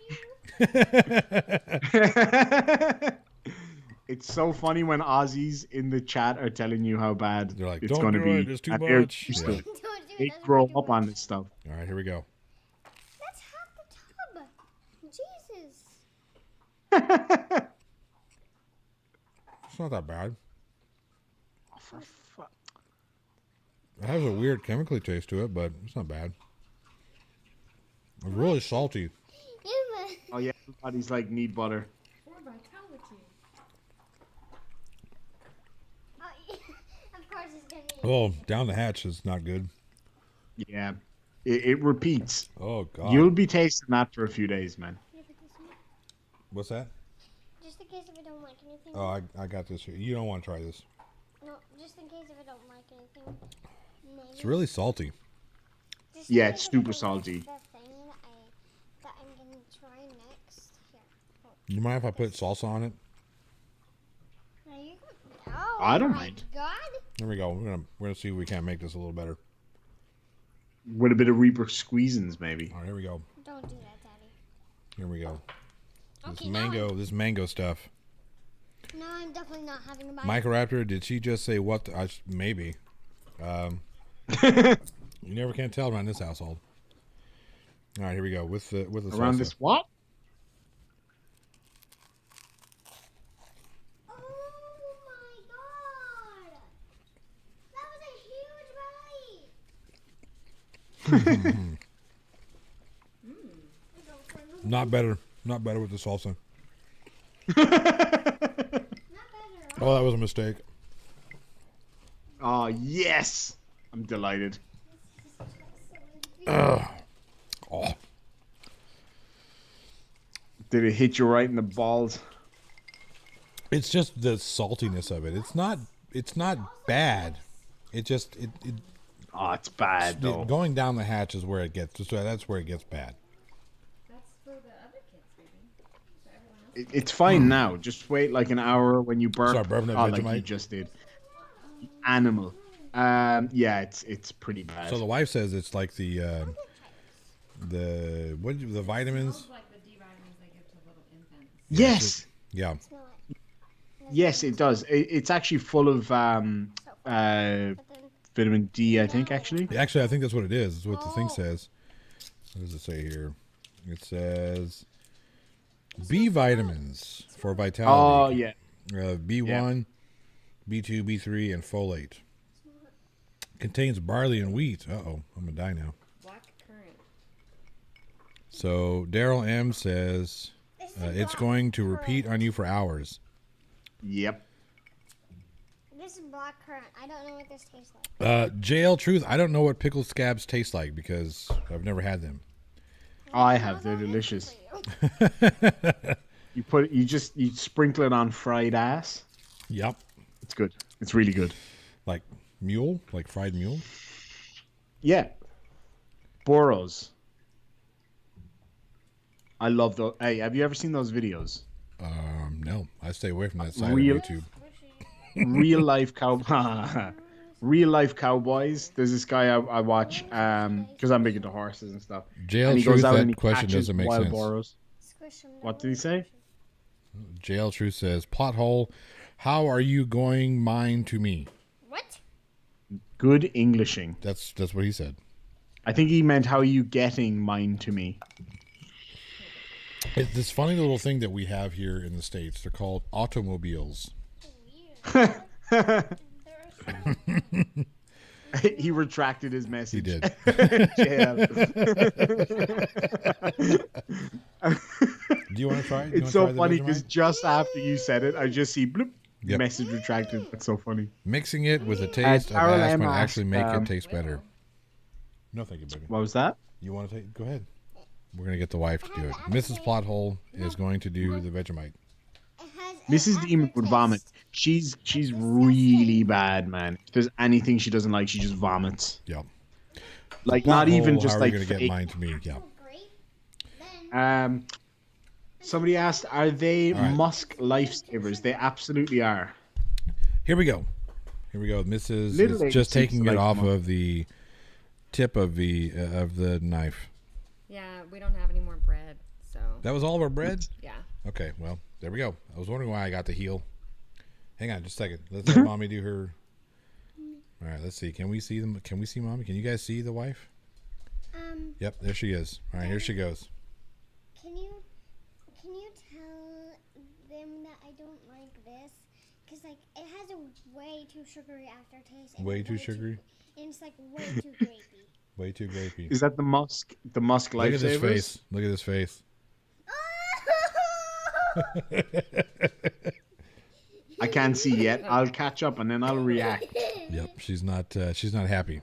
Speaker 4: you.
Speaker 2: It's so funny when Aussies in the chat are telling you how bad
Speaker 1: They're like,
Speaker 2: it's
Speaker 1: "Don't
Speaker 2: going to
Speaker 1: do
Speaker 2: be.
Speaker 1: it, it's too
Speaker 2: and they're
Speaker 1: much."
Speaker 2: used
Speaker 1: Yeah.
Speaker 2: to-
Speaker 4: Don't do it.
Speaker 2: They
Speaker 4: Doesn't
Speaker 2: grow
Speaker 4: make it
Speaker 2: up on
Speaker 4: worse.
Speaker 2: this stuff.
Speaker 1: All right, here we go.
Speaker 4: That's half the tub. Jesus.
Speaker 1: It's not that bad.
Speaker 2: Oh, for fuck.
Speaker 1: It has a weird chemically taste to it, but it's not bad. It's really salty.
Speaker 4: Ew.
Speaker 2: Oh yeah, everybody's like need butter.
Speaker 3: For vitality.
Speaker 4: Oh, yeah. Of course it's gonna be.
Speaker 1: Oh, down the hatch is not good.
Speaker 2: Yeah, it repeats.
Speaker 1: Oh God.
Speaker 2: You'll be tasting that for a few days, man.
Speaker 4: Can you put this in there?
Speaker 1: What's that?
Speaker 4: Just in case if I don't like anything.
Speaker 1: Oh, I got this here. You don't want to try this.
Speaker 4: No, just in case if I don't like anything. Maybe.
Speaker 1: It's really salty.
Speaker 4: Just
Speaker 2: Yeah,
Speaker 4: in
Speaker 2: it's
Speaker 4: case if I
Speaker 2: super
Speaker 4: don't like
Speaker 2: salty.
Speaker 4: The thing that I'm gonna try next. Here. Hold.
Speaker 1: You mind if I put salsa on it?
Speaker 4: No, you can. Oh,
Speaker 2: I don't
Speaker 4: my
Speaker 2: mind.
Speaker 4: God.
Speaker 1: There we go. We're gonna see if we can't make this a little better.
Speaker 2: With a bit of Reaper squeezins, maybe.
Speaker 1: All right, here we go.
Speaker 4: Don't do that, Daddy.
Speaker 1: Here we go.
Speaker 4: Okay, now
Speaker 1: This mango stuff.
Speaker 4: No, I'm definitely not having a bite.
Speaker 1: Microraptor, did she just say what? Maybe. You never can tell around this household. All right, here we go with the
Speaker 2: Around
Speaker 1: salsa.
Speaker 2: this what?
Speaker 4: Oh my God.
Speaker 1: Not better. Not better with the salsa.
Speaker 4: Not better.
Speaker 1: Oh, that was a mistake.
Speaker 2: Oh, yes. I'm delighted.
Speaker 1: Oh.
Speaker 2: Did it hit you right in the balls?
Speaker 1: It's just the saltiness of it. It's not bad. It just
Speaker 2: Oh, it's bad, though.
Speaker 1: going down the hatch is where it gets. So that's where it gets bad.
Speaker 3: That's for the other kids, maybe. For everyone else.
Speaker 2: It's fine now. Just wait like an hour when you burp.
Speaker 1: Start burping that
Speaker 2: like you
Speaker 1: Vegemite?
Speaker 2: just did. Animal. Yeah, it's pretty bad.
Speaker 1: So the wife says it's like the vitamins.
Speaker 3: Smells like the D vitamins they give to little infants.
Speaker 2: Yes.
Speaker 1: Yeah.
Speaker 4: Smell it.
Speaker 2: Yes, it does. It's actually full of
Speaker 4: But then,
Speaker 2: vitamin D, I think, actually.
Speaker 1: Actually, I think that's what it is. It's what the thing says. What does it say here? It says B vitamins for
Speaker 2: Oh,
Speaker 1: vitality.
Speaker 2: yeah.
Speaker 1: B1, B2, B3, and folate. Contains barley and wheat. Uh-oh, I'm going to die now.
Speaker 3: Black currant.
Speaker 1: So Daryl M says it's going to repeat on you for hours.
Speaker 2: Yep.
Speaker 4: this is black currant. I don't know what this tastes like.
Speaker 1: JL Truth, I don't know what pickled scabs taste like because I've never had them.
Speaker 2: I have. They're delicious. You sprinkle it on fried ass.
Speaker 1: Yep.
Speaker 2: It's good. It's really good.
Speaker 1: Like mule? Like fried mule?
Speaker 2: Yeah. Burros. I love those. Hey, have you ever seen those videos?
Speaker 1: No. I stay away from that side
Speaker 2: Real-
Speaker 1: of YouTube.
Speaker 2: Real life cowboys. There's this guy I watch because I'm big into horses and stuff.
Speaker 1: JL
Speaker 2: And he
Speaker 1: Truth,
Speaker 2: goes out and
Speaker 1: that
Speaker 2: he
Speaker 1: question
Speaker 2: catches
Speaker 1: doesn't make
Speaker 2: wild
Speaker 1: sense.
Speaker 2: burros.
Speaker 4: Squish them.
Speaker 2: What did he say?
Speaker 1: JL Truth says, plot hole, how are you going mine to me?
Speaker 4: What?
Speaker 2: Good Englishing.
Speaker 1: That's what he said.
Speaker 2: I think he meant how are you getting mine to me.
Speaker 1: It's this funny little thing that we have here in the States. They're called automobiles.
Speaker 4: Weird.
Speaker 2: He retracted his message.
Speaker 1: He did.
Speaker 2: JL.
Speaker 1: Do you want to try it?
Speaker 2: It's so funny because just after you said it, I just see bloop,
Speaker 1: Yep.
Speaker 2: message retracted. That's so funny.
Speaker 1: Mixing it with a taste of
Speaker 2: Carol
Speaker 1: ash
Speaker 2: M
Speaker 1: might actually make
Speaker 2: asked,
Speaker 1: it taste better. No, thank you, baby.
Speaker 2: What was that?
Speaker 1: You want to take? Go ahead. We're gonna get the wife to do it. Mrs. Plothole is going to do the Vegemite.
Speaker 2: Mrs. Demon would vomit. She's really bad, man. If there's anything she doesn't like, she just vomits.
Speaker 1: Yeah.
Speaker 2: Like not even
Speaker 1: Plothole,
Speaker 2: just
Speaker 1: how
Speaker 2: like
Speaker 1: are you gonna get
Speaker 2: fake.
Speaker 1: mine to me? Yeah.
Speaker 2: Somebody asked, are they
Speaker 1: right.
Speaker 2: Musk lifesavers? They absolutely are.
Speaker 1: Here we go. Here we go. Mrs.
Speaker 2: Little
Speaker 1: is
Speaker 2: lady
Speaker 1: just
Speaker 2: seems
Speaker 1: taking
Speaker 2: to
Speaker 1: it
Speaker 2: like
Speaker 1: off
Speaker 2: them.
Speaker 1: of the tip of the knife.
Speaker 3: Yeah, we don't have any more bread, so
Speaker 1: That was all of our bread.
Speaker 3: yeah.
Speaker 1: Okay, well, there we go. I was wondering why I got the heel. Hang on just a second. Let's let mommy do her. All right, let's see. Can we see them? Can we see mommy? Can you guys see the wife? Yep, there she is. All right, here she goes.
Speaker 4: Can you tell them that I don't like this? Because like it has a way too sugary aftertaste. and
Speaker 1: Way too sugary?
Speaker 4: And it's like way too grapey.
Speaker 1: Way too grapey.
Speaker 2: Is that the Musk
Speaker 1: Look at this
Speaker 2: lifesavers?
Speaker 1: face. Look at this face.
Speaker 2: I can't see yet. I'll catch up and then I'll react.
Speaker 1: Yep, she's not happy.
Speaker 4: No, she's not a fan.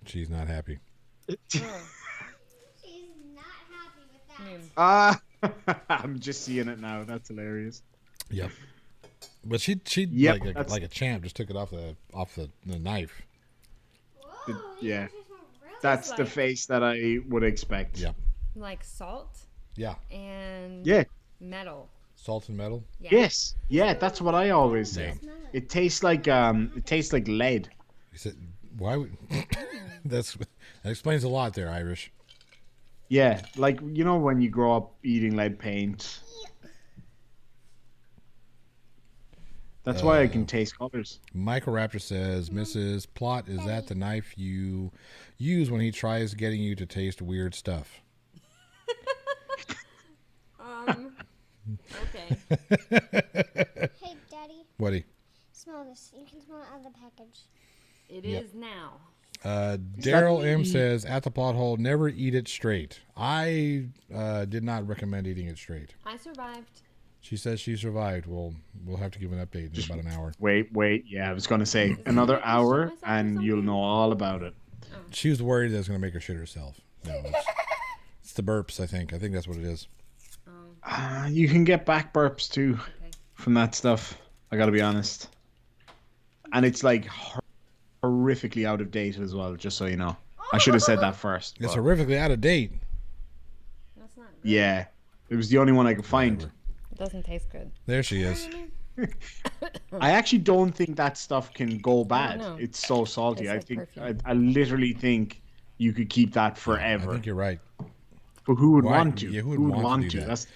Speaker 1: She's not happy.
Speaker 4: She's not happy with that.
Speaker 2: I'm just seeing it now. That's hilarious.
Speaker 1: Yep. But she
Speaker 2: Yep,
Speaker 1: like
Speaker 2: that's-
Speaker 1: a champ just took it off the knife.
Speaker 4: Whoa,
Speaker 2: yeah.
Speaker 4: yours is not real.
Speaker 2: That's the
Speaker 3: like-
Speaker 2: face that I would expect.
Speaker 1: Yeah.
Speaker 3: Like salt
Speaker 1: Yeah.
Speaker 3: and
Speaker 2: Yeah.
Speaker 3: metal.
Speaker 1: Salt and metal.
Speaker 3: Yeah.
Speaker 2: Yes. Yeah, that's what I always say.
Speaker 1: Yeah.
Speaker 4: Smell it.
Speaker 2: It tastes like lead.
Speaker 1: He said, "Why would?" that explains a lot there, Irish.
Speaker 2: Yeah, like you know when you grow up eating lead paint. That's why I can taste colors.
Speaker 1: Michael Raptor says, "Mrs. Plot, is that the knife you use when he tries getting you to taste weird stuff?"
Speaker 3: Okay.
Speaker 4: Hey, Daddy.
Speaker 1: Whatty?
Speaker 4: Smell this. You can smell it out of the package.
Speaker 3: It
Speaker 1: Yep.
Speaker 3: is now.
Speaker 1: Daryl M says, at the pothole, never eat it straight. I did not recommend eating it straight.
Speaker 3: I survived.
Speaker 1: She says she survived. We'll have to give an update in about an hour.
Speaker 2: Wait. Yeah, I was going to say
Speaker 3: it
Speaker 2: another
Speaker 3: like I shit
Speaker 2: hour
Speaker 3: myself or
Speaker 2: and you'll
Speaker 3: something?
Speaker 2: know all about it.
Speaker 1: She was worried that it was going to make her shit herself. No, it's the burps, I think. I think that's what it is.
Speaker 2: You can get back burps too
Speaker 3: Okay.
Speaker 2: from that stuff. I got to be honest. And it's like horrifically out of date as well, just so you know. I should have said that first.
Speaker 1: It's
Speaker 2: but
Speaker 1: horrifically out of date.
Speaker 3: That's not good.
Speaker 2: yeah, it was the only one I could find.
Speaker 1: Whatever.
Speaker 3: It doesn't taste good.
Speaker 1: There she is.
Speaker 2: I actually don't think that stuff can go bad.
Speaker 3: know.
Speaker 2: It's so salty.
Speaker 3: Tastes
Speaker 2: I
Speaker 3: like
Speaker 2: think
Speaker 3: perfume.
Speaker 2: I literally think you could keep that
Speaker 1: I
Speaker 2: forever.
Speaker 1: think you're right.
Speaker 2: But who would
Speaker 1: Why-
Speaker 2: want to?
Speaker 1: yeah,
Speaker 2: who would want to?
Speaker 1: that?
Speaker 2: That's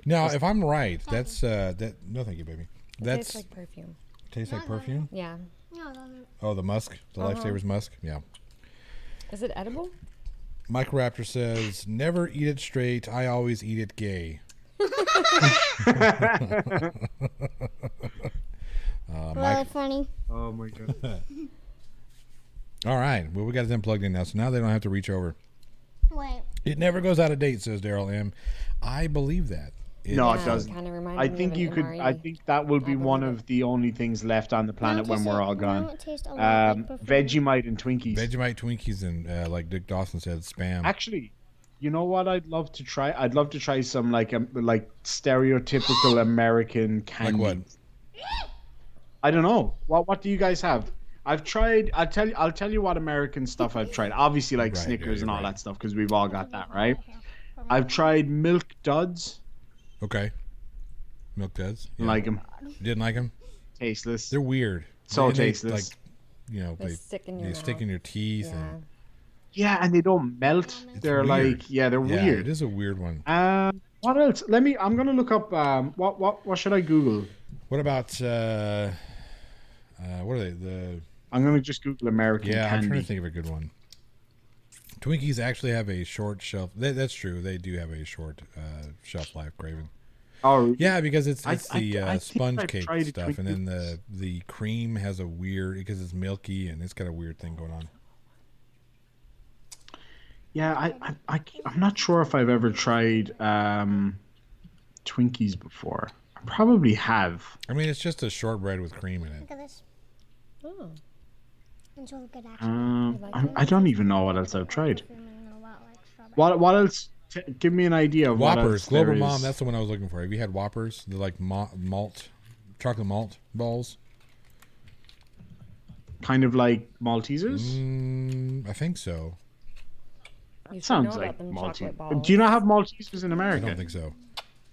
Speaker 1: Now, if I'm right, that's that. No, thank you, baby.
Speaker 3: It
Speaker 1: That's
Speaker 3: tastes like perfume.
Speaker 1: tastes like perfume.
Speaker 3: Yeah.
Speaker 4: No, it doesn't.
Speaker 1: Oh, the musk, the Lifesavers musk. Yeah.
Speaker 3: Is it edible?
Speaker 1: Mike Raptor says, "Never eat it straight. I always eat it gay."
Speaker 4: Really funny.
Speaker 2: oh my god.
Speaker 1: All right. Well, we got them plugged in now, so now they don't have to reach over.
Speaker 4: Wait.
Speaker 1: It never goes out of date, says Daryl M. I believe that.
Speaker 2: No,
Speaker 3: Yeah,
Speaker 2: it doesn't.
Speaker 3: Kind of reminded
Speaker 2: I
Speaker 3: me
Speaker 2: think
Speaker 3: of
Speaker 2: you
Speaker 3: an
Speaker 2: could. I
Speaker 3: MRE.
Speaker 2: think that will be
Speaker 3: I
Speaker 2: one
Speaker 3: believe
Speaker 2: of the only things left on the planet when we're all gone.
Speaker 4: It tastes a lot like perfume.
Speaker 2: Vegemite and Twinkies.
Speaker 1: Vegemite, Twinkies, and like Dick Dawson said, spam.
Speaker 2: Actually, you know what I'd love to try? I'd love to try some like stereotypical American candy.
Speaker 1: Like what?
Speaker 2: I don't know. What do you guys have? I've tried. I'll tell you what American stuff I've tried. Obviously, like
Speaker 1: Right,
Speaker 2: Snickers
Speaker 1: yeah,
Speaker 2: and all
Speaker 1: you're right.
Speaker 2: that stuff because we've all got that, right? I've tried Milk Duds.
Speaker 1: Okay. Milk Duds. Yeah.
Speaker 2: Like them,
Speaker 1: Didn't like them.
Speaker 2: tasteless.
Speaker 1: They're weird.
Speaker 2: So
Speaker 1: And they,
Speaker 2: tasteless.
Speaker 1: Like, you know,
Speaker 3: They stick in your
Speaker 1: they stick
Speaker 3: mouth.
Speaker 1: in your teeth.
Speaker 3: Yeah.
Speaker 1: And
Speaker 2: Yeah, and they don't melt. They're
Speaker 1: weird.
Speaker 2: like, they're
Speaker 1: yeah,
Speaker 2: weird.
Speaker 1: it is a weird one.
Speaker 2: What else? I'm gonna look up. What should I Google?
Speaker 1: What about what are they?
Speaker 2: I'm gonna just Google American
Speaker 1: I'm
Speaker 2: candy.
Speaker 1: trying to think of a good one. Twinkies actually have a short shelf. That's true. They do have a short shelf life, Craven.
Speaker 2: Oh,
Speaker 1: Yeah, because it's
Speaker 2: I
Speaker 1: the
Speaker 2: think
Speaker 1: sponge
Speaker 2: I've
Speaker 1: cake
Speaker 2: tried
Speaker 1: stuff, and then
Speaker 2: Twinkies.
Speaker 1: the cream has a weird because it's milky and it's got a weird thing going on.
Speaker 2: yeah. I'm not sure if I've ever tried Twinkies before. I probably have.
Speaker 1: I mean, it's just a shortbread with cream in it.
Speaker 4: Look at this.
Speaker 3: Oh.
Speaker 4: It's really good, actually.
Speaker 2: I don't even know what else I've tried.
Speaker 4: Perfume and a lot like strawberry.
Speaker 2: What else? Give me an idea of what
Speaker 1: Whoppers,
Speaker 2: else there
Speaker 1: Global Mom.
Speaker 2: is.
Speaker 1: That's the one I was looking for. Have you had Whoppers? They're like malt, chocolate malt balls.
Speaker 2: kind of like Maltesers.
Speaker 1: I think so.
Speaker 3: You should
Speaker 2: Sounds
Speaker 3: know
Speaker 2: like
Speaker 3: about them
Speaker 2: Maltese.
Speaker 3: chocolate balls.
Speaker 2: Do you not have Maltesers in
Speaker 1: I
Speaker 2: America?
Speaker 1: don't think so.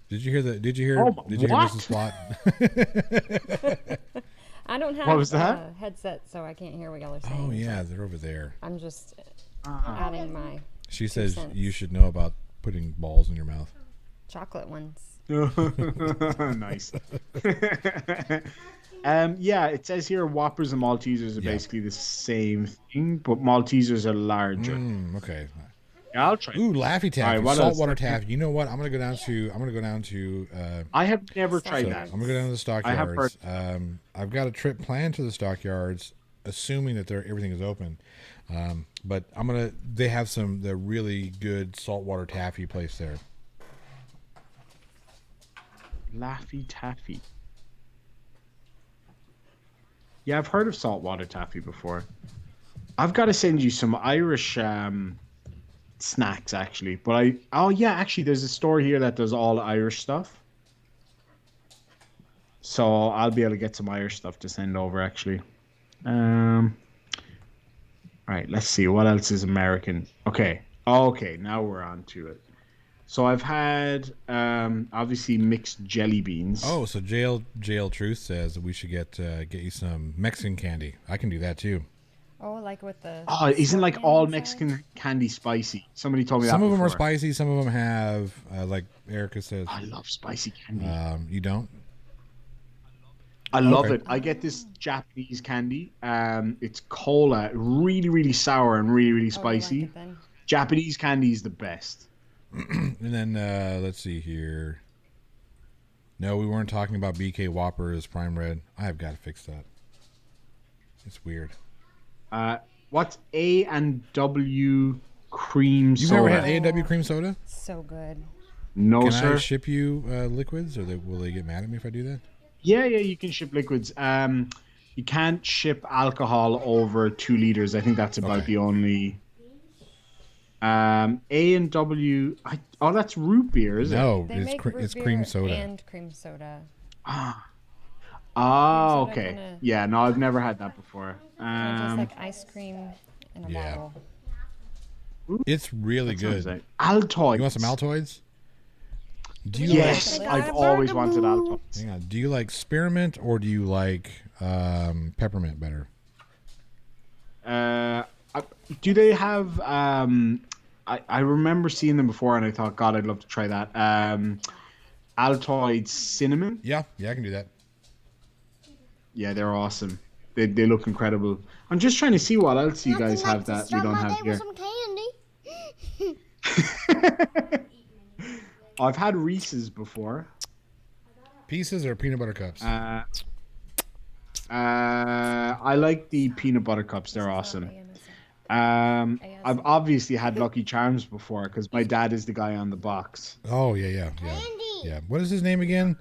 Speaker 1: Did you hear the? Did you hear?
Speaker 2: Oh,
Speaker 1: did you hear
Speaker 2: what?
Speaker 1: Mrs. Plot?
Speaker 3: I don't have
Speaker 2: What was that?
Speaker 3: a headset, so I can't hear what y'all are saying.
Speaker 1: Oh
Speaker 3: so
Speaker 1: yeah, they're over there.
Speaker 3: I'm just
Speaker 2: Uh-huh.
Speaker 3: adding my
Speaker 1: She says
Speaker 3: cents.
Speaker 1: you should know about putting balls in your mouth.
Speaker 3: chocolate ones.
Speaker 2: Nice. Yeah, it says here Whoppers and Maltesers are
Speaker 1: Yeah.
Speaker 2: basically the same thing, but Maltesers are larger.
Speaker 1: Okay.
Speaker 2: Yeah, I'll try.
Speaker 1: Ooh, Laffy Taffy,
Speaker 2: Alright, what else?
Speaker 1: saltwater taffy. You know what? I'm gonna go down to.
Speaker 2: I have never tried
Speaker 1: So
Speaker 2: that.
Speaker 1: I'm gonna go down to the
Speaker 2: I have
Speaker 1: stockyards. I've got a trip planned to the stockyards, assuming that everything is open. But they have the really good saltwater taffy place there.
Speaker 2: Laffy Taffy. Yeah, I've heard of saltwater taffy before. I've got to send you some Irish snacks, actually. But actually, there's a store here that does all Irish stuff. So I'll be able to get some Irish stuff to send over, actually. All right, let's see. What else is American? Okay, now we're on to it. So I've had, obviously, mixed jelly beans.
Speaker 1: Oh, so Jail Truth says that we should get you some Mexican candy. I can do that too.
Speaker 3: Oh, like with the.
Speaker 2: Oh, isn't like
Speaker 3: smoke
Speaker 2: all
Speaker 3: inside?
Speaker 2: Mexican candy spicy? Somebody told me
Speaker 1: Some
Speaker 2: that
Speaker 1: of them are
Speaker 2: before.
Speaker 1: spicy. Some of them have, like Erica says.
Speaker 2: I love spicy candy.
Speaker 1: You don't.
Speaker 2: I love
Speaker 1: okay.
Speaker 2: it. I get this Japanese candy. It's cola, really, really sour and really, really
Speaker 3: Oh, you like
Speaker 2: spicy.
Speaker 3: it then?
Speaker 2: Japanese candy is the best.
Speaker 1: And then let's see here. No, we weren't talking about BK Whoppers Prime Red. I have got to fix that. It's weird.
Speaker 2: What's A and W cream
Speaker 1: You've
Speaker 2: soda?
Speaker 1: never had A&W cream soda?
Speaker 3: So good.
Speaker 2: No,
Speaker 1: Can
Speaker 2: sir.
Speaker 1: I ship you liquids, or will they get mad at me if I do that?
Speaker 2: Yeah, you can ship liquids. You can't ship alcohol over 2 liters. I think that's about
Speaker 1: Okay.
Speaker 2: the only. A and W. Oh, that's root beer, is it?
Speaker 1: No,
Speaker 3: They make root
Speaker 1: it's
Speaker 3: beer
Speaker 1: cream soda.
Speaker 3: and cream soda.
Speaker 2: Ah,
Speaker 3: soda
Speaker 2: okay.
Speaker 3: kinda-
Speaker 2: Yeah, no, I've never had that before.
Speaker 3: Kinda tastes like ice cream in a
Speaker 1: Yeah.
Speaker 3: bottle.
Speaker 1: It's really good.
Speaker 2: Sounds like Altoids.
Speaker 1: You want some Altoids? Do you
Speaker 2: Yes,
Speaker 3: like-
Speaker 2: I've always wanted Altoids.
Speaker 1: Hang on. Do you like spearmint or do you like peppermint better?
Speaker 2: Do they have? I remember seeing them before, and I thought, God, I'd love to try that. Altoids cinnamon.
Speaker 1: Yeah, I can do that.
Speaker 2: Yeah, they're awesome. They look incredible. I'm just trying to see what else you guys
Speaker 4: Nothing
Speaker 2: have
Speaker 4: like to
Speaker 2: that we
Speaker 4: start
Speaker 2: don't
Speaker 4: my
Speaker 2: have
Speaker 4: day
Speaker 2: here.
Speaker 4: with some candy.
Speaker 2: I've had Reese's before.
Speaker 1: Pieces or peanut butter cups?
Speaker 2: I like the peanut butter cups. They're awesome. I've obviously had Lucky Charms before because my dad is the guy on the box.
Speaker 1: Oh, yeah.
Speaker 4: Candy.
Speaker 1: Yeah. What is his name again?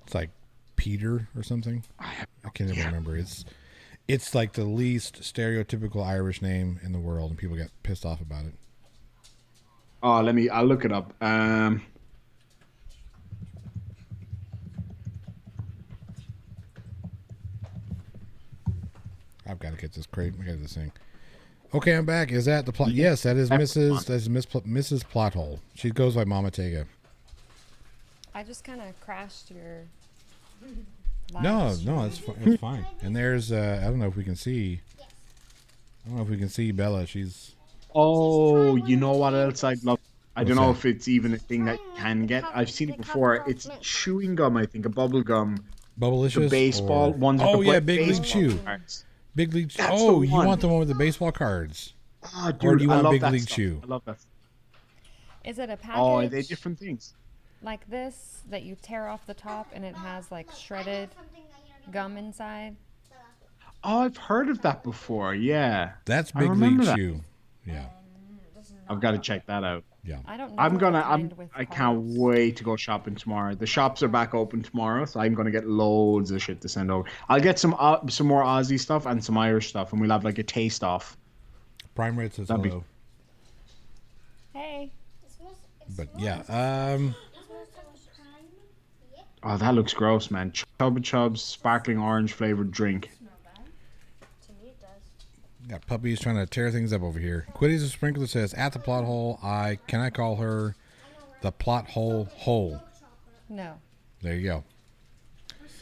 Speaker 1: It's like Peter or something. I can't even remember. It's like the least stereotypical Irish name in the world, and people get pissed off about it.
Speaker 2: Oh, I'll look it up.
Speaker 1: I've got to get this crate. I got this thing. Okay, I'm back. Is that the plot? Yes, that is Mrs. Plothole. She goes by Mama Tega.
Speaker 3: I just kind of crashed your.
Speaker 1: No,
Speaker 3: live stream.
Speaker 1: it's fine. And there's I don't know if we can see. I don't know if we can see Bella. She's
Speaker 2: Oh, you know what else I'd love? I don't know
Speaker 1: that?
Speaker 2: if it's even a thing that you can get. I've seen it before. It's chewing gum, I think, a bubble gum.
Speaker 1: Bubblicious.
Speaker 2: The baseball
Speaker 1: or-
Speaker 2: ones.
Speaker 1: Oh
Speaker 2: with the
Speaker 1: yeah, Big League
Speaker 2: baseball
Speaker 1: Chew.
Speaker 2: cards.
Speaker 1: Big League.
Speaker 2: That's
Speaker 1: Oh,
Speaker 2: the
Speaker 1: you
Speaker 2: one.
Speaker 1: want the one with the baseball cards?
Speaker 2: Oh, dude,
Speaker 1: Or do you
Speaker 2: I
Speaker 1: want
Speaker 2: love
Speaker 1: Big
Speaker 2: that
Speaker 1: League
Speaker 2: stuff.
Speaker 1: Chew?
Speaker 2: I love that.
Speaker 3: Is it a package?
Speaker 2: Oh, are they different things?
Speaker 3: Like this that you tear off the top and it has like shredded gum inside?
Speaker 2: Oh, I've heard of that before. Yeah,
Speaker 1: That's
Speaker 2: I
Speaker 1: Big
Speaker 2: remember
Speaker 1: League
Speaker 2: that.
Speaker 1: Chew. Yeah,
Speaker 2: I've got to check that out.
Speaker 1: yeah.
Speaker 3: I don't know.
Speaker 2: I can't wait to go shopping tomorrow. The shops are back open tomorrow, so I'm gonna get loads of shit to send over. I'll get some more Aussie stuff and some Irish stuff, and we'll have like a taste off.
Speaker 1: Prime Red says
Speaker 2: That'd be-
Speaker 1: hello.
Speaker 3: Hey.
Speaker 1: But yeah,
Speaker 2: Oh, that looks gross, man. Chubba Chubs sparkling orange flavored drink.
Speaker 1: got puppies trying to tear things up over here. Quitty's a sprinkler says at the plot hole. Can I call her the plot hole hole?
Speaker 3: No.
Speaker 1: There you go.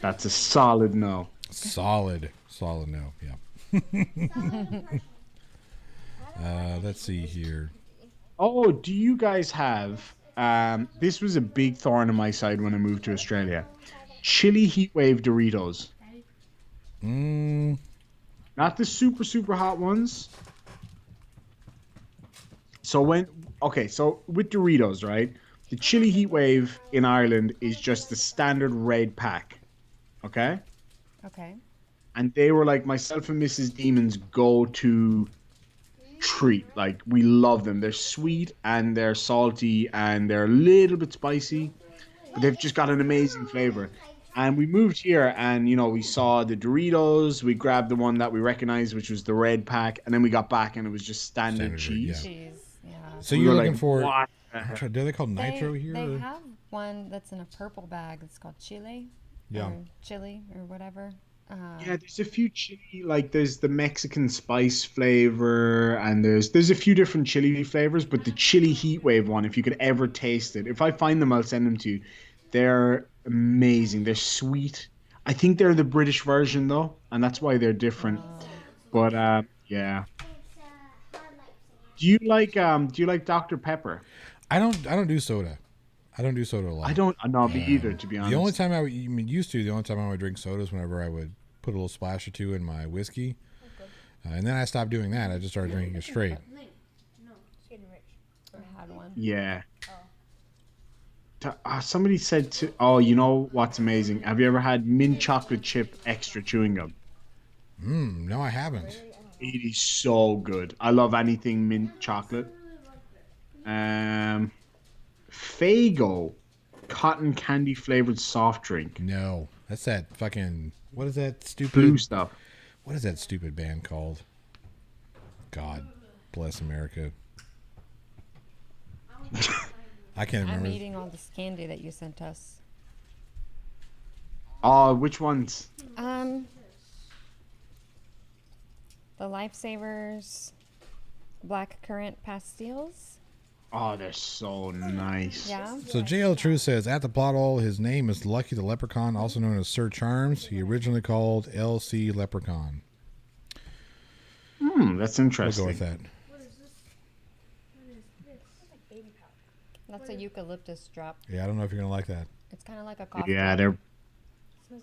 Speaker 2: That's a solid no.
Speaker 1: Solid no. Yeah. Let's see here.
Speaker 2: Oh, do you guys have? This was a big thorn in my side when I moved to Australia. Chili Heatwave Doritos. Not the super hot ones. So with Doritos, right? The Chili Heatwave in Ireland is just the standard red pack. Okay?
Speaker 3: Okay.
Speaker 2: And they were like myself and Mrs. Demon's go-to treat. Like, we love them. They're sweet and they're salty and they're a little bit spicy, but they've just got an amazing flavor. And we moved here and, we saw the Doritos. We grabbed the one that we recognized, which was the red pack. And then we got back and it was just standard cheese.
Speaker 1: Yeah.
Speaker 3: Cheese. Yeah.
Speaker 1: So
Speaker 2: We
Speaker 1: you're
Speaker 2: were
Speaker 1: looking
Speaker 2: like,
Speaker 1: for?
Speaker 2: what?
Speaker 1: Are they called Nitro here?
Speaker 3: They
Speaker 1: or-
Speaker 3: have one that's in a purple bag. It's called Chile.
Speaker 1: Yeah.
Speaker 3: Or chili or whatever.
Speaker 2: Yeah, there's a few chili, like there's the Mexican spice flavor, and there's a few different chili flavors, but the chili heat wave one, if you could ever taste it, if I find them, I'll send them to you. They're amazing. They're sweet. I think they're the British version though, and that's why they're different. But yeah. Do you like Dr. Pepper?
Speaker 1: I don't do soda. I don't do soda a lot.
Speaker 2: I don't. Not me either, to be honest.
Speaker 1: The only time the only time I would drink sodas whenever I would put a little splash or two in my whiskey. And then I stopped doing that. I just started drinking it straight.
Speaker 3: I had one.
Speaker 2: Yeah. Somebody said to. Oh, you know what's amazing? Have you ever had mint chocolate chip extra chewing gum?
Speaker 1: No, I haven't.
Speaker 2: It is so good. I love anything mint chocolate. Um, Fago, cotton candy flavored soft drink.
Speaker 1: No, that's that fucking. What is that stupid?
Speaker 2: Blue stuff.
Speaker 1: What is that stupid band called? God bless America. I can't
Speaker 3: I'm
Speaker 1: remember.
Speaker 3: eating all this candy that you sent us.
Speaker 2: Oh, which ones?
Speaker 3: The Lifesavers black currant pastilles.
Speaker 2: Oh, they're so nice.
Speaker 3: Yeah.
Speaker 1: So JL True says at the plot hole, his name is Lucky the Leprechaun, also known as Sir Charms. He originally called LC Leprechaun.
Speaker 2: That's
Speaker 1: We'll
Speaker 2: interesting.
Speaker 1: go with that.
Speaker 3: That's a eucalyptus drop.
Speaker 1: Yeah, I don't know if you're gonna like that.
Speaker 3: It's kind of like a cough
Speaker 2: Yeah,
Speaker 3: drop.
Speaker 2: they're.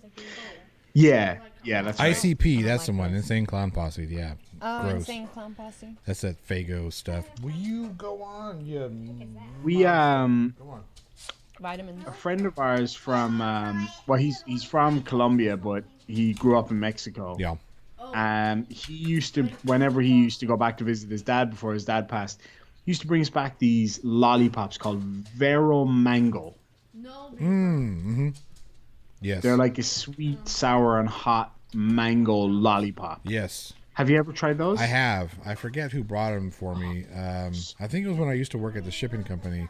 Speaker 2: Yeah, that's right.
Speaker 1: ICP, that's the
Speaker 3: like
Speaker 1: one.
Speaker 3: those.
Speaker 1: Insane Clown Posse. Yeah.
Speaker 3: Oh,
Speaker 1: Gross.
Speaker 3: Insane Clown Posse.
Speaker 1: That's that Fago stuff. Will you go on? Yeah.
Speaker 2: We
Speaker 1: Go on.
Speaker 3: Vitamins.
Speaker 2: a friend of ours from well, he's from Colombia, but he grew up in Mexico.
Speaker 1: Yeah.
Speaker 2: He used to, whenever he used to go back to visit his dad before his dad passed, he used to bring us back these lollipops called Vero Mango.
Speaker 1: Yes.
Speaker 2: They're like a sweet, sour, and hot mango lollipop.
Speaker 1: Yes.
Speaker 2: Have you ever tried those?
Speaker 1: I have. I forget who brought them for me. I think it was when I used to work at the shipping company.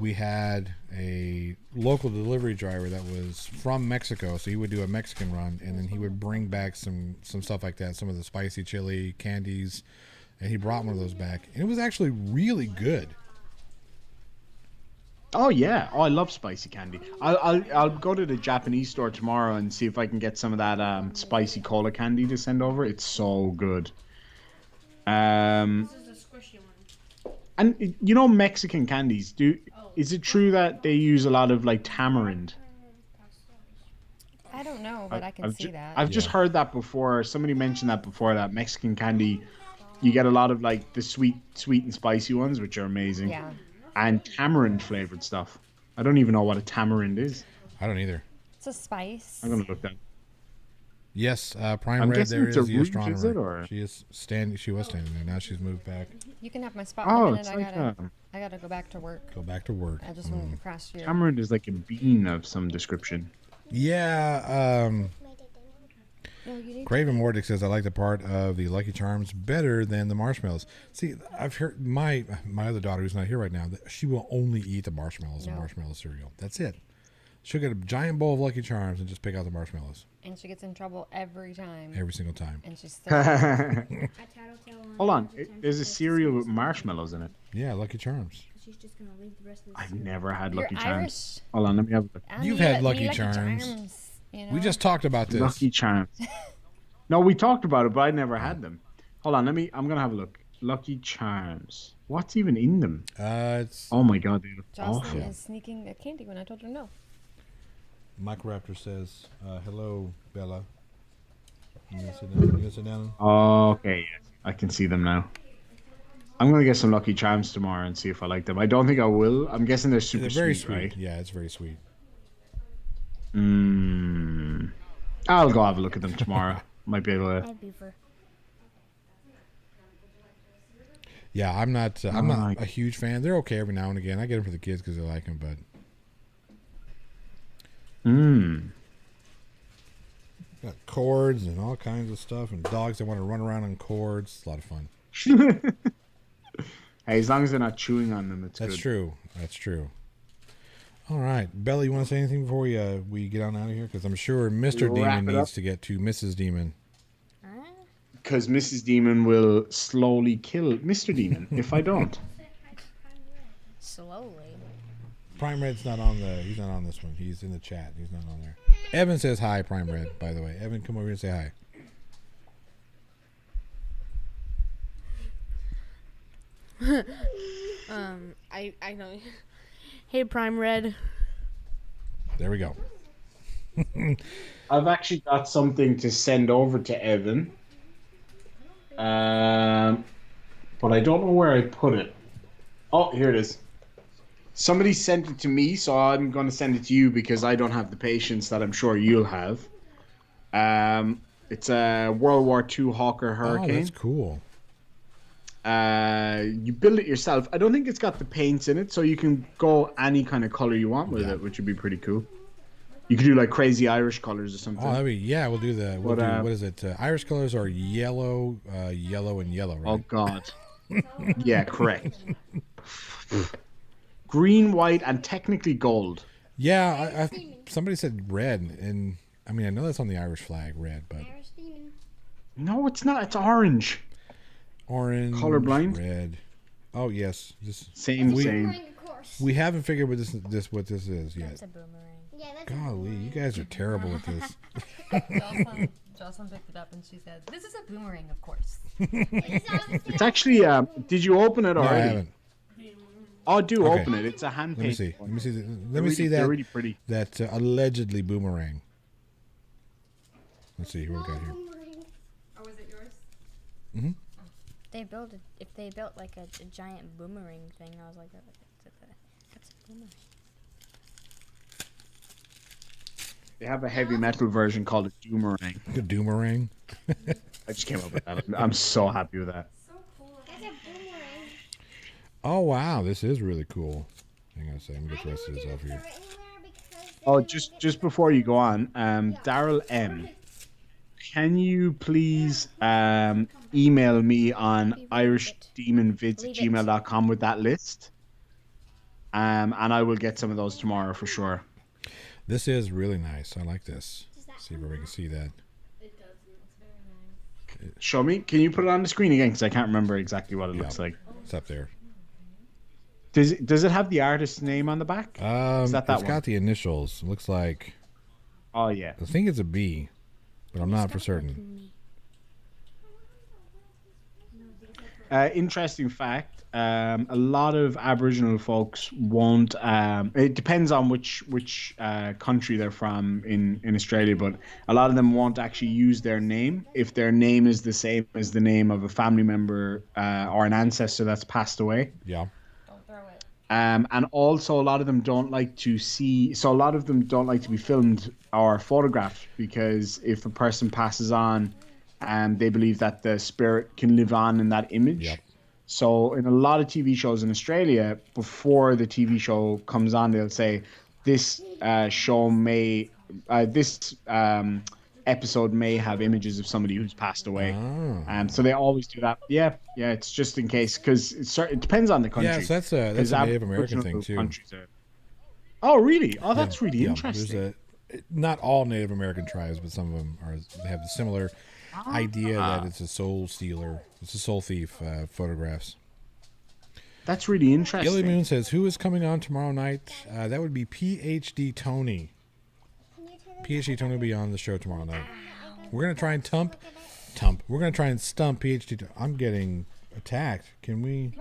Speaker 1: We had a local delivery driver that was from Mexico, so he would do a Mexican run, and then he would bring back some stuff like that, some of the spicy chili candies, and he brought one of those back, and it was actually really
Speaker 2: Oh yeah. Oh, I love spicy candy. I'll go to the Japanese store tomorrow and see if I can get some of that spicy cola candy to send over. It's so good.
Speaker 5: This is a squishy one.
Speaker 2: And Mexican candies. Is it true that they use a lot of like tamarind?
Speaker 3: I don't know, but I can
Speaker 2: I've
Speaker 3: see that.
Speaker 2: I've just heard that before. Somebody mentioned that before. That Mexican candy, you get a lot of like the sweet and spicy ones, which are amazing.
Speaker 3: Yeah.
Speaker 2: And tamarind flavored stuff. I don't even know what a tamarind is.
Speaker 1: I don't either.
Speaker 3: It's a spice.
Speaker 2: I'm gonna look that.
Speaker 1: Yes, Prime
Speaker 2: I'm
Speaker 1: Red,
Speaker 2: guessing
Speaker 1: there
Speaker 2: it's
Speaker 1: is
Speaker 2: a
Speaker 1: the
Speaker 2: root,
Speaker 1: astronomer.
Speaker 2: is it, or?
Speaker 1: She was standing there. Now she's moved back.
Speaker 3: You can have my spot in a
Speaker 2: Oh,
Speaker 3: minute.
Speaker 2: it's like
Speaker 3: I gotta go back to work.
Speaker 1: Go back to work.
Speaker 3: I just wanted to crash your.
Speaker 2: tamarind is like a bean of some description.
Speaker 1: Yeah,
Speaker 3: No, you need
Speaker 1: Craven Mordic says I like the part of the Lucky Charms better than the marshmallows. See, I've heard my other daughter who's not here right now, that she will only eat the marshmallows and
Speaker 3: No.
Speaker 1: marshmallow cereal. That's it. She'll get a giant bowl of Lucky Charms and just pick out the marshmallows
Speaker 3: and she gets in trouble every time.
Speaker 1: every single time.
Speaker 3: And she's still.
Speaker 2: Hold on, there's a cereal with marshmallows in it.
Speaker 1: Yeah, Lucky Charms.
Speaker 5: She's just gonna leave the rest of the
Speaker 2: I've never had
Speaker 3: You're
Speaker 2: Lucky Charms.
Speaker 3: Irish.
Speaker 2: Hold on, let me have a look.
Speaker 3: I
Speaker 1: You've
Speaker 3: need
Speaker 1: had
Speaker 3: a-
Speaker 1: Lucky
Speaker 3: need
Speaker 1: Charms.
Speaker 3: you know?
Speaker 1: We just talked about this.
Speaker 2: Lucky Charms. No, we talked about it, but I never had them. Hold on, I'm gonna have a look. Lucky Charms. What's even in them?
Speaker 1: It's
Speaker 2: Oh my god, they look
Speaker 3: Jocelyn
Speaker 2: awful.
Speaker 3: is sneaking a candy when I told her no.
Speaker 1: Mike Raptor says, "Hello, Bella. You gonna sit down? You gonna sit down?"
Speaker 2: Okay, yes, I can see them now. I'm gonna get some Lucky Charms tomorrow and see if I like them. I don't think I will. I'm guessing they're super
Speaker 1: They're very
Speaker 2: sweet,
Speaker 1: sweet.
Speaker 2: right?
Speaker 1: Yeah, it's very sweet.
Speaker 2: I'll go have a look at them tomorrow. Might be able to.
Speaker 5: I'd be for.
Speaker 1: Yeah, I'm not
Speaker 2: my-
Speaker 1: a huge fan. They're okay every now and again. I get them for the kids because they like them, but got cords and all kinds of stuff, and dogs that want to run around on cords. It's a lot of fun.
Speaker 2: Hey, as long as they're not chewing on them, it's
Speaker 1: That's
Speaker 2: good.
Speaker 1: true. That's true. All right, Bella, you want to say anything before we get on out of here? Because I'm sure Mr.
Speaker 2: We'll
Speaker 1: Demon
Speaker 2: wrap it
Speaker 1: needs
Speaker 2: up.
Speaker 1: to get to Mrs. Demon.
Speaker 2: Because Mrs. Demon will slowly kill Mr. Demon if I don't.
Speaker 5: Slowly.
Speaker 1: Prime Red's not on he's not on this one. He's in the chat. He's not on there. Evan says hi, Prime Red, by the way. Evan, come over here and say hi.
Speaker 5: I know. Hey, Prime Red.
Speaker 1: There we go.
Speaker 2: I've actually got something to send over to Evan. But I don't know where I put it. Oh, here it is. Somebody sent it to me, so I'm going to send it to you because I don't have the patience that I'm sure you'll have. It's a World War II Hawker
Speaker 1: Oh,
Speaker 2: Hurricane.
Speaker 1: that's cool.
Speaker 2: You build it yourself. I don't think it's got the paints in it, so you can go any kind of color you want with
Speaker 1: Yeah.
Speaker 2: it, which would be pretty cool. You could do like crazy Irish colors or something.
Speaker 1: Oh, that'd be we'll do
Speaker 2: But,
Speaker 1: what is it? Irish colors are yellow, yellow, and yellow,
Speaker 2: Oh
Speaker 1: right?
Speaker 2: God. Yeah, correct. Green, white, and technically gold.
Speaker 1: Yeah, somebody said red, and I mean I know that's on the Irish flag, red, but
Speaker 4: Irish demon.
Speaker 2: No, it's not. It's orange.
Speaker 1: orange,
Speaker 2: Colorblind?
Speaker 1: red. Oh yes,
Speaker 2: Same.
Speaker 4: Boomerang, of course.
Speaker 1: we haven't figured what this is yet.
Speaker 5: It's a boomerang.
Speaker 4: Yeah, that's a
Speaker 1: Golly,
Speaker 4: boomerang.
Speaker 1: you guys are terrible at this.
Speaker 3: Jocelyn picked it up and she said, "This is a boomerang, of course."
Speaker 2: It's actually. Did you open it
Speaker 1: No, I
Speaker 2: already?
Speaker 1: haven't.
Speaker 2: Oh, do
Speaker 1: Okay.
Speaker 2: open it. It's a hand
Speaker 1: Let me
Speaker 2: painted
Speaker 1: see.
Speaker 2: one.
Speaker 1: Let me see. Let
Speaker 2: They're
Speaker 1: me
Speaker 2: really-
Speaker 1: see
Speaker 2: They're
Speaker 1: that
Speaker 2: really pretty.
Speaker 1: that allegedly boomerang. Let's see what we got here.
Speaker 4: Boomerang.
Speaker 3: Or was it yours?
Speaker 5: If they built like a giant boomerang thing, I was like, that's a boomerang.
Speaker 2: They have a heavy metal version called a Doomerang.
Speaker 1: The doomerang.
Speaker 2: I just came up with that. I'm so happy with that.
Speaker 4: That's a boomerang.
Speaker 1: Oh wow, this is really cool. Hang on a second, let me get the rest of this off here.
Speaker 2: Oh, just before you go on, Daryl M, can you please email me on irishdemonvids@gmail.com with that list? And I will get some of those tomorrow for sure.
Speaker 1: This is really nice. I like this. See where we can see that.
Speaker 2: Show me. Can you put it on the screen again? Because I can't remember exactly what it looks like.
Speaker 1: It's up there.
Speaker 2: Does it have the artist's name on the back? Is that
Speaker 1: It's
Speaker 2: one?
Speaker 1: got the initials. Looks like
Speaker 2: Oh yeah.
Speaker 1: I think it's a B, but I'm not for certain.
Speaker 2: Interesting fact. A lot of Aboriginal folks won't. It depends on which country they're from in Australia, but a lot of them won't actually use their name if their name is the same as the name of a family member or an ancestor that's passed away.
Speaker 1: Yeah.
Speaker 3: Don't throw it.
Speaker 2: And also, a lot of them don't like to see. So a lot of them don't like to be filmed or photographed because if a person passes on, they believe that the spirit can live on in that image.
Speaker 1: Yep.
Speaker 2: So in a lot of TV shows in Australia, before the TV show comes on, they'll say this episode may have images of somebody who's passed away.
Speaker 1: Oh.
Speaker 2: So they always do that. Yeah, it's just in case because it depends on the country.
Speaker 1: Yeah, so that's a
Speaker 2: 'Cause
Speaker 1: Native American thing
Speaker 2: Aboriginal
Speaker 1: too.
Speaker 2: countries are- Oh, really? Oh, that's really
Speaker 1: Yeah,
Speaker 2: interesting.
Speaker 1: not all Native American tribes, but some of them they have the similar idea that it's a soul stealer. It's a soul thief. Photographs.
Speaker 2: That's really interesting.
Speaker 1: Gilly Moon says, "Who is coming on tomorrow night?" That would be PhD Tony. PhD Tony will be on the show tomorrow night. We're gonna try and We're gonna try and stump PhD. I'm getting attacked. Can we?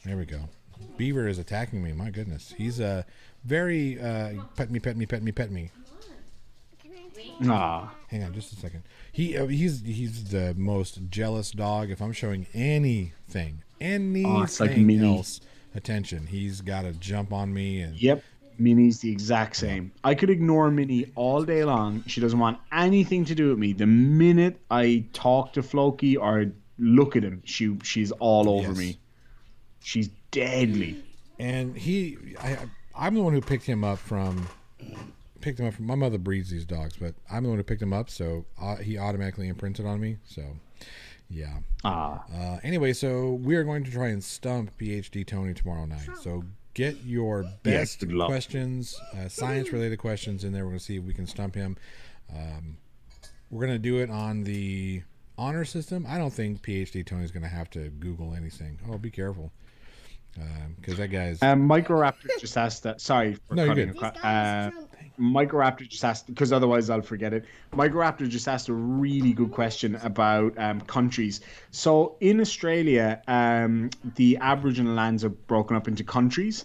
Speaker 1: There we go. Beaver is attacking me. My goodness, he's very pet me.
Speaker 2: Ah,
Speaker 1: Hang on, just a second. He's the most jealous dog. If I'm showing anything
Speaker 2: it's like Minnie.
Speaker 1: else attention, he's got to jump on me and
Speaker 2: yep. Minnie's the exact same. I could ignore Minnie all day long. She doesn't want anything to do with me. The minute I talk to Floki or look at him, she's all over
Speaker 1: Yes.
Speaker 2: me. She's deadly.
Speaker 1: And I'm the one who picked him up from. My mother breeds these dogs, but I'm the one who picked him up, so he automatically imprinted on me. So, yeah. Anyway, so we are going to try and stump PhD Tony tomorrow night. So get your best
Speaker 2: good luck.
Speaker 1: questions, science-related questions in there. We're going to see if we can stump him. We're going to do it on the honor system. I don't think PhD Tony's going to have to Google anything. Oh, be careful. Because that guy's...
Speaker 2: Microraptor just asked that. Sorry for
Speaker 1: No, you're
Speaker 2: cutting.
Speaker 1: good.
Speaker 2: Microraptor just asked, because otherwise I'll forget it. Microraptor just asked a really good question about countries. So in Australia, the Aboriginal lands are broken up into countries.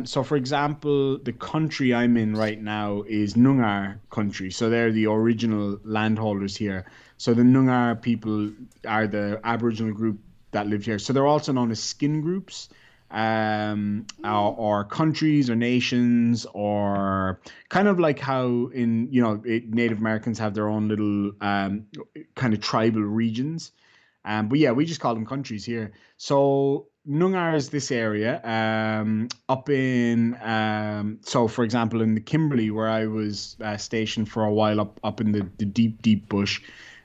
Speaker 2: So for example, the country I'm in right now is Noongar country. So they're the original landholders here. So the Noongar people are the Aboriginal group that lived here. So they're also known as skin groups. or countries or nations, or kind of like how in Native Americans have their own little kind of tribal regions. But yeah, we just call them countries here. So Nungar is this area up in so for example in the Kimberley where I was stationed for a while up in the deep deep bush.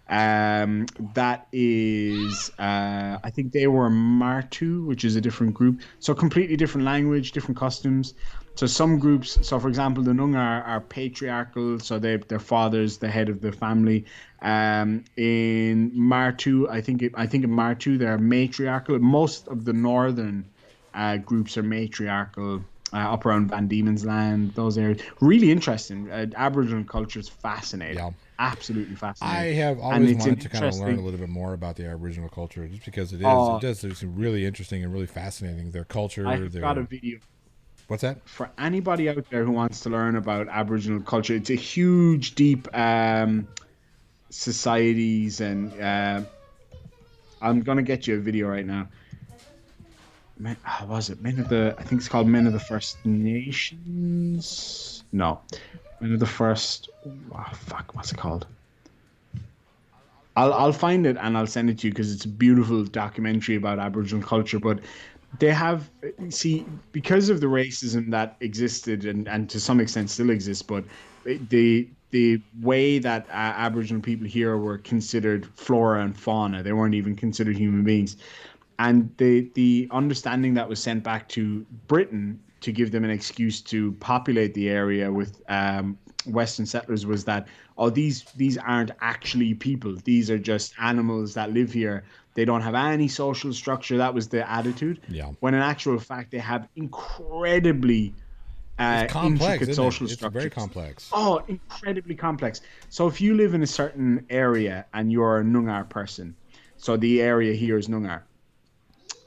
Speaker 2: That is I think they were Martu, which is a different group. So completely different language, different customs. So some groups, so for example, the Noongar are patriarchal, so their father's the head of the family. In Martu, I think in Martu they're matriarchal. Most of the northern groups are matriarchal. Up around Van Diemen's Land, those areas. Really interesting. Aboriginal culture is fascinating.
Speaker 1: Yeah.
Speaker 2: Absolutely
Speaker 1: I
Speaker 2: fascinating.
Speaker 1: have
Speaker 2: And
Speaker 1: always
Speaker 2: it's
Speaker 1: wanted to kind of learn a
Speaker 2: interesting.
Speaker 1: little bit more about the Aboriginal culture, just because it
Speaker 2: Oh,
Speaker 1: does seem really interesting and really fascinating. Their culture,
Speaker 2: I've got a
Speaker 1: their
Speaker 2: video
Speaker 1: what's that?
Speaker 2: for anybody out there who wants to learn about Aboriginal culture. It's a huge, deep societies, and I'm gonna get you a video right now. How was it? Men of the, I think it's called Men of the First Nations. No, Men of the First. Oh, fuck, what's it called? I'll find it and I'll send it to you because it's a beautiful documentary about Aboriginal culture. But they have, see, because of the racism that existed and to some extent still exists, but the way that Aboriginal people here were considered flora and fauna, they weren't even considered human beings. And the understanding that was sent back to Britain to give them an excuse to populate the area with Western settlers was that, oh, these aren't actually people, these are just animals that live here, they don't have any social structure. That was the attitude.
Speaker 1: Yeah,
Speaker 2: When in actual fact they have incredibly
Speaker 1: it's complex,
Speaker 2: intricate
Speaker 1: isn't it?
Speaker 2: social
Speaker 1: It's very
Speaker 2: structures.
Speaker 1: complex.
Speaker 2: Oh, incredibly complex. So if you live in a certain area and you're a Noongar person, so the area here is Noongar,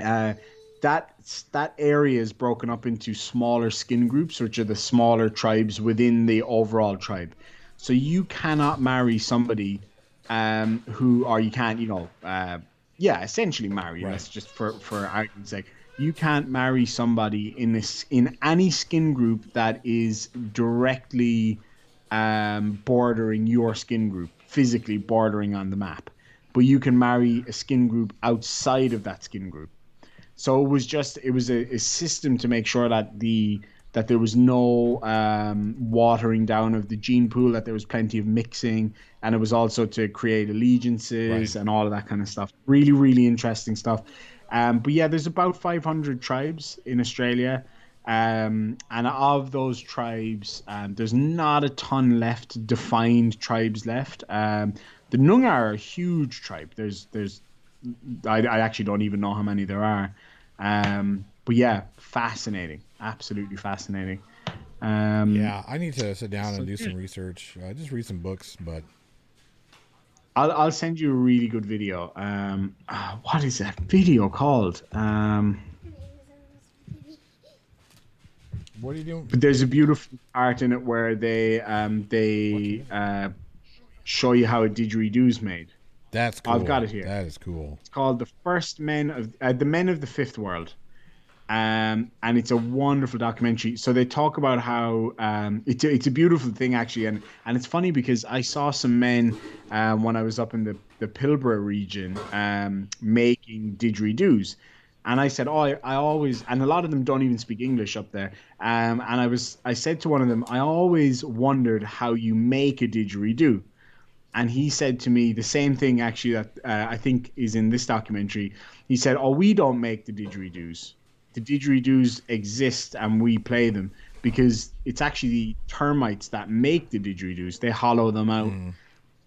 Speaker 2: uh, that area is broken up into smaller skin groups, which are the smaller tribes within the overall tribe. So you cannot marry somebody who, or you can't, yeah, essentially marry.
Speaker 1: Right.
Speaker 2: Let's just for argument's sake, you can't marry somebody in any skin group that is directly bordering your skin group, physically bordering on the map. But you can marry a skin group outside of that skin group. So it was a system to make sure that there was no watering down of the gene pool, that there was plenty of mixing, and it was also to create
Speaker 1: Right.
Speaker 2: allegiances and all of that kind of stuff. Really, really interesting stuff. But yeah, there's about 500 tribes in Australia. And of those tribes, there's not a ton left, defined tribes left. The Noongar are a huge tribe. I actually don't even know how many there are. But yeah, fascinating, absolutely fascinating.
Speaker 1: Yeah, I need to sit down
Speaker 2: So
Speaker 1: and do
Speaker 2: yeah,
Speaker 1: some research. Just read some books, but
Speaker 2: I'll send you a really good video. What is that video called?
Speaker 1: what are you doing?
Speaker 2: But there's a beautiful part in it where
Speaker 1: What you
Speaker 2: they
Speaker 1: doing?
Speaker 2: show you how a didgeridoo is made.
Speaker 1: That's
Speaker 2: I've got
Speaker 1: cool.
Speaker 2: it here.
Speaker 1: That is cool.
Speaker 2: It's called the Men of the Fifth World. And it's a wonderful documentary. So they talk about how it's a beautiful thing actually, and it's funny because I saw some men when I was up in the Pilbara region making didgeridoos, and I said, oh, I always, and a lot of them don't even speak English up there, and I said to one of them, I always wondered how you make a didgeridoo. And he said to me the same thing actually that I think is in this documentary. He said, "Oh, we don't make the didgeridoos. The didgeridoos exist, and we play them because it's actually the termites that make the didgeridoos. They hollow them out,
Speaker 1: Mm.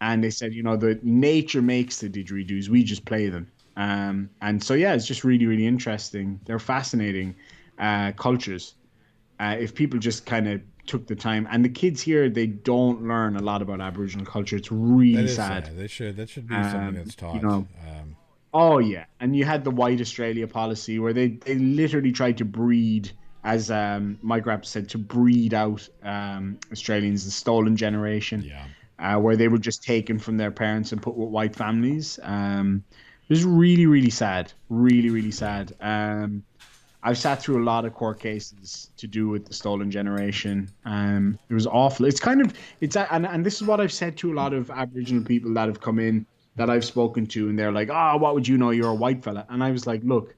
Speaker 2: and they said, the nature makes the didgeridoos. We just play them. And so yeah, it's just really really interesting. They're fascinating cultures. If people just kind of took the time, and the kids here, they don't learn a lot about Aboriginal culture. It's
Speaker 1: That
Speaker 2: really
Speaker 1: is
Speaker 2: sad.
Speaker 1: sad. They should. That should be something that's
Speaker 2: You
Speaker 1: taught.
Speaker 2: know, oh yeah, and you had the White Australia policy where they literally tried to breed, as my grandpa said, to breed out Australians, the stolen generation,
Speaker 1: Yeah.
Speaker 2: where they were just taken from their parents and put with white families. It was really really sad, really really
Speaker 1: Yeah.
Speaker 2: sad. I've sat through a lot of court cases to do with the stolen generation. It was awful. It's kind of and this is what I've said to a lot of Aboriginal people that have come in that I've spoken to, and they're like, "Oh, what would you know? You're a white fella." And I was like, "Look,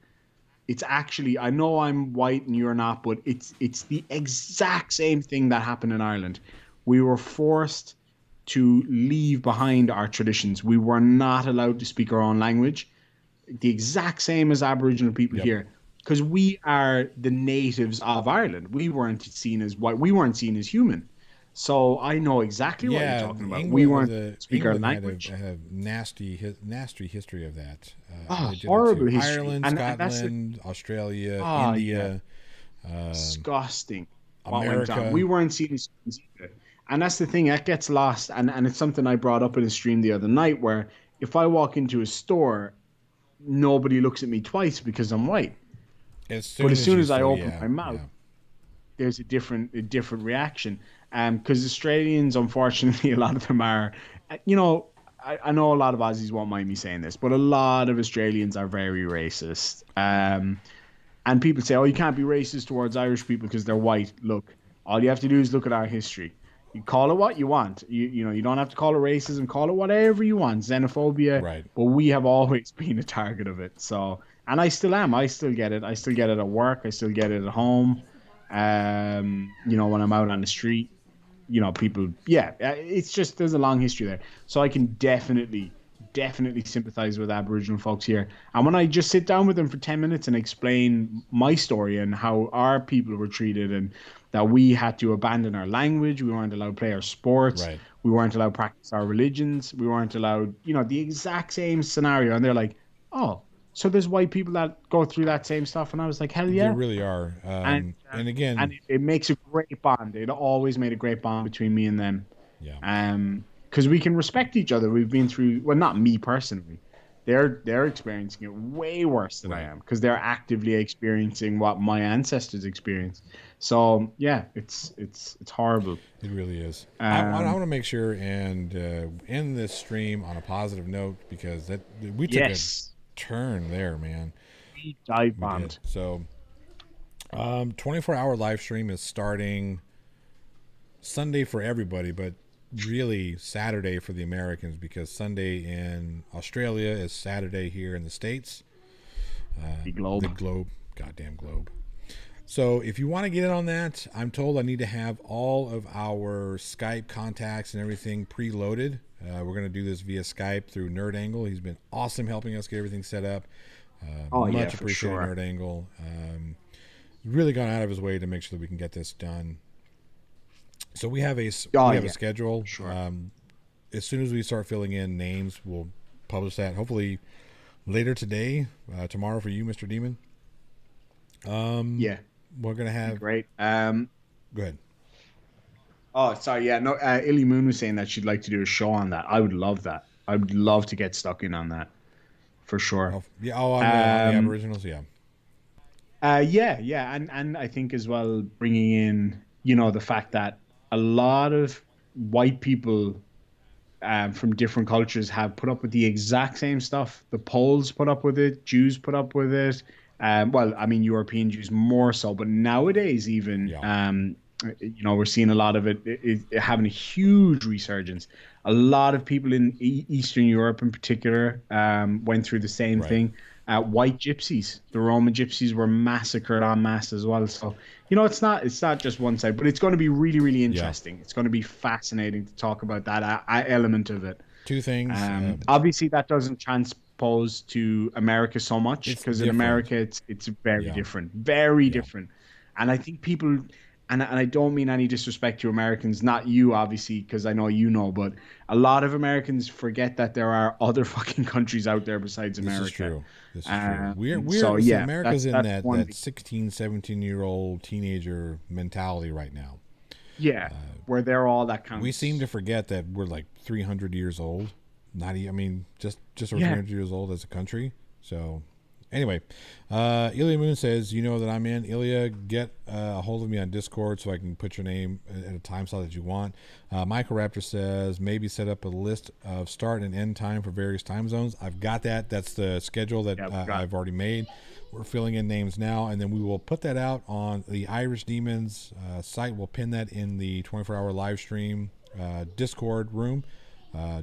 Speaker 2: it's actually I know I'm white and you're not, but it's the exact same thing that happened in Ireland. We were forced to leave behind our traditions. We were not allowed to speak our own language, the exact same as Aboriginal people
Speaker 1: Yep.
Speaker 2: here, because we are the natives of Ireland. We weren't seen as white. We weren't seen as human. So I know exactly what you're
Speaker 1: Yeah,
Speaker 2: talking about. We
Speaker 1: England was
Speaker 2: weren't speak our
Speaker 1: England had
Speaker 2: language.
Speaker 1: a nasty history of that.
Speaker 2: Oh,
Speaker 1: They did it
Speaker 2: horrible
Speaker 1: to
Speaker 2: history.
Speaker 1: Ireland,
Speaker 2: And that's
Speaker 1: Scotland, Australia,
Speaker 2: yeah,
Speaker 1: India,
Speaker 2: disgusting what went on.
Speaker 1: America.
Speaker 2: We weren't seen as humans either. And that's the thing that gets lost. And it's something I brought up in a stream the other night where if I walk into a store, nobody looks at me twice because I'm white. But as soon as I open my mouth, there's a different reaction. Because Australians, unfortunately, a lot of them are, you know, I know a lot of Aussies won't mind me saying this, but a lot of Australians are very racist. And people say, oh, you can't be racist towards Irish people because they're white. Look, all you have to do is look at our history. You call it what you want. You know, you don't have to call it racism. Call it whatever you want, xenophobia.
Speaker 1: Right.
Speaker 2: But we have always been a target of it. So, and I still am. I still get it. I still get it at work. I still get it at home. You know, when I'm out on the street, you know, people. Yeah, it's just there's a long history there. So I can definitely sympathize with Aboriginal folks here. And when I just sit down with them for 10 minutes and explain my story and how our people were treated and that we had to abandon our language, we weren't allowed to play our sports,
Speaker 1: Right.
Speaker 2: we weren't allowed to practice our religions, we weren't allowed, you know, the exact same scenario. And they're like, oh, so there's white people that go through that same stuff. And I was like, hell yeah.
Speaker 1: They really are. And again,
Speaker 2: and it makes a great bond. It always made a great bond between me and them.
Speaker 1: yeah.
Speaker 2: Because we can respect each other. We've been through, well, not me personally. They're experiencing it way worse than I am because they're actively experiencing what my ancestors experienced. So yeah, it's horrible.
Speaker 1: It really is. I want to make sure and end this stream on a positive note because we took a turn there, man.
Speaker 2: We dive bombed.
Speaker 1: So, 24-hour live stream is starting Sunday for everybody, but really Saturday for the Americans because Sunday in Australia is Saturday here in the States.
Speaker 2: The globe.
Speaker 1: Goddamn globe. So if you want to get in on that, I'm told I need to have all of our Skype contacts and everything preloaded. We're going to do this via Skype through Nerd Angle. He's been awesome helping us get everything set up. Much appreciated,
Speaker 2: sure.
Speaker 1: Nerd Angle. Really gone out of his way to make sure that we can get this done. So we have a schedule.
Speaker 2: Sure.
Speaker 1: As soon as we start filling in names, we'll publish that. Hopefully later today, tomorrow for you, Mr. Demon.
Speaker 2: Yeah,
Speaker 1: we're gonna have
Speaker 2: great.
Speaker 1: Go ahead.
Speaker 2: Oh, sorry. Yeah, no. Illy Moon was saying that she'd like to do a show on that. I would love that. I would love to get stuck in on that, for sure.
Speaker 1: On the Aboriginals, yeah.
Speaker 2: Yeah, and I think as well bringing in, you know, the fact that a lot of white people from different cultures have put up with the exact same stuff. The Poles put up with it, Jews put up with it. Well, I mean, European Jews more so, but nowadays even, you know, we're seeing a lot of it having a huge resurgence. A lot of people in Eastern Europe in particular went through the same thing. White gypsies, the Roman gypsies were massacred en masse as well. So, you know, it's not just one side, but it's going to be really, really interesting. It's going to be fascinating to talk about that element of it.
Speaker 1: Two things.
Speaker 2: Obviously, that doesn't transpose to America so much because in America it's very different, very different. And I think people, and I don't mean any disrespect to Americans, not you obviously, because I know you know, but a lot of Americans forget that there are other fucking countries out there besides America.
Speaker 1: This is true. America's in that 16, 17-year-old teenager mentality right now.
Speaker 2: Yeah, where they're all that kind of.
Speaker 1: We seem to forget that we're like 300 years old. Just over 300 years old as a country. So, Anyway, Ilya Moon says, you know that I'm in. Ilya, get a hold of me on Discord so I can put your name at a time slot that you want. Michael Raptor says, maybe set up a list of start and end time for various time zones. I've got that. That's the schedule that I've already made. We're filling in names now, and then we will put that out on the Irish Demons site. We'll pin that in the 24-hour live stream Discord room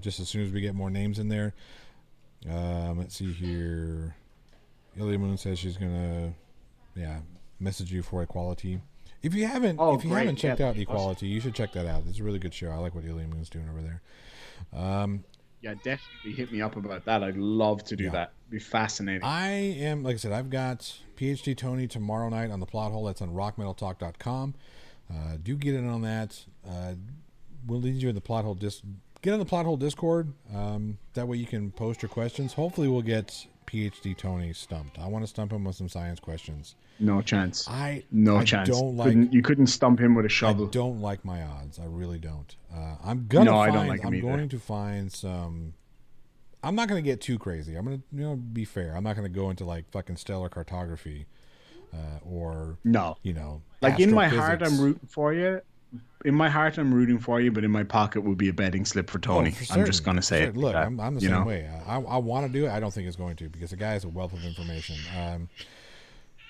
Speaker 1: just as soon as we get more names in there. Let's see here. Ilya Moon says she's gonna, message you for Equality. If you haven't, haven't checked out Equality, you should check that out. It's a really good show. I like what Ilya Moon's doing over there.
Speaker 2: Yeah, definitely hit me up about that. I'd love to do that. It'd be fascinating.
Speaker 1: I am, like I said, I've got PhD Tony tomorrow night on the Plot Hole. That's on rockmetaltalk.com. Do get in on that. We'll lead you in the Plot Hole Get on the Plot Hole Discord. That way you can post your questions. Hopefully we'll get PhD Tony stumped. I want to stump him with some science questions.
Speaker 2: No chance.
Speaker 1: No chance.
Speaker 2: You couldn't stump him with a shovel.
Speaker 1: I don't like my odds. I really don't. I'm going to find some. I'm not going to get too crazy. I'm going to be fair. I'm not going to go into like fucking stellar cartography or
Speaker 2: like in my heart I'm rooting for you. In my heart, I'm rooting for you, but in my pocket will be a betting slip for Tony. I'm just going to say it.
Speaker 1: Look, I'm the same way. I want to do it. I don't think it's going to because the guy has a wealth of information.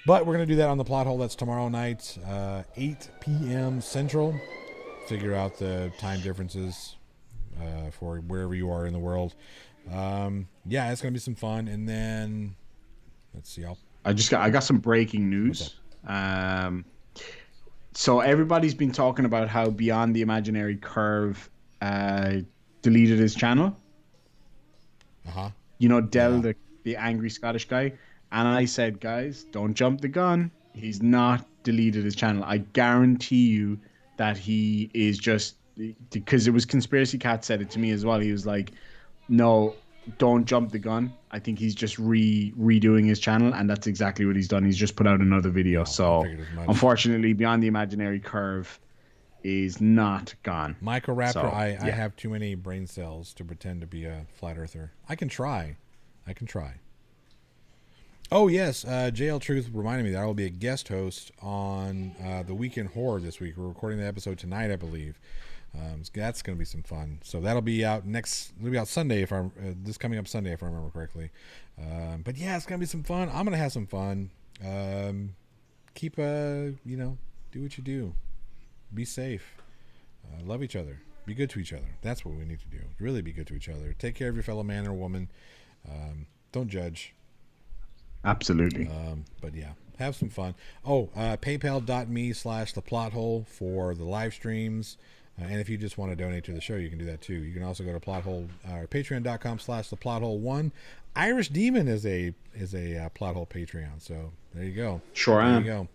Speaker 1: But we're going to do that on the Plot Hole. That's tomorrow night, 8 p.m. Central. Figure out the time differences for wherever you are in the world. It's going to be some fun. And then, let's see.
Speaker 2: I got some breaking news. So everybody's been talking about how Beyond the Imaginary Curve deleted his channel. Del, the angry Scottish guy. And I said, guys, don't jump the gun. He's not deleted his channel. I guarantee you that he is just... Because it was Conspiracy Cat said it to me as well. He was like, no, don't jump the gun. I think he's just redoing his channel, and that's exactly what he's done. He's just put out another video. So, unfortunately, Beyond the Imaginary Curve is not gone.
Speaker 1: Microraptor, so, I have too many brain cells to pretend to be a flat earther. I can try. Oh, yes. JL Truth reminded me that I will be a guest host on the Weekend Horror this week. We're recording the episode tonight, I believe. That's going to be some fun. So that'll be out Sunday this coming up Sunday if I remember correctly. But yeah, it's going to be some fun. I'm going to have some fun. Keep do what you do. Be safe. Love each other. Be good to each other. That's what we need to do. Really be good to each other. Take care of your fellow man or woman. Don't judge.
Speaker 2: Absolutely.
Speaker 1: But yeah, have some fun. PayPal.me/theplothole for the live streams. And if you just want to donate to the show, you can do that too. You can also go to Patreon.com/theplothole1. Irish Demon is a Plothole Patreon. So there you go.
Speaker 2: Sure am.
Speaker 1: There you go.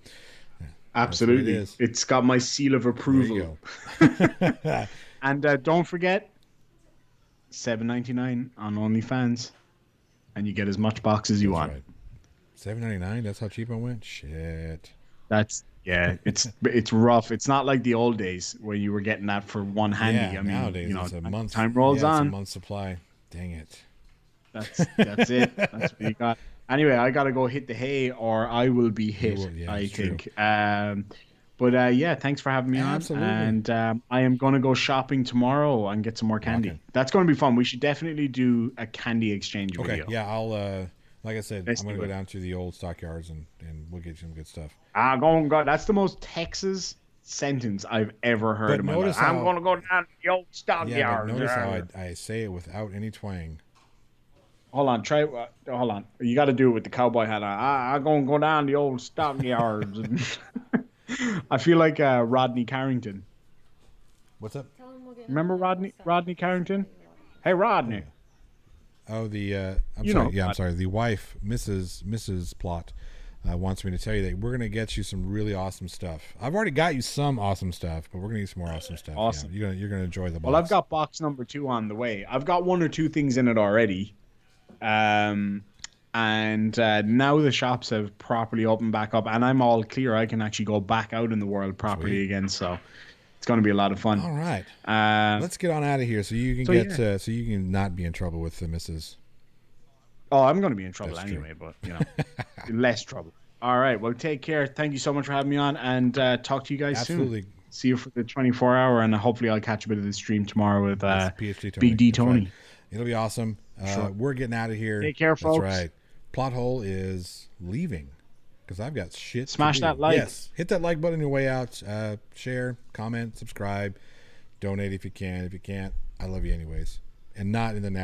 Speaker 1: Yeah,
Speaker 2: absolutely. It's got my seal of approval.
Speaker 1: There you go.
Speaker 2: And don't forget, $7.99 on OnlyFans, and you get as much box as you want. Right.
Speaker 1: $7.99. That's how cheap I went. Shit.
Speaker 2: It's rough. It's not like the old days where you were getting that for one handy.
Speaker 1: Yeah, nowadays it's a month.
Speaker 2: Time rolls on.
Speaker 1: It's a month's supply. Dang it.
Speaker 2: That's it. That's what you got. Anyway, I gotta go hit the hay, or I will be hit. I think. Thanks for having me on.
Speaker 1: Absolutely.
Speaker 2: And I am gonna go shopping tomorrow and get some more candy. Okay. That's gonna be fun. We should definitely do a candy exchange video.
Speaker 1: Okay. Yeah, I'll. Like I said, I'm going to go down to the old stockyards and we'll get you some good stuff.
Speaker 2: That's the most Texas sentence I've ever heard in my life. I'm going to go down to the old stockyards.
Speaker 1: Yeah, but notice how I say it without any twang.
Speaker 2: Hold on. Hold on. You got to do it with the cowboy hat on. I'm going to go down the old stockyards. I feel like Rodney Carrington.
Speaker 1: What's up?
Speaker 2: Remember Rodney Carrington? Hey, Rodney.
Speaker 1: Oh, I'm sorry. The wife, Mrs. Plot, wants me to tell you that we're going to get you some really awesome stuff. I've already got you some awesome stuff, but we're going to get some more awesome stuff.
Speaker 2: Awesome.
Speaker 1: Yeah, you're going to enjoy the box.
Speaker 2: Well, I've got box number 2 on the way. I've got 1 or 2 things in it already. And now the shops have properly opened back up, and I'm all clear. I can actually go back out in the world properly again. So it's going to be a lot of fun.
Speaker 1: All right. Let's get on out of here so you can so you can not be in trouble with the missus.
Speaker 2: Oh, I'm going to be in trouble
Speaker 1: That's true.
Speaker 2: anyway, but less trouble. All right. Well, take care. Thank you so much for having me on, and talk to you guys
Speaker 1: Absolutely.
Speaker 2: soon. See you for the 24-hour, and hopefully I'll catch a bit of the stream tomorrow with
Speaker 1: Yes, PhD Tony.
Speaker 2: Big D
Speaker 1: That's right.
Speaker 2: Tony.
Speaker 1: It'll be awesome.
Speaker 2: Sure.
Speaker 1: We're getting out of here.
Speaker 2: Take care, folks.
Speaker 1: That's right. Plot hole is leaving because I've got shit.
Speaker 2: Smash
Speaker 1: to do.
Speaker 2: that like.
Speaker 1: Yes, hit that like button on your way out. Share, comment, subscribe, donate if you can. If you can't, I love you anyways. And not in the